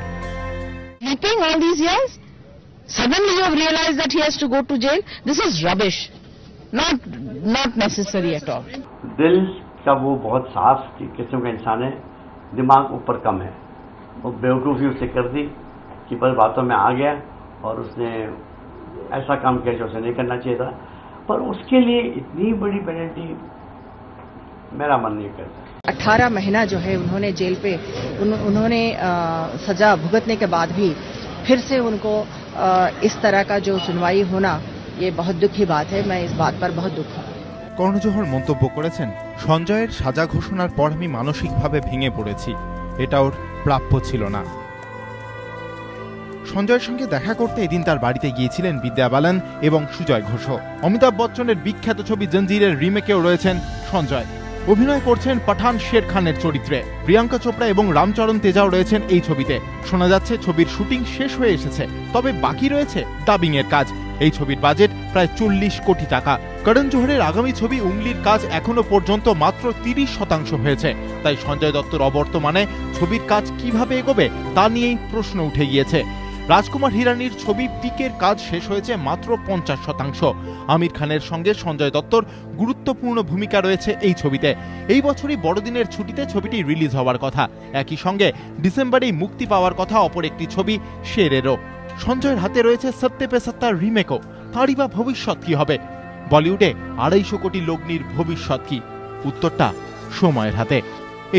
all these years, suddenly you have realized that he has to go to jail. This is rubbish, not necessary at all. दिल का वो बहुत साफ किस्म का इंसान है, दिमाग ऊपर कम है। वो बेवकूफ़ी उसे कर दी कि बस बातों में आ गया और उसने ऐसा काम किया जो उसे नहीं करना चाहिए था, पर उसके लिए इतनी बड़ी पेनल्टी मेरा मन नहीं करता। 18 महीना जो है उन्होंने जेल पे उन्होंने सजा भुगतने के बाद भी फिर से उनको इस तरह का जो सुनवाई होना, ये बहुत दुख की बात है। मैं इस बात पर बहुत दुखी। কর্ণজোহর মন্তব্য করেছেন, সঞ্জয়ের সাজা ঘোষণার পর আমি মানসিকভাবে ভেঙে পড়েছি, এটা ওর প্রাপ্য ছিল না। সঞ্জয়ের সঙ্গে দেখা করতে এদিন তার বাড়িতে গিয়েছিলেন বিদ্যা বালান এবং সুজয় ঘোষ। অমিতাভ বচ্চনের বিখ্যাত ছবি জঞ্জিরের রিমেকেও রয়েছেন সঞ্জয়। অভিনয় করছেন পাঠান শের খানের চরিত্রে। প্রিয়াঙ্কা চোপড়া এবং রামচরণ তেজাও রয়েছেন এই ছবিতে। শোনা যাচ্ছে ছবির শুটিং শেষ হয়ে এসেছে, তবে বাকি রয়েছে ডাবিং এর কাজ। এই ছবির বাজেট প্রায় 40 কোটি টাকা। করণ জোহরের আগামী ছবি উংলির কাজ এখনো পর্যন্ত মাত্র 30% হয়েছে। তাই সঞ্জয় দত্তর অবর্তমানে ছবির কাজ কিভাবে এগোবে তা নিয়েই প্রশ্ন উঠে গিয়েছে। রাজকুমার হিরানির ছবি পিকের কাজ শেষ হয়েছে মাত্র 50%। আমির খানের সঙ্গে সঞ্জয় দত্তর গুরুত্বপূর্ণ ভূমিকা রয়েছে এই ছবিতে। এই বছরই বড়দিনের ছুটিতে ছবিটি রিলিজ হওয়ার কথা। একই সঙ্গে ডিসেম্বরেই মুক্তি পাওয়ার কথা অপর একটি ছবি শেরেরও। সঞ্জয়ের হাতে রয়েছে সত্যে পে সত্তার রিমেকও। তারই বা ভবিষ্যৎ কি হবে? বলিউডে 250 কোটি লগ্নির ভবিষ্যৎ কি? উত্তরটা সময়ের হাতে।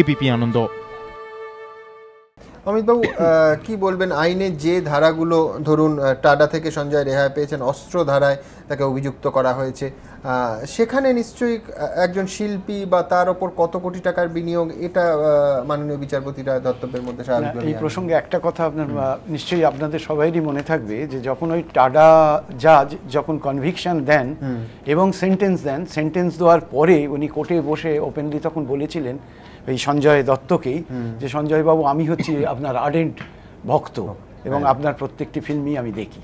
এবিপি আনন্দ। অমিতবাবু, কি বলবেন আইনের যে ধারাগুলো, ধরুন টাডা থেকে সঞ্জয় রেহাই পেয়েছেন, অস্ত্র ধারায় তাকে অভিযুক্ত করা হয়েছে, সেখানে নিশ্চয়ই একজন শিল্পী বা তার ওপর কত কোটি টাকার বিনিয়োগ, এটা মাননীয় বিচারপতিরা ধর্তব্যের মধ্যে স্বাভাবিক। এই প্রসঙ্গে একটা কথা আপনার নিশ্চয়ই আপনাদের সবাইরই মনে থাকবে যে যখন ওই টাডা জাজ যখন কনভিকশন দেন এবং সেন্টেন্স দেন, সেন্টেন্স দেওয়ার পরে উনি কোর্টে বসে ওপেনলি তখন বলেছিলেন এই সঞ্জয় দত্তকেই যে সঞ্জয় বাবু, আমি হচ্ছি আপনার আর্ডেন্ট ভক্ত এবং আপনার প্রত্যেকটি ফিল্মই আমি দেখি।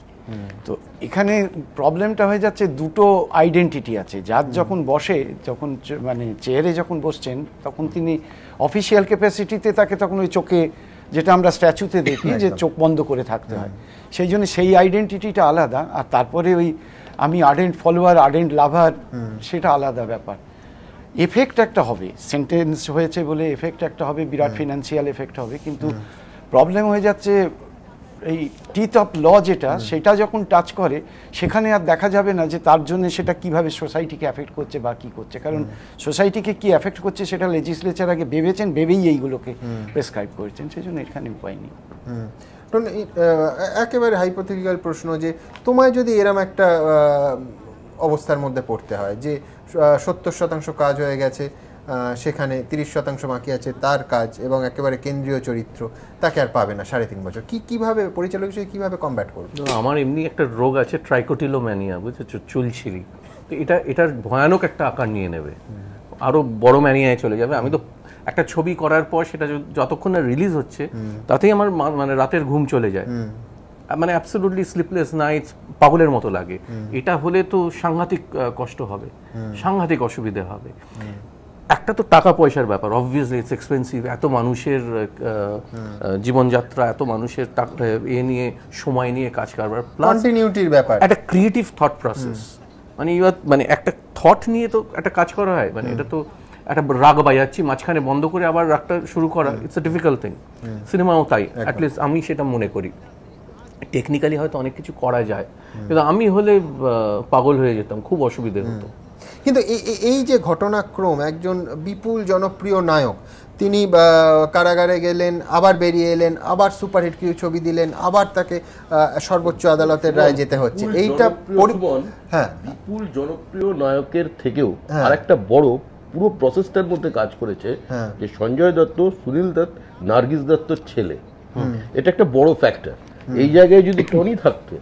তো এখানে প্রবলেমটা হয়ে যাচ্ছে, দুটো আইডেন্টিটি আছে। যার যখন বসে, যখন মানে চেয়ারে যখন বসছেন, তখন তিনি অফিসিয়াল ক্যাপাসিটিতে তাকে তখন ওই চোখে, যেটা আমরা স্ট্যাচুতে দেখি যে চোখ বন্ধ করে থাকতে হয়, সেই জন্য সেই আইডেন্টিটিটা আলাদা। আর তারপরে ওই আমি আর্ডেন্ট ফলোয়ার, আর্ডেন্ট লাভার, সেটা আলাদা ব্যাপার। এফেক্ট একটা হবে, সেন্টেন্স হয়েছে বলে এফেক্ট একটা হবে, বিরাট ফিনান্সিয়াল এফেক্ট হবে। কিন্তু প্রবলেম হয়ে যাচ্ছে এই টিথ অফ ল যেটা, সেটা যখন টাচ করে সেখানে আর দেখা যাবে না যে তার জন্য সেটা কিভাবে সোসাইটিকে এফেক্ট করছে বা কী করছে। কারণ সোসাইটিকে কি এফেক্ট করছে সেটা লেজিসলেচার আগে ভেবেছেন, ভেবেই এইগুলোকে প্রেসক্রাইব করেছেন। সেই জন্য এখানে উপায় নেই। একেবারে হাইপোথেটিক্যাল প্রশ্ন, যে তোমায় যদি এরম একটা অবস্থার মধ্যে পড়তে হয় যে 70% কাজ হয়ে গেছে, সেখানে 30% বাকি আছে তার কাজ, এবং একেবারে কেন্দ্রীয় চরিত্র, তাকে আর পাবে না 3.5 বছর, কিভাবে পরিচালক হিসেবে কিভাবে কমব্যাট করবে? আমার এমনি একটা রোগ আছে, ট্রাইকোটিলোম্যানিয়া, বুঝেছো, চুলছিরি। তো এটার ভয়ানক একটা আকার নিয়ে নেবে, আরো বড় ম্যানিয়ায় চলে যাবে। আমি তো একটা ছবি করার পর সেটা যতক্ষণ না রিলিজ হচ্ছে তাতেই আমার মানে রাতের ঘুম চলে যায়, মানে অ্যাবসলিউটলি স্লিপলেস নাইটস, পাগলের মতো লাগে। এটা হলে তো সাংঘাতিক কষ্ট হবে, সাংঘাতিক অসুবিধা হবে। একটা তো টাকা পয়সার ব্যাপার, অবভিয়াসলি ইটস এক্সপেন্সিভ। এত মানুষের জীবনযাত্রা, এত মানুষের নিয়ে সময় নিয়ে কাজ করবার, প্লাস কন্টিনিউটির ব্যাপার, একটা ক্রিয়েটিভ থট প্রসেস। মানে একটা থট নিয়ে তো একটা কাজ করা হয়, মানে এটা তো একটা রাগ বাজাচ্ছি, মাঝখানে বন্ধ করে আবার রাগটা শুরু করা, ইটস এ ডিফিকাল্ট থিং। সিনেমাও তাই, অ্যাটলিস্ট আমি সেটা মনে করি। টেকনিক্যালি হয়তো অনেক কিছু করা যায়, কিন্তু আমি হলে পাগল হয়ে যেতাম, খুব অসুবিধে হতো। কিন্তু এই যে ঘটনাক্রম, একজন বিপুল জনপ্রিয় নায়ক, তিনি কারাগারে গেলেন, আবার বেরিয়ে এলেন, আবার সুপারহিট কিছু ছবি দিলেন, আবার তাকে সর্বোচ্চ আদালতের রায় যেতে হচ্ছে। এইটা হ্যাঁ, বিপুল জনপ্রিয় নায়কের থেকেও আরেকটা বড় পুরো প্রসেসটার মধ্যে কাজ করেছে যে সঞ্জয় দত্ত, সুনীল দত্ত, নার্গিস দত্তর ছেলে। এটা একটা বড় ফ্যাক্টর। এই জায়গায় যদি টনি থাকতো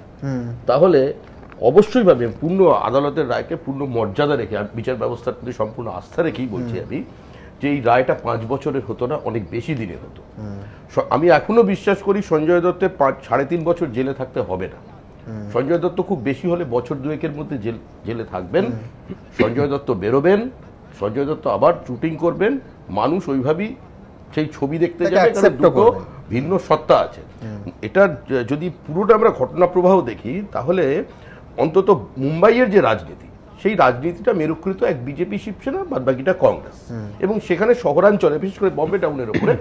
তাহলে অবশ্যই ভাবে পূর্ণ আদালতের রায়কে পূর্ণ মর্যাদা রেখে, বিচার ব্যবস্থার প্রতি সম্পূর্ণ আস্থা রেখেই বলছি আমি, যে এই রায়টা 5 বছরের হতো না, অনেক বেশি দিনের হতো। আমি এখনো বিশ্বাস করি সঞ্জয় দত্তের 3.5 বছর জেলে থাকতে হবে না। সঞ্জয় দত্ত খুব বেশি হলে বছর 2-এর মধ্যে জেলে থাকবেন। সঞ্জয় দত্ত বেরোবেন, সঞ্জয় দত্ত আবার শুটিং করবেন, মানুষ ওইভাবেই সেই ছবি দেখতে যাবে, কারণ দুটো ভিন্ন সত্তা আছে। এটা যদি পুরোটা আমরা ঘটনা প্রবাহ দেখি, তাহলে অন্তত মুম্বাইয়ের যে রাজনীতি, সেই রাজনীতিটা মেরুকৃত এক বিজেপি, শিবসেনা, বাদ বাকিটা কংগ্রেস, এবং সেখানে শহরাঞ্চলে বিশেষ করে বম্বে টাউনের উপরে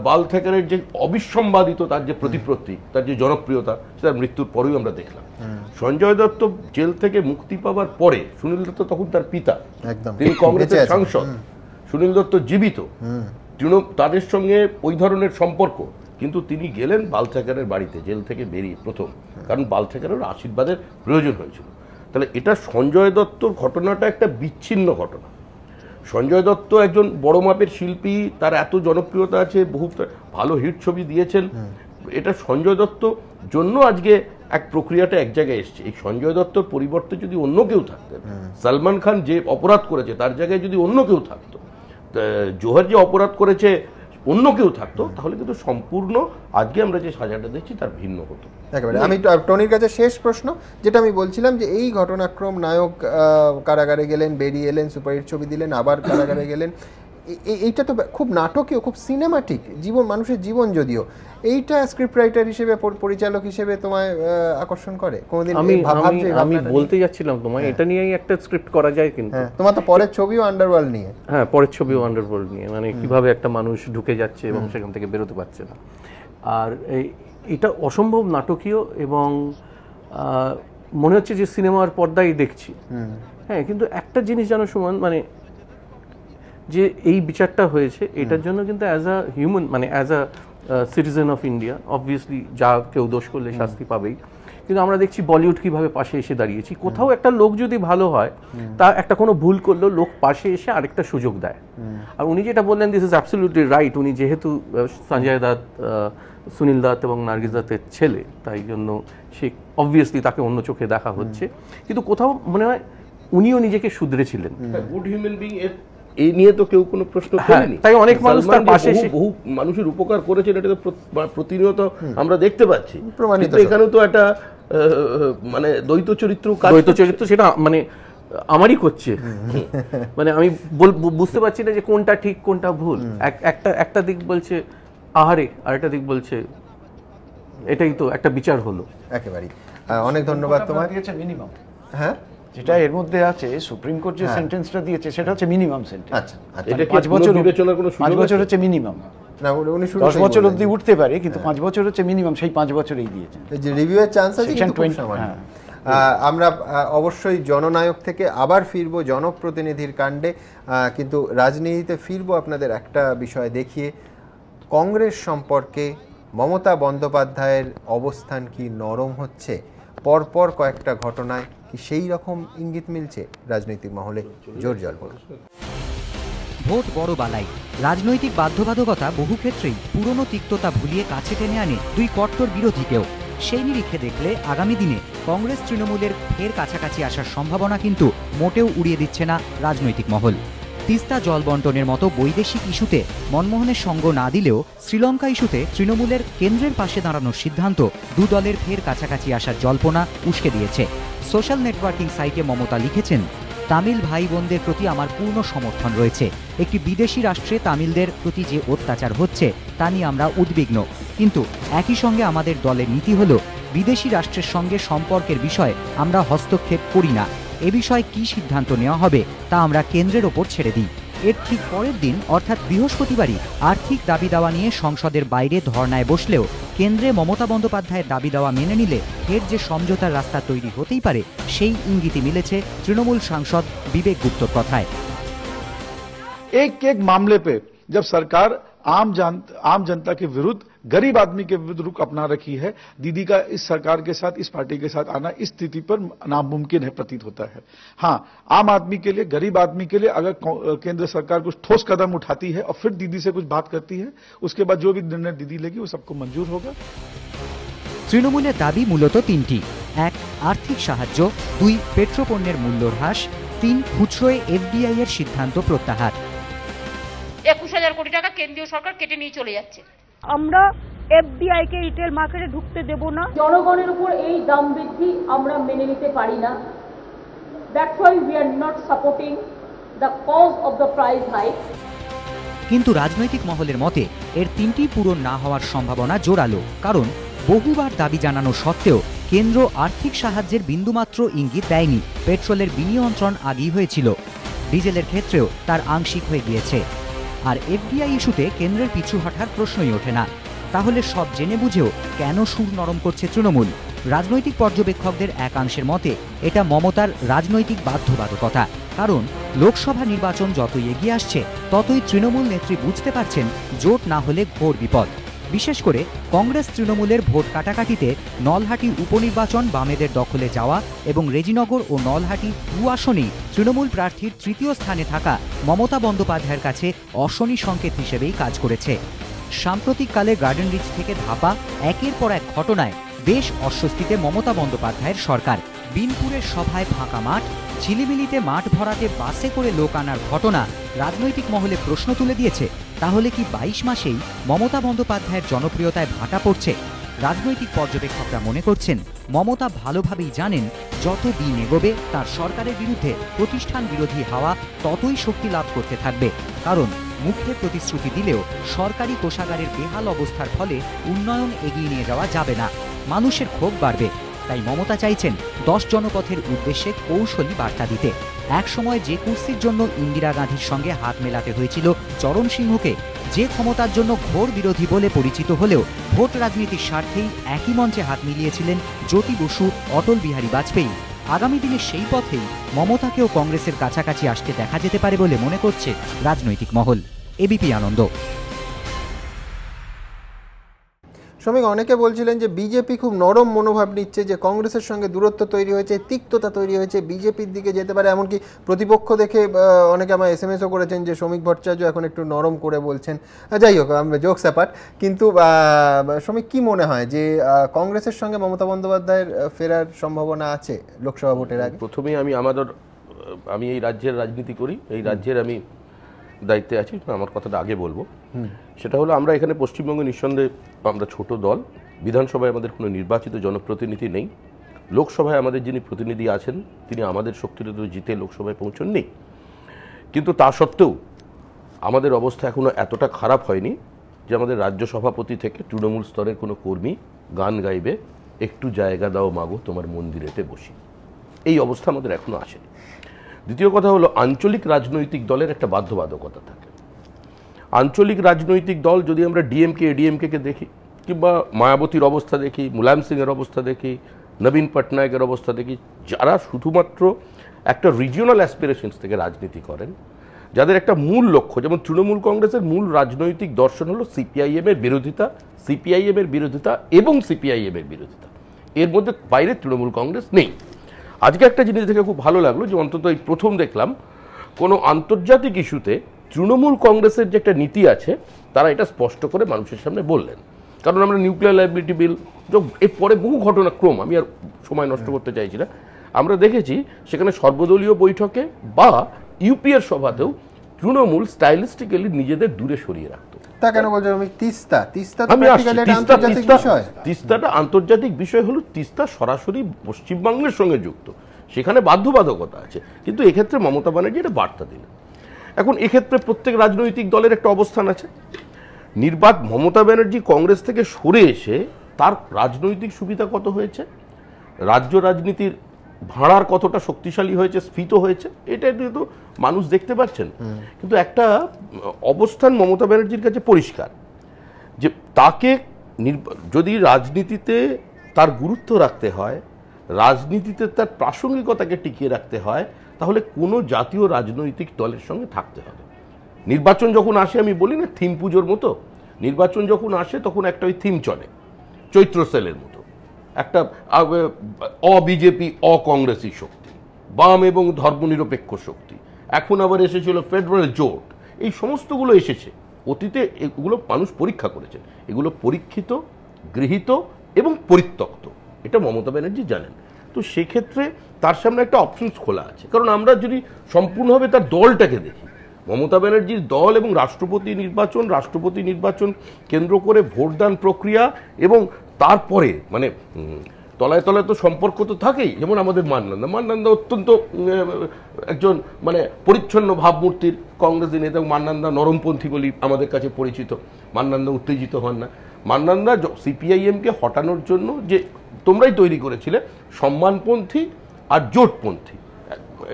বাল ঠেকানের যে অবিসম্বাদিত তার যে প্রতিপত্তি, তার যে জনপ্রিয়তা, সেটা মৃত্যুর পরেও আমরা দেখলাম। সঞ্জয় দত্ত জেল থেকে মুক্তি পাওয়ার পরে সুনীল দত্ত তখন তার পিতা, তিনি কংগ্রেসের সাংসদ, সুনীল দত্ত জীবিত, তাদের সঙ্গে ওই ধরনের সম্পর্ক, কিন্তু তিনি গেলেন বাল ঠেকানের বাড়িতে জেল থেকে বেরিয়ে প্রথম, কারণ বাল ঠেকানের আশীর্বাদের প্রয়োজন হয়েছিল। তাহলে এটা সঞ্জয় দত্তর ঘটনাটা একটা বিচ্ছিন্ন ঘটনা। সঞ্জয় দত্ত একজন বড় মাপের শিল্পী, তার এত জনপ্রিয়তা আছে, বহু ভালো হিট ছবি দিয়েছেন। এটা সঞ্জয় দত্ত জন্য আজকে এক প্রক্রিয়াটা এক জায়গায় এসছে। এই সঞ্জয় দত্তর পরিবর্তে যদি অন্য কেউ থাকতেন, সালমান খান যে অপরাধ করেছে তার জায়গায় যদি অন্য কেউ থাকতো, জোহর যে অপরাধ করেছে অন্য কেউ থাকতো, তাহলে কিন্তু সম্পূর্ণ আজকে আমরা যে সাজাটা দেখছি তার ভিন্ন হতো। একেবারে। আমি টনির কাছে শেষ প্রশ্ন, যেটা আমি বলছিলাম যে এই ঘটনাক্রম, নায়ক কারাগারে গেলেন, বেরিয়ে এলেন, সুপারহিট ছবি দিলেন, আবার কারাগারে গেলেন, এইটা তো খুব নাটকীয়, খুব সিনেমাটিক জীবন, মানুষের জীবন। যদিও এইটা স্ক্রিপ্ট রাইটার হিসেবে, পরিচালক হিসেবে তোমায় আকর্ষণ করে কোনোদিন? আমি বলতে যাচ্ছিলাম তোমায়, এটা নিয়েই একটা স্ক্রিপ্ট করা যায়। কিন্তু তোমার তো পরের ছবিও আন্ডারওয়ার্ল্ড নিয়ে। হ্যাঁ, পরের ছবিও আন্ডারওয়ার্ল্ড নিয়ে, মানে কিভাবে একটা মানুষ ঢুকে যাচ্ছে এবং সেখান থেকে বেরোতে পারছে না। আর এটা অসম্ভব নাটকীয় এবং মনে হচ্ছে যে সিনেমার পর্দায় দেখছি। হ্যাঁ, কিন্তু একটা জিনিস জানো সুমন, মানে যে এই বিচারটা হয়েছে এটার জন্য কিন্তু অ্যাজ আ হিউম্যান, মানে as a citizen of India, obviously যা কেউ দোষ করলে শাস্তি পাবেই, কিন্তু আমরা দেখছি বলিউড কিভাবে পাশে এসে দাঁড়িয়েছি। কোথাও একটা লোক যদি ভালো হয়, তা একটা কোনো ভুল করলেও লোক পাশে এসে আরেকটা সুযোগ দেয়। আর উনি যেটা বললেন, দিস ইজ অ্যাবসলিউটলি রাইট। উনি যেহেতু সঞ্জয় দত্ত, সুনীল দত্ত এবং নার্গিস দত্তের ছেলে, তাই জন্য সে অবভিয়াসলি তাকে অন্য চোখে দেখা হচ্ছে, কিন্তু কোথাও মনে হয় উনিও নিজেকে শুধরেছিলেন। গুড হিউম্যান বিং এই নিয়ে তো কেউ কোনো প্রশ্ন করেনি, তাই অনেক মানুষ তার পাশে এসে বহু মানুষের উপকার করেছেন, এটা তো প্রতিনিয়ত আমরা দেখতে পাচ্ছি। এখানেও তো একটা মানে দ্বৈত চরিত্র, সেটা মানে আমারই করছে। মানে আমি বুঝতে পারছি না যে কোনটা ঠিক কোনটা ভুল। একটা দিক বলছে আহারে, আর একটা দিক বলছে এটাই তো একটা বিচার হলো। একেবারেই। অনেক ধন্যবাদ তোমায়। মিনিমাম, হ্যাঁ, যেটা এর মধ্যে আছে, সুপ্রিম কোর্ট যে সেন্টেন্সটা দিয়েছে সেটা হচ্ছে মিনিমাম সেন্টেন্স। আচ্ছা, এটা 5 বছর বিবেচনার কোনো সুযোগ আছে? 5 বছর হচ্ছে মিনিমাম। না, উনি 10 বছর অবধি উঠতে পারে, কিন্তু 5 বছর হচ্ছে মিনিমাম। সেই 5 বছরই দিয়েছেন। এই যে রিভিউয়ের চান্স আছে কিন্তু খুব সামান্য। আমরা অবশ্যই জননায়ক থেকে আবার ফিরবো জনপ্রতিনিধির কাণ্ডে, কিন্তু রাজনীতিতে ফিরবো আপনাদের একটা বিষয় দেখিয়ে। কংগ্রেস সম্পর্কে মমতা বন্দ্যোপাধ্যায়ের অবস্থান কি নরম হচ্ছে? পরপর কয়েকটা ঘটনায় কি সেই রকম ইঙ্গিত মিলছে? রাজনৈতিক মহলে জোর জল্পনা। ভোট বড় বালাই, রাজনৈতিক বাধ্যবাধকতা বহু ক্ষেত্রেই পুরনো তিক্ততা ভুলিয়ে কাছে টেনে আনে দুই কট্টর বিরোধীকেও। সেই নিরিখে দেখলে আগামী দিনে কংগ্রেস তৃণমূলের ফের কাছাকাছি আসার সম্ভাবনা কিন্তু মোটেও উড়িয়ে দিচ্ছে না রাজনৈতিক মহল। তিস্তা জল বন্টনের মতো বৈদেশিক ইস্যুতে মনমোহনের সঙ্গ না দিলেও শ্রীলঙ্কা ইস্যুতে তৃণমূলের কেন্দ্রের পাশে দাঁড়ানোর সিদ্ধান্ত দু দলের ফের কাছাকাছি আসার জল্পনা উস্কে দিয়েছে। সোশ্যাল নেটওয়ার্কিং সাইটে মমতা লিখেছেন, তামিল ভাই বোনদের প্রতি আমার পূর্ণ সমর্থন রয়েছে। একটি বিদেশি রাষ্ট্রে তামিলদের প্রতি যে অত্যাচার হচ্ছে তা নিয়ে আমরা উদ্বিগ্ন, কিন্তু একই সঙ্গে আমাদের দলের নীতি হল বিদেশি রাষ্ট্রের সঙ্গে সম্পর্কের বিষয়ে আমরা হস্তক্ষেপ করি না। এ বিষয়ে কী সিদ্ধান্ত নেওয়া হবে তা আমরা কেন্দ্রের ওপর ছেড়ে দিই। এর ঠিক পরের দিন অর্থাৎ বৃহস্পতিবারই আর্থিক দাবি দাওয়া নিয়ে সংসদের বাইরে ধর্নায় বসলেও কেন্দ্রে মমতা বন্দ্যোপাধ্যায়ের দাবি দাওয়া মেনে নিলে ফের যে সমঝোতার রাস্তা তৈরি হতেই পারে সেই ইঙ্গিতই মিলেছে তৃণমূল সাংসদ বিবেক গুপ্তর কথায়। एक एक मामले पे जब सरकार आम जनता के विरुद्ध, गरीब आदमी के विरुद्ध रुख अपना रखी है, दीदी का इस सरकार के साथ, इस पार्टी के साथ आना इस स्थिति पर नामुमकिन है प्रतीत होता है। हां, आम आदमी के लिए, गरीब आदमी के लिए अगर केंद्र सरकार कुछ ठोस कदम उठाती है और फिर दीदी से कुछ बात करती है, उसके बाद जो भी निर्णय दीदी लेगी वो सबको मंजूर होगा। তৃণমূলের দাবি মূলত তিনটি: 1 আর্থিক সাহায্য, 2 পেট্রোপণ্যের মূল্য হ্রাস, 3 খুচরোয় এফডিআই এর সিদ্ধান্ত প্রত্যাহার। 21,000 কোটি টাকা কেন্দ্রীয় সরকার কেটে নিয়ে চলে যাচ্ছে। আমরা এফডিআই কে রিটেল মার্কেটে ঢুকতে দেব না। জনগণের উপর এই দাম বৃদ্ধি আমরা মেনে নিতে পারি না। That's why we are not supporting the cause of the price hike. কিন্তু রাজনৈতিক মহলের মতে এর তিনটি পূরণ না হওয়ার সম্ভাবনা জোরালো, কারণ বহুবার দাবি জানানো সত্ত্বেও কেন্দ্র আর্থিক সাহায্যের বিন্দুমাত্র ইঙ্গিত দেয়নি। পেট্রোলের বিনিয়ন্ত্রণ আগেই হয়েছিল, ডিজেলের ক্ষেত্রেও তার আংশিক হয়ে গিয়েছে। আর এফডিআই ইস্যুতে কেন্দ্রের পিছু হঠার প্রশ্নই ওঠে না। তাহলে সব জেনে বুঝেও কেন সুর নরম করছে তৃণমূল? রাজনৈতিক পর্যবেক্ষকদের একাংশের মতে এটা মমতার রাজনৈতিক বাধ্যবাধকতা। কারণ লোকসভা নির্বাচন যতই এগিয়ে আসছে ততই তৃণমূল নেত্রী বুঝতে পারছেন জোট না হলে ঘোর বিপদ। বিশেষ করে কংগ্রেস তৃণমূলের ভোট কাটাকাটিতে নলহাটি উপনির্বাচন বামেদের দখলে যাওয়া এবং রেজিনগর ও নলহাটি 2 আসনেই তৃণমূল প্রার্থীর তৃতীয় স্থানে থাকা মমতা বন্দ্যোপাধ্যায়ের কাছে অশনি সংকেত হিসেবেই কাজ করেছে। সাম্প্রতিককালে গার্ডেন রিচ থেকে ধাপা একের পর এক ঘটনায় বেশ অস্বস্তিতে মমতা বন্দ্যোপাধ্যায়ের সরকার। বিনপুরের সভায় ফাঁকা মাঠ, ঝিলিমিলিতে মাঠ ভরাতে বাসে করে লোক আনার ঘটনা রাজনৈতিক মহলে প্রশ্ন তুলে দিয়েছে। তাহলে কি 22 মাসেই মমতা বন্দ্যোপাধ্যায়ের জনপ্রিয়তায় ভাটা পড়ছে? রাজনৈতিক পর্যবেক্ষকরা মনে করছেন মমতা ভালোভাবেই জানেন যত দিন এগোবে তার সরকারের বিরুদ্ধে প্রতিষ্ঠান বিরোধী হাওয়া ততই শক্তি লাভ করতে থাকবে। কারণ মুখে প্রতিশ্রুতি দিলেও সরকারি কোষাগারের বেহাল অবস্থার ফলে উন্নয়ন এগিয়ে নিয়ে যাওয়া যাবে না, মানুষের ক্ষোভ বাড়বে। তাই মমতা চাইছেন 10 জনপথের উদ্দেশ্যে কৌশলী বার্তা দিতে। একসময় যে কুর্সির জন্য ইন্দিরা গান্ধীর সঙ্গে হাত মেলাতে হয়েছিল চরণ সিংহকে, যে ক্ষমতার জন্য ঘোর বিরোধী বলে পরিচিত হলেও ভোট রাজনীতির স্বার্থেই একই মঞ্চে হাত মিলিয়েছিলেন জ্যোতি বসু, অটল বিহারী বাজপেয়ী, আগামী দিনে সেই পথেই মমতাকেও কংগ্রেসের কাছাকাছি আসতে দেখা যেতে পারে বলে মনে করছে রাজনৈতিক মহল। এবিপি আনন্দ। শ্রমিক, অনেকে বলছিলেন যে বিজেপি খুব নরম মনোভাব নিচ্ছে, যে কংগ্রেসের সঙ্গে দূরত্ব তৈরি হয়েছে, তিক্ততা তৈরি হয়েছে, বিজেপির দিকে যেতে পারে। এমনকি প্রতিপক্ষ দেখে অনেকে আমার এসএমএসও করেছেন যে শ্রমিক ভট্টাচার্য এখন একটু নরম করে বলছেন। যাই হোক, জোকস অ্যাপার্ট, কিন্তু শ্রমিক কি মনে হয় যে কংগ্রেসের সঙ্গে মমতা বন্দ্যোপাধ্যায়ের ফেরার সম্ভাবনা আছে লোকসভা ভোটের আগে? প্রথমেই আমি এই রাজ্যের রাজনীতি করি, এই রাজ্যের আমি দায়িত্বে আছি, আমার কথাটা আগে বলবো। সেটা হলো, আমরা এখানে পশ্চিমবঙ্গে নিঃসন্দেহে আমরা ছোট দল, বিধানসভায় আমাদের কোনো নির্বাচিত জনপ্রতিনিধি নেই, লোকসভায় আমাদের যিনি প্রতিনিধি আছেন তিনি আমাদের শক্তিতে জিতে লোকসভায় পৌঁছননি। কিন্তু তা সত্ত্বেও আমাদের অবস্থা এখনো এতটা খারাপ হয়নি যে আমাদের রাজ্য সভাপতি থেকে তৃণমূল স্তরের কোনো কর্মী গান গাইবে, একটু জায়গা দাও মাগো তোমার মন্দিরেতে বসি। এই অবস্থা আমাদের এখনো আসেনি। দ্বিতীয় কথা হলো, আঞ্চলিক রাজনৈতিক দলের একটা বাধ্যবাধকতা থাকে। আঞ্চলিক রাজনৈতিক দল, যদি আমরা ডিএমকে এডিএমকে দেখি, কিংবা মায়াবতীর অবস্থা দেখি, মুলায়ম সিংয়ের অবস্থা দেখি, নবীন পটনায়কের অবস্থা দেখি, যারা শুধুমাত্র একটা রিজিওনাল অ্যাসপিরেশনস থেকে রাজনীতি করেন, যাদের একটা মূল লক্ষ্য, যেমন তৃণমূল কংগ্রেসের মূল রাজনৈতিক দর্শন হলো সিপিআইএমের বিরোধিতা, সিপিআইএমের বিরোধিতা এবং সিপিআইএমের বিরোধিতা, এর মধ্যে বাইরে তৃণমূল কংগ্রেস নেই। আজকে একটা জিনিস দেখে খুব ভালো লাগলো যে অন্তত এই প্রথম দেখলাম কোনো আন্তর্জাতিক ইস্যুতে তৃণমূল কংগ্রেসের যে একটা নীতি আছে তারা এটা স্পষ্ট করে মানুষের সামনে বললেন। কারণ আমরা নিউক্লিয়ার লায়াবিলিটি বিল, এরপরে বহু ঘটনাক্রম, আমি আর সময় নষ্ট করতে চাইছি না, আমরা দেখেছি সেখানে সর্বদলীয় বৈঠকে বা ইউপিএর সভাতেও তৃণমূল স্টাইলিস্টিক্যালি নিজেদের দূরে সরিয়ে রাখত। তা কেন বলছো? আমি তিস্তাটা আন্তর্জাতিক বিষয় হলো, তিস্তা সরাসরি পশ্চিমবঙ্গের সঙ্গে যুক্ত, সেখানে বাধ্যবাধকতা আছে, কিন্তু এক্ষেত্রে মমতা ব্যানার্জি এটা বার্তা দিলেন। এখন এক্ষেত্রে প্রত্যেক রাজনৈতিক দলের একটা অবস্থান আছে। মমতা ব্যানার্জি কংগ্রেস থেকে সরে এসে তার রাজনৈতিক সুবিধা কত হয়েছে, রাজ্য রাজনীতির ভাড়ার কতটা শক্তিশালী হয়েছে, স্ফীত হয়েছে, এটা তো মানুষ দেখতে পাচ্ছেন। কিন্তু একটা অবস্থান মমতা ব্যানার্জির কাছে পরিষ্কার, যে তাকে যদি রাজনীতিতে তার গুরুত্ব রাখতে হয়, রাজনীতিতে তার প্রাসঙ্গিকতাকে টিকিয়ে রাখতে হয়, তাহলে কোনো জাতীয় রাজনৈতিক দলের সঙ্গে থাকতে হবে। নির্বাচন যখন আসে, আমি বলি না থিম পুজোর মতো, নির্বাচন যখন আসে তখন একটা ওই থিম চলে, চৈত্র সেলের মতো, একটা অবিজেপি অকংগ্রেসী শক্তি, বাম এবং ধর্মনিরপেক্ষ শক্তি, এখন আবার এসেছিল ফেডারেল জোট, এই সমস্তগুলো এসেছে অতীতে, এগুলো মানুষ পরীক্ষা করেছেন, এগুলো পরীক্ষিত, গৃহীত এবং পরিত্যক্ত, এটা মমতা ব্যানার্জি জানেন। তো সেক্ষেত্রে তার সামনে একটা অপশনস খোলা আছে। কারণ আমরা যদি সম্পূর্ণভাবে তার দলটাকে দেখি, মমতা ব্যানার্জির দল এবং রাষ্ট্রপতি নির্বাচন কেন্দ্র করে ভোটদান প্রক্রিয়া, এবং তারপরে মানে তলায় তলায় তো সম্পর্ক তো থাকেই। যেমন আমাদের মান্নান্দা অত্যন্ত একজন মানে পরিচ্ছন্ন ভাবমূর্তির কংগ্রেসী নেতা, এবং মান্নান্দা নরমপন্থী বলি আমাদের কাছে পরিচিত, মান্নান্দা উত্তেজিত হন না। মান্নান্দা সিপিআইএমকে হটানোর জন্য যে তোমরাই তৈরি করেছিলে সম্মানপন্থী আর জোটপন্থী,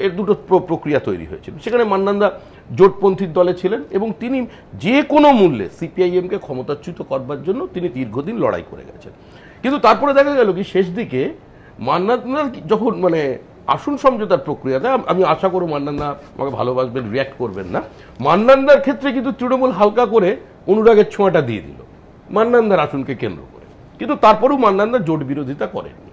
এর দুটো প্রক্রিয়া তৈরি হয়েছিল, সেখানে মান্নান্দা জোটপন্থীর দলে ছিলেন এবং তিনি যে কোনো মূল্যে সিপিআইএমকে ক্ষমতাচ্যুত করবার জন্য তিনি দীর্ঘদিন লড়াই করে গেছেন। কিন্তু তারপরে দেখা গেল কি শেষ দিকে মান্নানদার যখন মানে আসন সমঝোতার প্রক্রিয়াতে, আমি আশা করব মান্নানদা আমাকে ভালোবাসবেন, রিয়্যাক্ট করবেন না, মান্নানদার ক্ষেত্রে কিন্তু তৃণমূল হালকা করে অনুরাগের ছোঁয়াটা দিয়ে দিল মান্নানদার আসনকে কেন্দ্র করে, কিন্তু তারপরেও মান্নানদা জোট বিরোধিতা করেননি।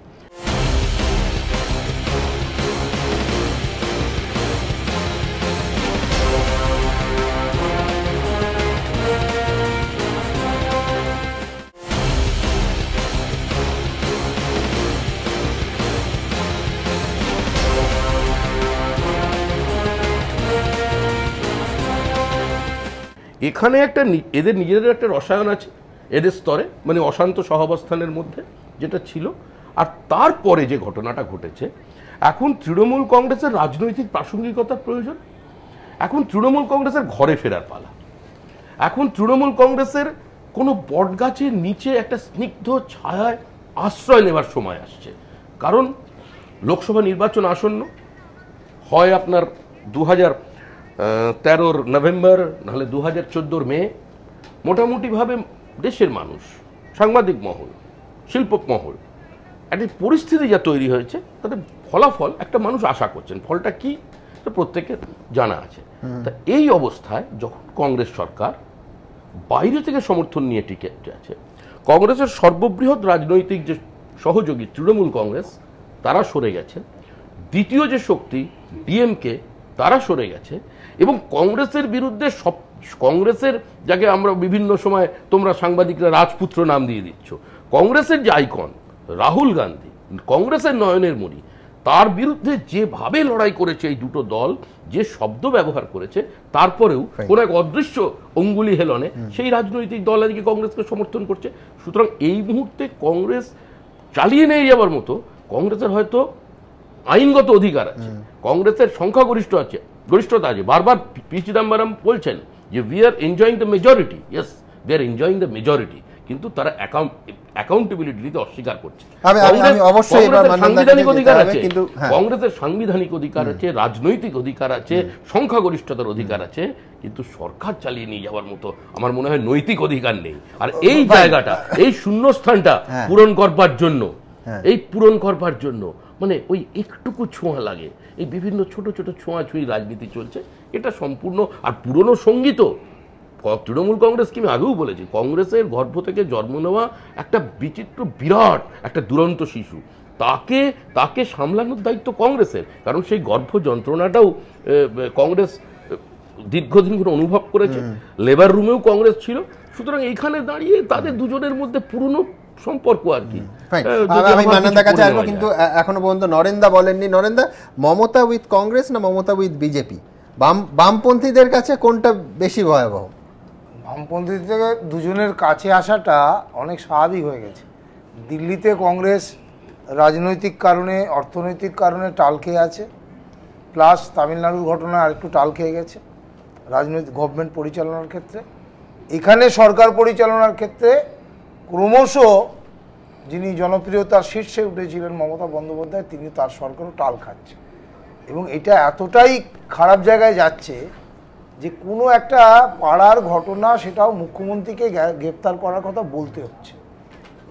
এখানে একটা এদের নিজেদের একটা রসায়ন আছে এদের স্তরে, মানে অশান্ত সহাবস্থানের মধ্যে যেটা ছিল। আর তারপরে যে ঘটনাটা ঘটেছে, এখন তৃণমূল কংগ্রেসের রাজনৈতিক প্রাসঙ্গিকতার প্রয়োজন, এখন তৃণমূল কংগ্রেসের ঘরে ফেরার পালা, এখন তৃণমূল কংগ্রেসের কোনো বটগাছের নিচে একটা স্নিগ্ধ ছায়ায় আশ্রয় নেবার সময় আসছে। কারণ লোকসভা নির্বাচন আসন্ন, হয় আপনার 2013 নভেম্বর, নাহলে 2014 মে। মোটামুটিভাবে দেশের মানুষ, সাংবাদিক মহল, শিল্প মহল, একটা পরিস্থিতি যা তৈরি হয়েছে তাতে ফলাফল একটা মানুষ আশা করছেন। ফলটা কি প্রত্যেকের জানা আছে। তা এই অবস্থায় যখন কংগ্রেস সরকার বাইরে থেকে সমর্থন নিয়ে টিকে আছে, কংগ্রেসের সর্ববৃহৎ রাজনৈতিক যে সহযোগী তৃণমূল কংগ্রেস তারা সরে গেছে, দ্বিতীয় যে শক্তি ডিএমকে তারা সরে গেছে, এবং কংগ্রেসের বিরুদ্ধে কংগ্রেসের যাকে আমরা বিভিন্ন সময় তোমরা সাংবাদিকরা রাজপুত্র নাম দিয়ে দিচ্ছ, কংগ্রেসের যে আইকন রাহুল গান্ধী, কংগ্রেসের নয়নের মণি, তার বিরুদ্ধে যেভাবে লড়াই করেছে এই দুটো দল, যে শব্দ ব্যবহার করেছে, তারপরেও কোন এক অদৃশ্য অঙ্গুলি হেলনে সেই রাজনৈতিক দল আজকে কংগ্রেসকে সমর্থন করছে। সুতরাং এই মুহূর্তে কংগ্রেস চালিয়ে নিয়ে যাবার মতো কংগ্রেসের হয়তো আইনগত অধিকার আছে, কংগ্রেসের সংখ্যাগরিষ্ঠ আছে, গরিষ্ঠতা আছে। বারবার পি চিদম্বরম বলছেন যে we are enjoying the majority, yes they are enjoying the majority, কিন্তু তারা অ্যাকাউন্টেবিলিটি দিতে অস্বীকার করছে। সাংবিধানিক অধিকার আছে, কংগ্রেসের সাংবিধানিক অধিকার আছে, রাজনৈতিক অধিকার আছে, সংখ্যাগরিষ্ঠতার অধিকার আছে, কিন্তু সরকার চালিয়ে নিয়ে যাওয়ার মতো আমার মনে হয় নৈতিক অধিকার নেই। আর এই জায়গাটা, এই শূন্যস্থানটা পূরণ করবার জন্য মানে ওই একটুকু ছোঁয়া লাগে, এই বিভিন্ন ছোট ছোট ছোঁয়াছুঁয়ি রাজনীতি চলছে, এটা সম্পূর্ণ। আর পুরনো সঙ্গীত তৃণমূল কংগ্রেস কি আমি আগেও বলেছি, কংগ্রেসের গর্ভ থেকে জন্ম নেওয়া একটা বিচিত্র বিরাট একটা দুরন্ত শিশু, তাকে সামলানোর দায়িত্ব কংগ্রেসের। কারণ সেই গর্ভ যন্ত্রণাটাও কংগ্রেস দীর্ঘদিন ধরে অনুভব করেছে, লেবার রুমেও কংগ্রেস ছিল। সুতরাং এইখানে দাঁড়িয়ে তাদের দুজনের মধ্যে পুরনো সম্পর্ক আর কি। আমি মান্নানদার কাছে আসবো, কিন্তু এখনো পর্যন্ত নরেন্দা বলেননি। নরেন্দা, মমতা উইথ কংগ্রেস না মমতা উইথ বিজেপি? বামপন্থীদের কাছে কোনটা বেশি ভয়াবহ? বামপন্থী থেকে দুজনের কাছে আসাটা অনেক স্বাভাবিক হয়ে গেছে। দিল্লিতে কংগ্রেস রাজনৈতিক কারণে, অর্থনৈতিক কারণে টাল খেয়ে আছে, প্লাস তামিলনাড়ুর ঘটনায় আরেকটু টাল খেয়ে গেছে রাজনৈতিক গভর্নমেন্ট পরিচালনার ক্ষেত্রে। এখানে সরকার পরিচালনার ক্ষেত্রে ক্রমশ যিনি জনপ্রিয়তার শীর্ষে উঠেছিলেন মমতা বন্দ্যোপাধ্যায়, তিনি তার সরকারও টাল খাচ্ছে। এবং এটা এতটাই খারাপ জায়গায় যাচ্ছে যে কোনো একটা পাড়ার ঘটনা, সেটাও মুখ্যমন্ত্রীকে গ্রেপ্তার করার কথা বলতে হচ্ছে।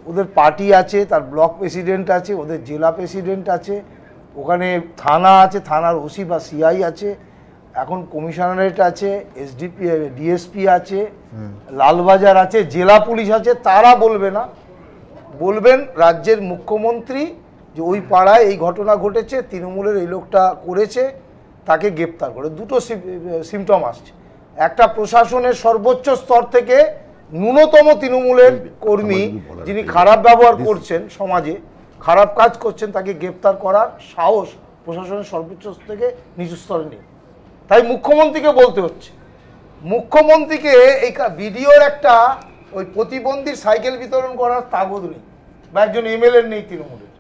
ওদের পার্টি আছে, তার ব্লক প্রেসিডেন্ট আছে, ওদের জেলা প্রেসিডেন্ট আছে, ওখানে থানা আছে, থানার ওসি বা সিআই আছে, এখন কমিশনারেট আছে, এসডিপি, ডিএসপি আছে, লালবাজার আছে, জেলা পুলিশ আছে। তারা বলবে না, বলবেন রাজ্যের মুখ্যমন্ত্রী যে ওই পাড়ায় এই ঘটনা ঘটেছে, তৃণমূলের এই লোকটা করেছে, তাকে গ্রেপ্তার করে। দুটো সিমটম আসছে, একটা প্রশাসনের সর্বোচ্চ স্তর থেকে ন্যূনতম তৃণমূলের কর্মী যিনি খারাপ ব্যবহার করছেন, সমাজে খারাপ কাজ করছেন, তাকে গ্রেপ্তার করার সাহস প্রশাসনের সর্বোচ্চ স্তর থেকে নিচু স্তরে নেই। তাই মুখ্যমন্ত্রীকে বলতে হচ্ছে, মুখ্যমন্ত্রীকে এই ভিডিওর একটা ওই প্রতিবন্ধীর সাইকেল বিতরণ করার তাগদ নেই, বা একজন এমএলএর নেই তৃণমূলের,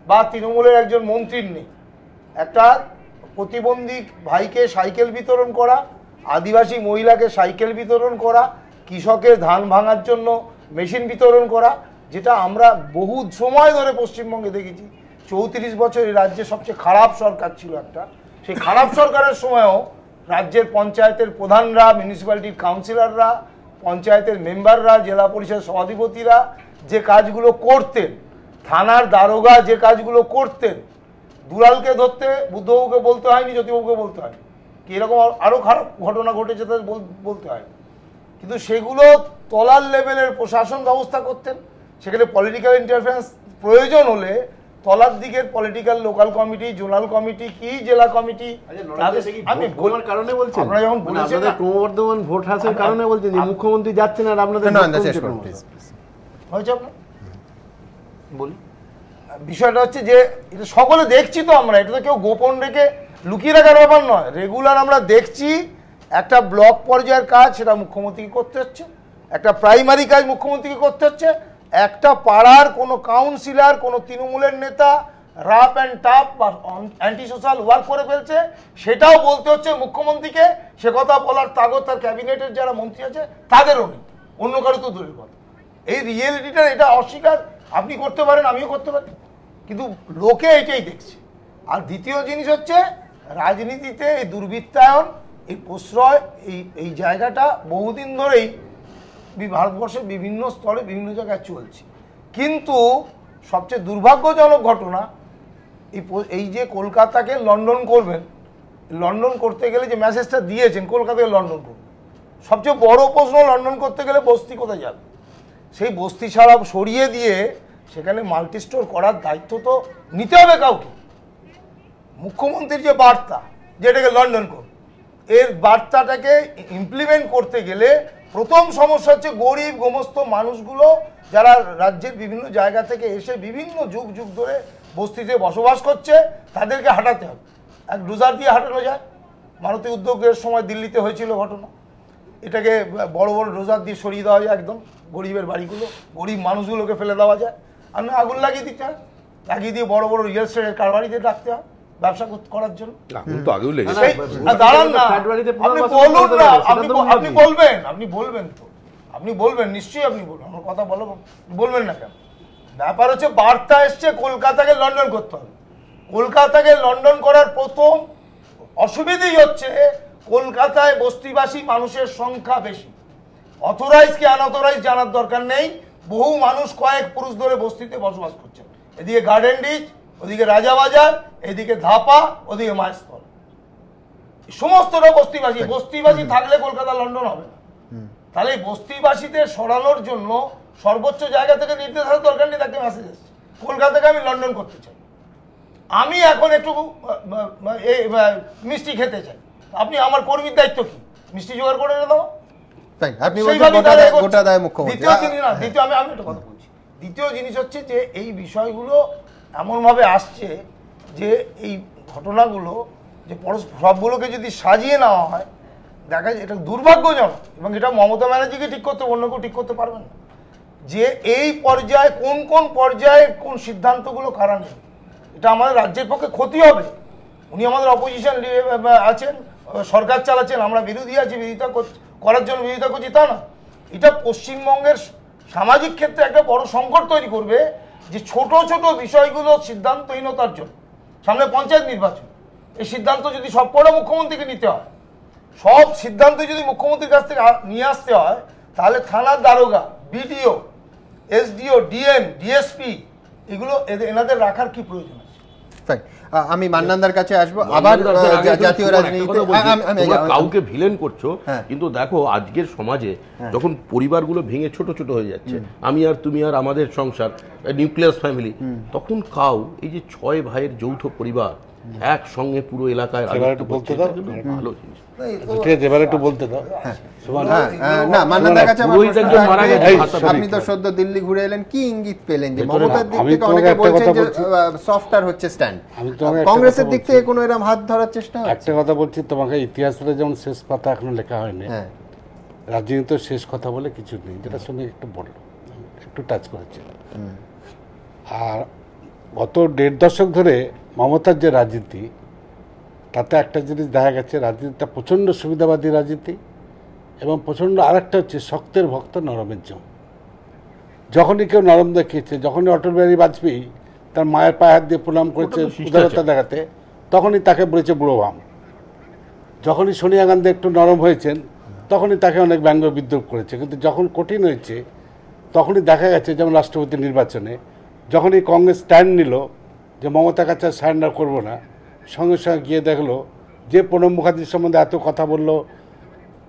বা তৃণমূলের একজন মন্ত্রীর নেই। একটা প্রতিবন্ধী ভাইকে সাইকেল বিতরণ করা, আদিবাসী মহিলাকে সাইকেল বিতরণ করা, কৃষকের ধান ভাঙার জন্য মেশিন বিতরণ করা, যেটা আমরা বহু সময় ধরে পশ্চিমবঙ্গে দেখেছি। 34 বছর এই রাজ্যে সবচেয়ে খারাপ সরকার ছিল একটা, সেই খারাপ সরকারের সময়ও রাজ্যের পঞ্চায়েতের প্রধানরা, মিউনিসিপ্যালিটির কাউন্সিলররা, পঞ্চায়েতের মেম্বাররা, জেলা পরিষদ সভাধিপতিরা যে কাজগুলো করতেন, থানার দারোগা যে কাজগুলো করতেন, দুলালকে ধরতে বুদ্ধবাবুকে বলতে হয়নি, জ্যোতিবাবুকে বলতে হয়নি, কি এরকম আরও খারাপ ঘটনা ঘটেছে তাদের বলতে হয়, কিন্তু সেগুলো তলার লেভেলের প্রশাসন ব্যবস্থা করতেন। সেখানে পলিটিক্যাল ইন্টারফারেন্স প্রয়োজন হলে তলার দিকের political local committee, zonal committee কি জেলা কমিটি, আমি বলার কারণে বলছি আপনারা যখন বলেছেন ক্রমবর্ধমান ভোট হ্রাসের কারণে বলছেন যে মুখ্যমন্ত্রী যাচ্ছেন আর আপনাদের হয়েছে আপনার বলি বিষয়টা হচ্ছে যে এটা সকলে দেখছি তো আমরা, এটা তো কেউ গোপন রেখে লুকিয়ে রাখার ব্যাপার নয়, রেগুলার আমরা দেখছি। একটা ব্লক পর্যায়ের কাজ সেটা মুখ্যমন্ত্রীকে করতে হচ্ছে, একটা প্রাইমারি কাজ মুখ্যমন্ত্রীকে করতে হচ্ছে, একটা পাড়ার কোনো কাউন্সিলর, কোনো তৃণমূলের নেতা রাফ অ্যান্ড টাফ বা অ্যান্টি সোশ্যাল ওয়ার্ক করে ফেলছে, সেটাও বলতে হচ্ছে মুখ্যমন্ত্রীকে। সে কথা বলার তাগত তার ক্যাবিনেটের যারা মন্ত্রী আছে তাদেরও নেই, অন্য কারো তো দূরের কথা। এই রিয়েলিটিটা এটা অস্বীকার আপনি করতে পারেন, আমিও করতে পারি, কিন্তু লোকে এটাই দেখছে। আর দ্বিতীয় জিনিস হচ্ছে রাজনীতিতে এই দুর্বৃত্তায়ন, এই প্রশ্রয়, এই জায়গাটা বহুদিন ধরেই ভারতবর্ষের বিভিন্ন স্তরে বিভিন্ন জায়গায় চলছে। কিন্তু সবচেয়ে দুর্ভাগ্যজনক ঘটনা এই যে কলকাতাকে লন্ডন করবেন, লন্ডন করতে গেলে যে মেসেজটা দিয়েছেন কলকাতাকে লন্ডন করবেন, সবচেয়ে বড় প্রশ্ন লন্ডন করতে গেলে বস্তি কোথায় যাবে? সেই বস্তি ছাড়া সরিয়ে দিয়ে সেখানে মাল্টি স্টোর করার দায়িত্ব তো নিতে হবে কাউকে। মুখ্যমন্ত্রীর যে বার্তা যেটাকে লন্ডন করুন, এর বার্তাটাকে ইমপ্লিমেন্ট করতে গেলে প্রথম সমস্যা হচ্ছে গরিব গোমস্ত মানুষগুলো যারা রাজ্যের বিভিন্ন জায়গা থেকে এসে বিভিন্ন যুগ যুগ ধরে বস্তিতে বসবাস করছে, তাদেরকে হাঁটাতে হবে। এক ডোজার দিয়ে হাঁটানো যায়, মারুতি উদ্যোগের সময় দিল্লিতে হয়েছিল ঘটনা, এটাকে বড় বড় ডোজার দিয়ে সরিয়ে দেওয়া যায়, একদম গরিবের বাড়িগুলো, গরিব মানুষগুলোকে ফেলে দেওয়া যায়, আর না আগুন লাগিয়ে দিতে হয়, লাগিয়ে দিয়ে বড় বড় রিয়েল এস্টেটের কারবারিদের রাখতে হয় ব্যবসা করার জন্য। দাঁড়ান না, আপনি বলুন না, আপনি বলবেন, আপনি বলবেন নিশ্চয়ই, আপনি বলবেন, আমার কথা বলবেন না কেন? ব্যাপার হচ্ছে বার্তা এসছে কলকাতাকে লন্ডন করতে হবে। কলকাতাকে লন্ডন করার প্রথম অসুবিধেই হচ্ছে কলকাতায় বস্তিবাসী মানুষের সংখ্যা বেশি, অথরাইজ কি আনঅথরাইজ জানার দরকার নেই, বহু মানুষ কয়েক পুরুষ ধরে বস্তিতে বসবাস করছেন, এদিকে গার্ডেন রিচ, ওদিকে রাজাবাজার, এদিকে ধাপা, ওদিকে মাইস্থল, সমস্তটা বস্তিবাসী। বস্তিবাসী থাকলে কলকাতা লন্ডন হবে না। তাহলে বস্তিবাসীদের সরানোর জন্য সর্বোচ্চ জায়গা থেকে নির্দেশ হওয়ার দরকার নেই, তাকে মেসেজ এসছে কলকাতাকে আমি লন্ডন করতে চাই, আমি এখন একটু মিষ্টি খেতে চাই, আপনি আমার কর্মীর দায়িত্ব কি? মিষ্টি জোগাড় করে এনে দাও। দ্বিতীয় জিনিস হচ্ছে যে এই বিষয়গুলো এমনভাবে আসছে যে এই ঘটনাগুলো যে সবগুলোকে যদি সাজিয়ে নেওয়া হয়, দেখা যায় এটা দুর্ভাগ্যজনক, এবং এটা মমতা ব্যানার্জিকে ঠিক করতে, অন্য কেউ ঠিক করতে পারবেন না, যে এই পর্যায়ে কোন কোন পর্যায়ে কোন সিদ্ধান্তগুলো কারা নেই। এটা আমাদের রাজ্যের পক্ষে ক্ষতি হবে। উনি আমাদের অপোজিশন আছেন, সরকার চালাচ্ছেন, আমরা বিরোধী আছি, বিরোধিতা করার জন্য বিরোধিতা করছি তা না। এটা পশ্চিমবঙ্গের সামাজিক ক্ষেত্রে একটা বড় সংকট তৈরি করবে, যে ছোট ছোট বিষয়গুলো সিদ্ধান্তহীনতার জন্য, সামনে পঞ্চায়েত নির্বাচন, এই সিদ্ধান্ত যদি সবকটা মুখ্যমন্ত্রীকে নিতে হয়, সব সিদ্ধান্ত যদি মুখ্যমন্ত্রীর কাছ থেকে নিয়ে আসতে হয়, তাহলে থানার দারোগা, বিডিও, এসডিও, ডিএম, ডিএসপি, এগুলো এনাদের রাখার কি প্রয়োজন আছে? আমি মান্নানদার কাছে আসবো আবার। জাতীয় রাজনীতিতে কাউকে ভিলেন করছো, কিন্তু দেখো আজকের সমাজে যখন পরিবারগুলো ভেঙে ছোট ছোট হয়ে যাচ্ছে, আমি আর তুমি আর আমাদের সংসার, নিউক্লিয়াস ফ্যামিলি, তখন কাউ এই যে 6 ভাইয়ের যৌথ পরিবার একসঙ্গে পুরো এলাকায় ভালো জিনিস। আপনি তো সদ্য দিল্লি ঘুরে এলেন, কি ইঙ্গিত পেলেন যে মমতার দিক থেকে অনেকে বলছেন যে সফটওয়্যার হচ্ছে স্ট্যান্ড, কংগ্রেসের দিক থেকে কোনো এরকম হাত ধরার চেষ্টা? একটা কথা বলছি তোমাকে, ইতিহাস বলে যেমন শেষ পাতা এখনো লেখা হয়নি, রাজনীতি শেষ কথা বলে কিছু নেই, যেটার সঙ্গে একটু বলল, একটু টাচ করেছে। আর গত 1.5 দশক ধরে মমতার যে রাজনীতি, তাতে একটা জিনিস দেখা গেছে, রাজনীতিটা প্রচণ্ড সুবিধাবাদী রাজনীতি, এবং প্রচণ্ড আরেকটা হচ্ছে শক্তের ভক্ত নরমের জম। যখনই কেউ নরম দেখিয়েছে, যখনই অটল বিহারী বাজপেয়ী তার মায়ের পায়ে হাত দিয়ে প্রণাম করেছে উদারতা দেখাতে, তখনই তাকে বলেছে বুড়ো ভাম। যখনই সোনিয়া গান্ধী একটু নরম হয়েছেন তখনই তাকে অনেক ব্যঙ্গ বিদ্রুপ করেছে, কিন্তু যখন কঠিন হয়েছে তখনই দেখা গেছে যেমন রাষ্ট্রপতি নির্বাচনে যখনই কংগ্রেস স্ট্যান্ড নিল যে মমতার কাছে সারেন্ডার করবো না, সঙ্গে সঙ্গে গিয়ে দেখলো যে প্রণব মুখার্জির সম্বন্ধে এত কথা বললো,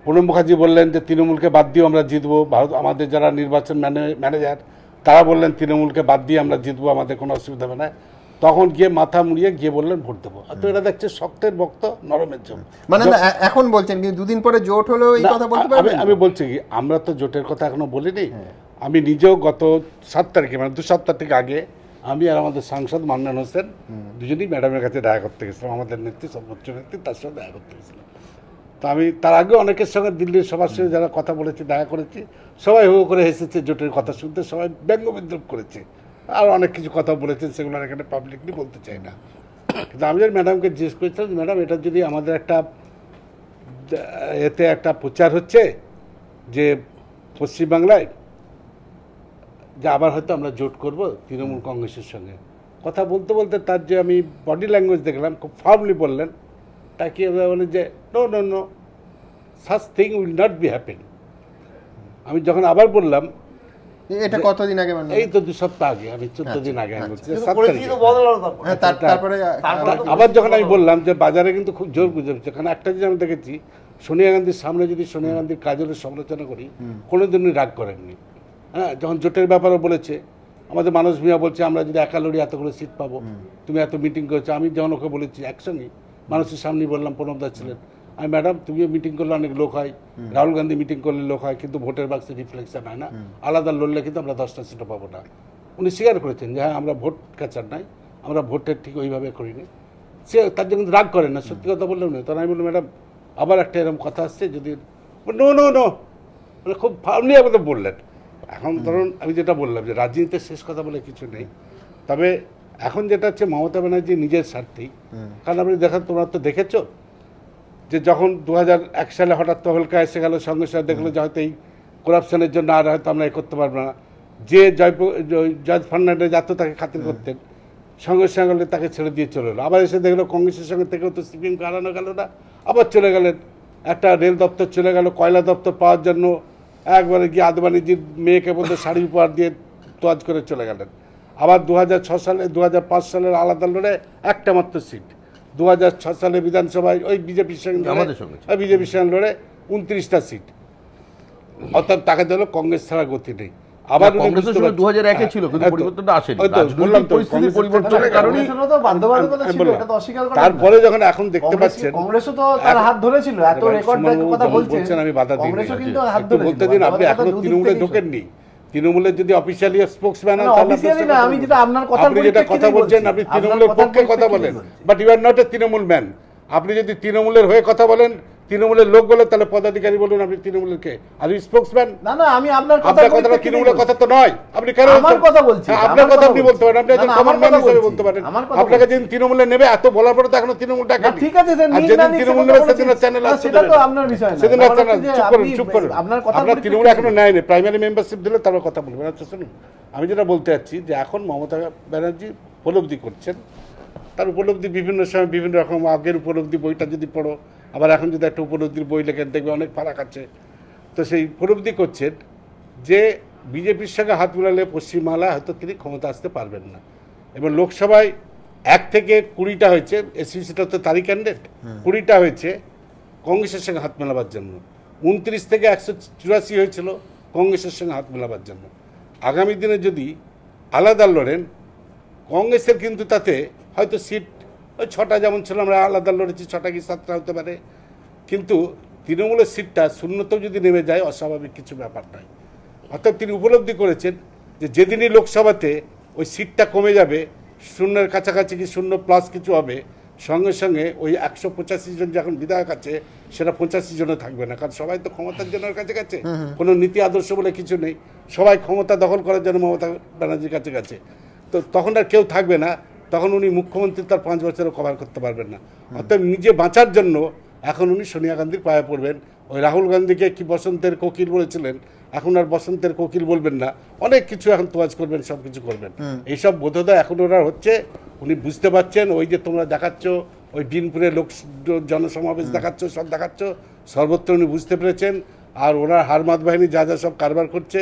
প্রণব মুখার্জি বললেন যে তৃণমূলকে বাদ দিয়ে আমরা জিতবো, ভারত আমাদের যারা নির্বাচন ম্যানেজার তারা বললেন তৃণমূলকে বাদ দিয়ে আমরা জিতবো, আমাদের কোনো অসুবিধা হবে না, তখন গিয়ে মাথা মুড়িয়ে গিয়ে বললেন ভোট দেবো। তো এটা দেখছে শক্তের বক্ত নরমের জন্য, মানে এখন বলছেন কিন্তু দুদিন পরে জোট হলেও এই কথা বলতে পারবেন? আমি বলছি কি, আমরা তো জোটের কথা এখনো বলিনি। আমি নিজেও গত 7 তারিখে মানে 2 সপ্তাহ থেকে আগে আমি আর আমাদের সাংসদ মান্নান হোসেন দুজনেই ম্যাডামের কাছে দেখা করতে গেছিলাম, আমাদের নেত্রী সর্বোচ্চ নেত্রী তার সঙ্গে দেখা করতে গেছিলাম। তো আমি তার আগে অনেকের সঙ্গে দিল্লির সবার সঙ্গে যারা কথা বলেছি দেখা করেছি, সবাই হো করে হেসেছে জোটের কথা শুনতে, সবাই ব্যঙ্গ বিদ্রুপ করেছে, আর অনেক কিছু কথা বলেছেন সেগুলো এখানে পাবলিকলি বলতে চাই না। কিন্তু আমি যদি ম্যাডামকে জিজ্ঞেস করেছিলাম, ম্যাডাম এটা যদি আমাদের একটা এতে একটা প্রচার হচ্ছে যে পশ্চিমবাংলায় যে আবার হয়তো আমরা জোট করব তৃণমূল কংগ্রেসের সঙ্গে, কথা বলতে বলতে তার যে আমি বডি ল্যাঙ্গুয়েজ দেখলাম খুব ফার্মলি বললেন, তাকে বলেন যে no no no such thing will not be happen. আমি যখন আবার বললাম, এটা কতদিন আগে? এই তো 2 সপ্তাহ আগে, আমি 14 দিন আগে বলছি, আবার যখন আমি বললাম যে বাজারে কিন্তু খুব জোর গুজব হচ্ছে, কারণ একটা জিনিস আমি দেখেছি, সোনিয়া গান্ধীর সামনে যদি সোনিয়া গান্ধীর কাজের সমালোচনা করি কোনোদিনই রাগ করেননি। হ্যাঁ, যখন জোটের ব্যাপারও বলেছে, আমাদের মানুষ মিয়া বলছে আমরা যদি একা লড়ি এতগুলো সিট পাবো, তুমি এত মিটিং করেছো, আমি যখন ওকে বলেছি একসঙ্গে মানুষের সামনেই বললাম, প্রণবদা ছিলেন, আমি ম্যাডাম তুমিও মিটিং করলে অনেক লোক হয়, রাহুল গান্ধী মিটিং করলে লোক হয়, কিন্তু ভোটের বাক্সে রিফ্লেকশন হয় না, আলাদা লড়লে কিন্তু আমরা 10টা সিটও পাবো না। উনি স্বীকার করেছেন যে হ্যাঁ আমরা ভোট ক্যাচার নাই, আমরা ভোটের ঠিক ওইভাবে করিনি, সে তার জন্য রাগ করেন না, সত্যি কথা বললেও না। তখন আমি বললাম ম্যাডাম আবার একটা এরকম কথা আসছে যদি, নো নো নো, মানে খুব ফার্মলি আমাদের বললেন। এখন ধরুন আমি যেটা বললাম যে রাজনীতিতে শেষ কথা বলে কিছু নেই, তবে এখন যেটা হচ্ছে মমতা ব্যানার্জি নিজের স্বার্থেই, কারণ আপনি তোমরা তো দেখেছো যে যখন 2001 সালে হঠাৎ তহলকা এসে গেল, সঙ্গে সঙ্গে দেখলো যে হয়তো এই করাপশনের জন্য আর হয়তো আমরা করতে পারবো না, যে জর্জ ফার্নান্ডেজ এত তাকে খাতির করতেন, সঙ্গে সঙ্গে তাকে ছেড়ে দিয়ে চলে এলো, আবার এসে দেখলো কংগ্রেসের সঙ্গে থেকেও তো সিপিএমকে হারানো গেল না, আবার চলে গেলেন, একটা রেল দপ্তর চলে গেল, কয়লা দপ্তর পাওয়ার জন্য একবারে গিয়ে আদবানিজির মেয়েকে বলতে শাড়ি উপহার দিয়ে তোয়াজ করে চলে গেলেন। আবার 2006 সালে 2005 সালের আলাদা লড়ে একটা মাত্র সিট, 2006 সালে বিধানসভায় ওই বিজেপির সঙ্গে লড়ে 29টা সিট, অর্থাৎ তাকে দিল কংগ্রেস ছাড়া গতি নেই। আবার 2001-এ ছিল, কিন্তু পরিবর্তনটা আসেনি, পরিস্থিতি পরিবর্তনের কারণে। তারপরে যখন এখন দেখতে পাচ্ছেন কংগ্রেসও তো তার হাত ধরেছিল, এত রেকর্ড কথা বলছেন, আমি বাধা দিই, একটু বলতে দিন, আপনি এখনো তৃণমূলে ঢোকেননি, তৃণমূলের যদি অফিসিয়ালি স্পোক্সম্যান হন তাহলে আমি যেটা আপনার কথা আপনি যেটা কথা বলছেন আপনি তৃণমূলের পক্ষে কথা বলেন, but you are not a Trinamool man. আপনি যদি তৃণমূলের হয়ে কথা বলেন, তৃণমূলের লোক বলে, তাহলে পদাধিকারী বলুন আপনি তৃণমূলের কে, আর স্পোক্সম্যান। না না, আমি আপনার কথাটা তৃণমূলের কথা তো নয়, আপনি কেন আমার কথা বলছি? আপনার কথা আপনি বলতে পারেন, আপনি একজন কমন ম্যান হিসেবে বলতে পারেন। আপনাকে যেদিন তৃণমূলে নেবে, এত বলার পরে তো এখনো তৃণমূলটা ঠিক আছে, যেদিন তৃণমূল নেবে সেদিন চ্যানেল আছে, সেটা তো আপনার বিষয় না, সেদিন চ্যানেল। চুপ করুন, আপনার তৃণমূল এখনো নেয়নি, প্রাইমারি মেম্বারশিপ দিলে তারপর কথা বলবেন। আচ্ছা শুনুন, আমি যেটা বলতে চাচ্ছি যে এখন মমতা ব্যানার্জি উপলব্ধি করছেন, তার উপলব্ধি বিভিন্ন সময় বিভিন্ন রকম, আগের উপলব্ধি বইটা যদি পড়ো, আবার এখন যদি একটা উপলব্ধির বই লেখেন দেখবে অনেক ফারাক আছে। তো সেই উপলব্ধি করছেন যে বিজেপির সঙ্গে হাত মিলালে পশ্চিমবাংলায় হয়তো তিনি ক্ষমতা আসতে পারবেন না, এবং লোকসভায় 1 থেকে 20টা হয়েছে, এসসি-সেটা তো তারই ক্যান্ডিডেট, 20টা হয়েছে কংগ্রেসের সঙ্গে হাত মেলাবার জন্য, 29 থেকে 184 হয়েছিল কংগ্রেসের সঙ্গে হাত মেলাবার জন্য। আগামী দিনে যদি আলাদা লড়েন কংগ্রেসের, কিন্তু তাতে হয়তো সিট ওই 6টা যেমন ছিল, আমরা আলাদা লড়েছি 6টা কি 7টা হতে পারে, কিন্তু তৃণমূলের সিটটা শূন্যতেও যদি নেমে যায় অস্বাভাবিক কিছু ব্যাপার নয়। অর্থাৎ তিনি উপলব্ধি করেছেন যে যেদিনই লোকসভাতে ওই সিটটা কমে যাবে, শূন্যের কাছাকাছি কি 0+ কিছু হবে, সঙ্গে সঙ্গে ওই 185 জন যখন বিধায়ক আছে সেটা 85 জনও থাকবে না, কারণ সবাই তো ক্ষমতার জন্য কাছে কাছে, কোনো নীতি আদর্শ বলে কিছু নেই, সবাই ক্ষমতা দখল করার জন্য মমতা ব্যানার্জির কাছে কাছে, তো তখন আর কেউ থাকবে না, তখন উনি মুখ্যমন্ত্রী তার 5 বছরও কভার করতে পারবেন না। অর্থাৎ নিজে বাঁচার জন্য এখন উনি সোনিয়া গান্ধীর পায়ে পড়বেন। ওই রাহুল গান্ধীকে কি বসন্তের কোকিল বলেছিলেন, এখন আর বসন্তের কোকিল বলবেন না, অনেক কিছু এখন তোয়াজ করবেন, সব কিছু করবেন। এইসব বোধোদয় এখন ওরা হচ্ছে, উনি বুঝতে পারছেন। ওই যে তোমরা দেখাচ্ছ ওই বিনপুরে লোক জনসমাবেশ দেখাচ্ছ, সব দেখাচ্ছ, সর্বত্র উনি বুঝতে পেরেছেন। আর ওনার হারমাত বাহিনী যা যা সব কারবার করছে,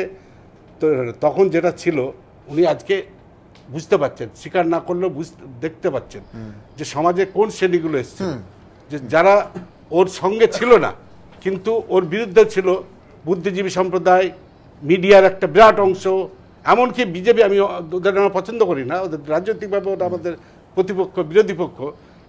তো তখন যেটা ছিল উনি আজকে বুঝতে পারছেন, স্বীকার না করলেও দেখতে পাচ্ছেন যে সমাজে কোন শ্রেণীগুলো এসছে, যে যারা ওর সঙ্গে ছিল না কিন্তু ওর বিরুদ্ধে ছিল, বুদ্ধিজীবী সম্প্রদায়, মিডিয়ার একটা বিরাট অংশ, এমনকি বিজেপি। আমি ওদের আমরা পছন্দ করি না, ওদের রাজনৈতিকভাবে ওটা আমাদের প্রতিপক্ষ, বিরোধী পক্ষ,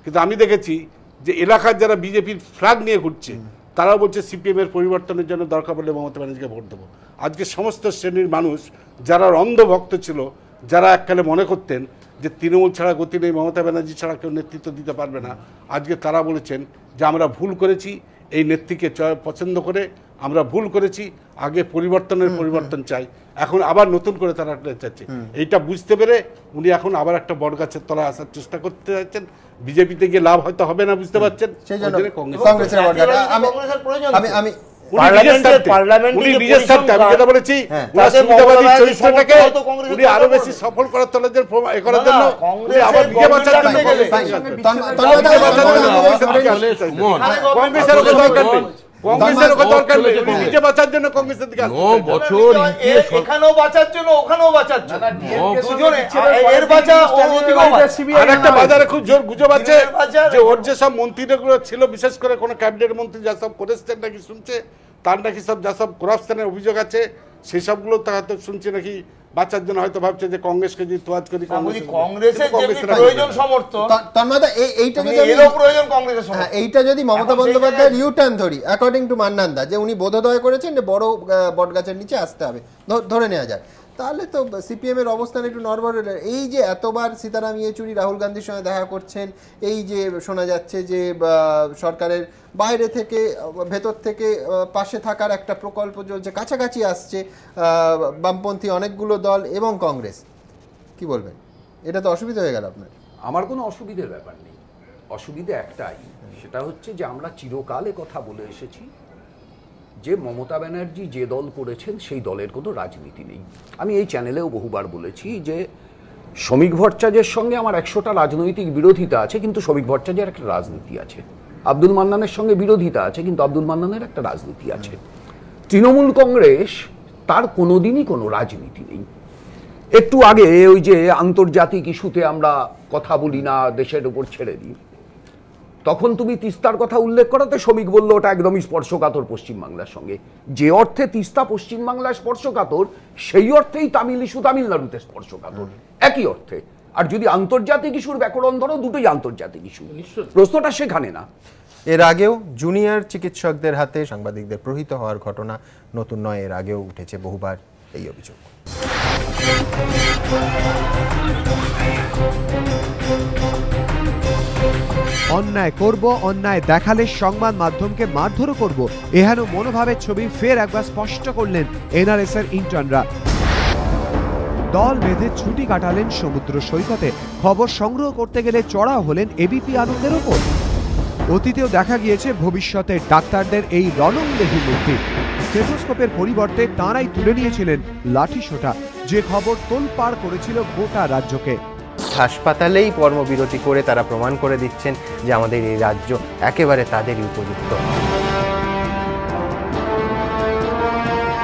কিন্তু আমি দেখেছি যে এলাকার যারা বিজেপির ফ্ল্যাগ নিয়ে ঘুরছে তারাও বলছে সিপিএমের পরিবর্তনের জন্য দরকার বলে মমতা ব্যানার্জিকে ভোট দেবো। আজকে সমস্ত শ্রেণীর মানুষ যারা অন্ধভক্ত ছিল, যারা এককালে মনে করতেন যে তৃণমূল ছাড়া গতি নেই, মমতা ব্যানার্জি ছাড়া কেউ নেতৃত্ব দিতে পারবে না, আজকে তারা বলেছেন যে আমরা ভুল করেছি, এই নেত্রীকে পছন্দ করে আমরা ভুল করেছি, আগে পরিবর্তন চাই, এখন আবার নতুন করে তারা চাচ্ছে। এইটা বুঝতে পেরে উনি এখন আবার একটা বট গাছের তলায় আসার চেষ্টা করতে যাচ্ছেন। বিজেপিতে গিয়ে লাভ হয়তো হবে না, বুঝতে পারছেন, আরো বেশি সফল করার করার জন্য কংগ্রেসের দরকার নেই, নিজে বাঁচার জন্য কংগ্রেসের দিকে 9 বছর এখানেও বাঁচার জন্য ওখানেও বাঁচার জন্য আর একটা বাজারে খুব জোর গুজব আছে যে ওর যে সব মন্ত্রীগুলো ছিল, বিশেষ করে কোনো ক্যাবিনেট মন্ত্রী যা সব করেছেন নাকি শুনছে, তার নাকি সব যা সব করাপশনের অভিযোগ আছে, সেই সবগুলো তা হয়তো শুনছে নাকি বাঁচার জন্য হয়তো ভাবছে যে কংগ্রেসকে যদি তোয়াজ করি, এইটা যদি মমতা বন্দ্যোপাধ্যায়ের ইউটার্ন ধরি, অ্যাকর্ডিং টু মান্নানদা, যে উনি বোধোদয় করেছেন যে বড় বটগাছের নিচে আসতে হবে, ধরে নেওয়া যায়, তাহলে তো সিপিএম এর অবস্থান একটু নড়বড়। এই যে এতবার সীতারাম ইয়েচুরি রাহুল গান্ধীর সঙ্গে দেখা করছেন, এই যে শোনা যাচ্ছে যে সরকারের বাইরে থেকে ভেতর থেকে পাশে থাকার একটা প্রকল্প চলছে, কাছাকাছি আসছে বামপন্থী অনেকগুলো দল এবং কংগ্রেস, কি বলবেন? এটা তো অসুবিধা হয়ে গেল আপনার। আমার কোনো অসুবিধার ব্যাপার নেই, অসুবিধা একটাই, সেটা হচ্ছে যে আমরা চিরকালে কথা বলে এসেছি যে মমতা ব্যানার্জি যে দল করেছেন সেই দলের কোনো রাজনীতি নেই। আমি এই চ্যানেলেও বহুবার বলেছি যে শ্রমিক ভট্টাচার্যের সঙ্গে আমার 100টা রাজনৈতিক বিরোধিতা আছে, কিন্তু শ্রমিক ভট্টাচার্যের একটা রাজনীতি আছে। আব্দুল মান্নানের সঙ্গে বিরোধিতা আছে, কিন্তু আব্দুল মান্নানের একটা রাজনীতি আছে। তৃণমূল কংগ্রেস তার কোনোদিনই কোনো রাজনীতি নেই। একটু আগে ওই যে আন্তর্জাতিক ইস্যুতে আমরা কথা বলি না, দেশের উপর ছেড়ে দিই, তখন তুমি তিস্তার কথা উল্লেখ করাতে শ্রমিক বললো ওটা একদমই স্পর্শকাতর পশ্চিমবাংলার সঙ্গে। যে অর্থে তিস্তা পশ্চিমবাংলায় স্পর্শকাতর, সেই অর্থেই তামিল ইস্যু তামিলনাড়ুতে স্পর্শকাতর, একই অর্থে। আর যদি আন্তর্জাতিক ইস্যুর ব্যাকরণ ধরো, দুটোই আন্তর্জাতিক ইস্যু, প্রশ্নটা সেখানে না। এর আগেও জুনিয়র চিকিৎসকদের হাতে সাংবাদিকদের প্রহৃত হওয়ার ঘটনা নতুন নয়, এর আগেও উঠেছে বহুবার এই অভিযোগ। অন্যায় করব, অন্যায় দেখালে সংবাদ মাধ্যমকে মারধরও করব, এহেন মনোভাবের ছবি ফের একবার স্পষ্ট করলেন এনআরএস এর ইন্টার্নরা। দল বেঁধে ছুটি কাটালেন সমুদ্র সৈকতে, খবর সংগ্রহ করতে গেলে চড়াও হলেন এবিপি আনন্দের ওপর। অতীতেও দেখা গিয়েছে ভবিষ্যতের ডাক্তারদের এই রণংদেহী মূর্তি। স্টেথোস্কোপের পরিবর্তে তাঁরাই তুলে নিয়েছিলেন লাঠিসোঁটা, যে খবর তোলপাড় করেছিল গোটা রাজ্যকে। হাসপাতালেই কর্মবিরতি করে তারা প্রমাণ করে দিচ্ছেন যে আমাদের এই রাজ্য একেবারে তাদেরই উপযুক্ত।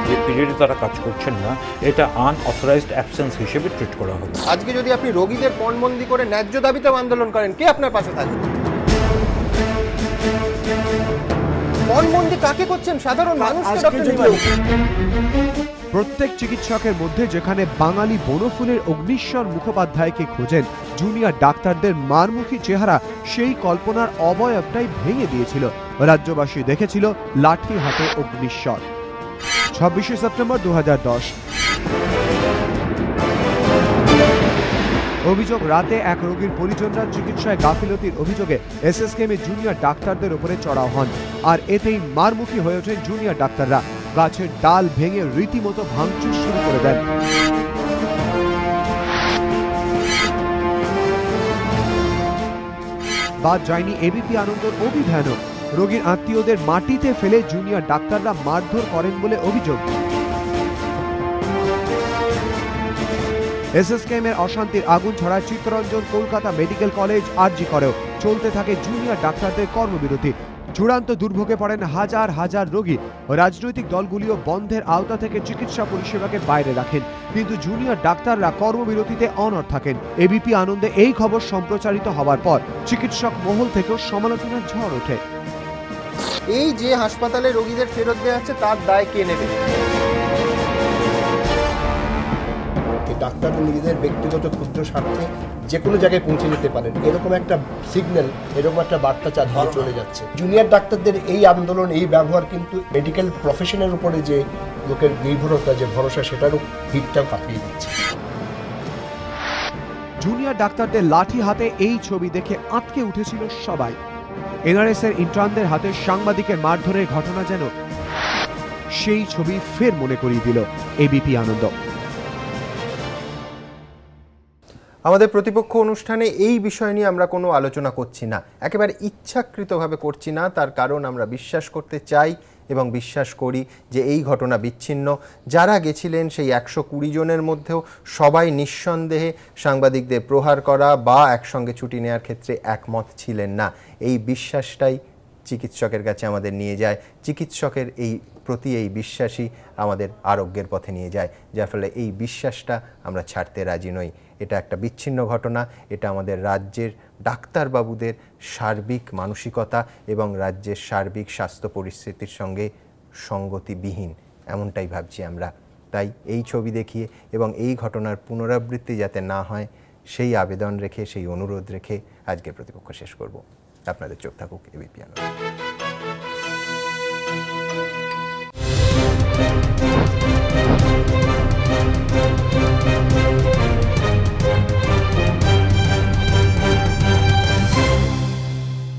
যে পিরিয়ডে তারা কাজ করছেন না, এটা আনঅথরাইজড অ্যাবসেন্স হিসেবে ট্রিট করা হবে। আজকে যদি আপনি রোগীদের পণবন্দি করে ন্যায্য দাবিতেও আন্দোলন করেন, কে আপনার পাশে থাকবে? পণবন্দি কাকে করছেন? সাধারণ মানুষ। প্রত্যেক চিকিৎসকের মধ্যে যেখানে বাঙালি বনফুলের অগ্নিশ্বর মুখোপাধ্যায়কে খোঁজেন জুনিয়র ডাক্তারদের মারমুখী চেহারা, সেই কল্পনার অবয়বটাই ভেঙে দিয়েছিল। রাজ্যবাসী দেখেছিল লাঠি হাতে অগ্নিশ্বর। 26শে সেপ্টেম্বর 2010 অভিযোগ, রাতে এক রোগীর পরিজনরা চিকিৎসায় গাফিলতির অভিযোগে এসএসকেএম জুনিয়র ডাক্তারদের উপরে চড়াও হন, আর এতেই মারমুখী হয়ে ওঠেন জুনিয়র ডাক্তাররা। গাছের ডাল ভেঙে রীতিমতো ভাঙচুর শুরু করে দেন। বাদ যায়নি এবিপি আনন্দর অভিযানও। রোগীর আত্মীয়দের মাটিতে ফেলে জুনিয়র ডাক্তাররা মারধর করেন বলে অভিযোগ। এসএসকেএম এর অশান্তির আগুন ছড়ায় চিত্তরঞ্জন কলকাতা মেডিকেল কলেজ আরজি করেও। চলতে থাকে জুনিয়র ডাক্তারদের কর্মবিরতি। চূড়ান্ত দুর্ভোগে পড়েন হাজার হাজার রোগী। রাজনৈতিক দলগুলিও বন্ধের আওতা থেকে চিকিৎসা পরিষেবাকে বাইরে রাখেন, কিন্তু জুনিয়র ডাক্তাররা কর্মবিরতিতে অনড় থাকেন। এবিপি আনন্দে এই খবর সম্প্রচারিত হওয়ার পর চিকিৎসক মহল থেকেও সমালোচনার ঝড় ওঠে। এই যে হাসপাতালে রোগীদের ফেরত দেওয়া হচ্ছে তার দায় কে নেবে? ডাক্তারদের নিজেদের ব্যক্তিগত ক্ষুদ্র স্বার্থে যে কোনো জায়গায় পৌঁছে যেতে পারেন, এরকম একটা সিগন্যাল, এরকম একটা বার্তা চারদিকে চলে যাচ্ছে। জুনিয়র ডাক্তারদের এই আন্দোলন, এই ব্যবহার কিন্তু মেডিকেল প্রফেশনের উপরে যে লোকের নির্ভরতা, যে ভরসা, সেটারও ভিতটাও কাঁপিয়ে দিচ্ছে। জুনিয়র ডাক্তারদের লাঠি হাতে এই ছবি দেখে আটকে উঠেছিল সবাই। এনআরএস এর ইন্টার্নদের হাতে সাংবাদিকের মারধরের ঘটনা যেন সেই ছবি ফের মনে করিয়ে দিল এবিপি আনন্দ। আমাদের প্রতিপক্ষ অনুষ্ঠানে এই বিষয় নিয়ে আমরা কোনো আলোচনা করছি না, একেবারে ইচ্ছাকৃতভাবে করছি না। তার কারণ আমরা বিশ্বাস করতে চাই এবং বিশ্বাস করি যে এই ঘটনা বিচ্ছিন্ন। যারা গেছিলেন সেই 120 জনের মধ্যেও সবাই নিঃসন্দেহে সাংবাদিকদের প্রহার করা বা একসঙ্গে ছুটি নেওয়ার ক্ষেত্রে একমত ছিলেন না। এই বিশ্বাসটাই চিকিৎসকের কাছে আমাদের নিয়ে যায়। চিকিৎসকের প্রতি এই বিশ্বাসই আমাদের আরোগ্যের পথে নিয়ে যায়, যার ফলে এই বিশ্বাসটা আমরা ছাড়তে রাজি নই। এটা একটা বিচ্ছিন্ন ঘটনা। এটা আমাদের রাজ্যের ডাক্তারবাবুদের সার্বিক মানসিকতা এবং রাজ্যের সার্বিক স্বাস্থ্য পরিস্থিতির সঙ্গে সঙ্গতিবিহীন, এমনটাই ভাবছি আমরা। তাই এই ছবি দেখিয়ে এবং এই ঘটনার পুনরাবৃত্তি যাতে না হয় সেই আবেদন রেখে, সেই অনুরোধ রেখে আজকের প্রতিপক্ষ শেষ করব। আপনাদের চোখ থাকুক এবিপি আনন্দ।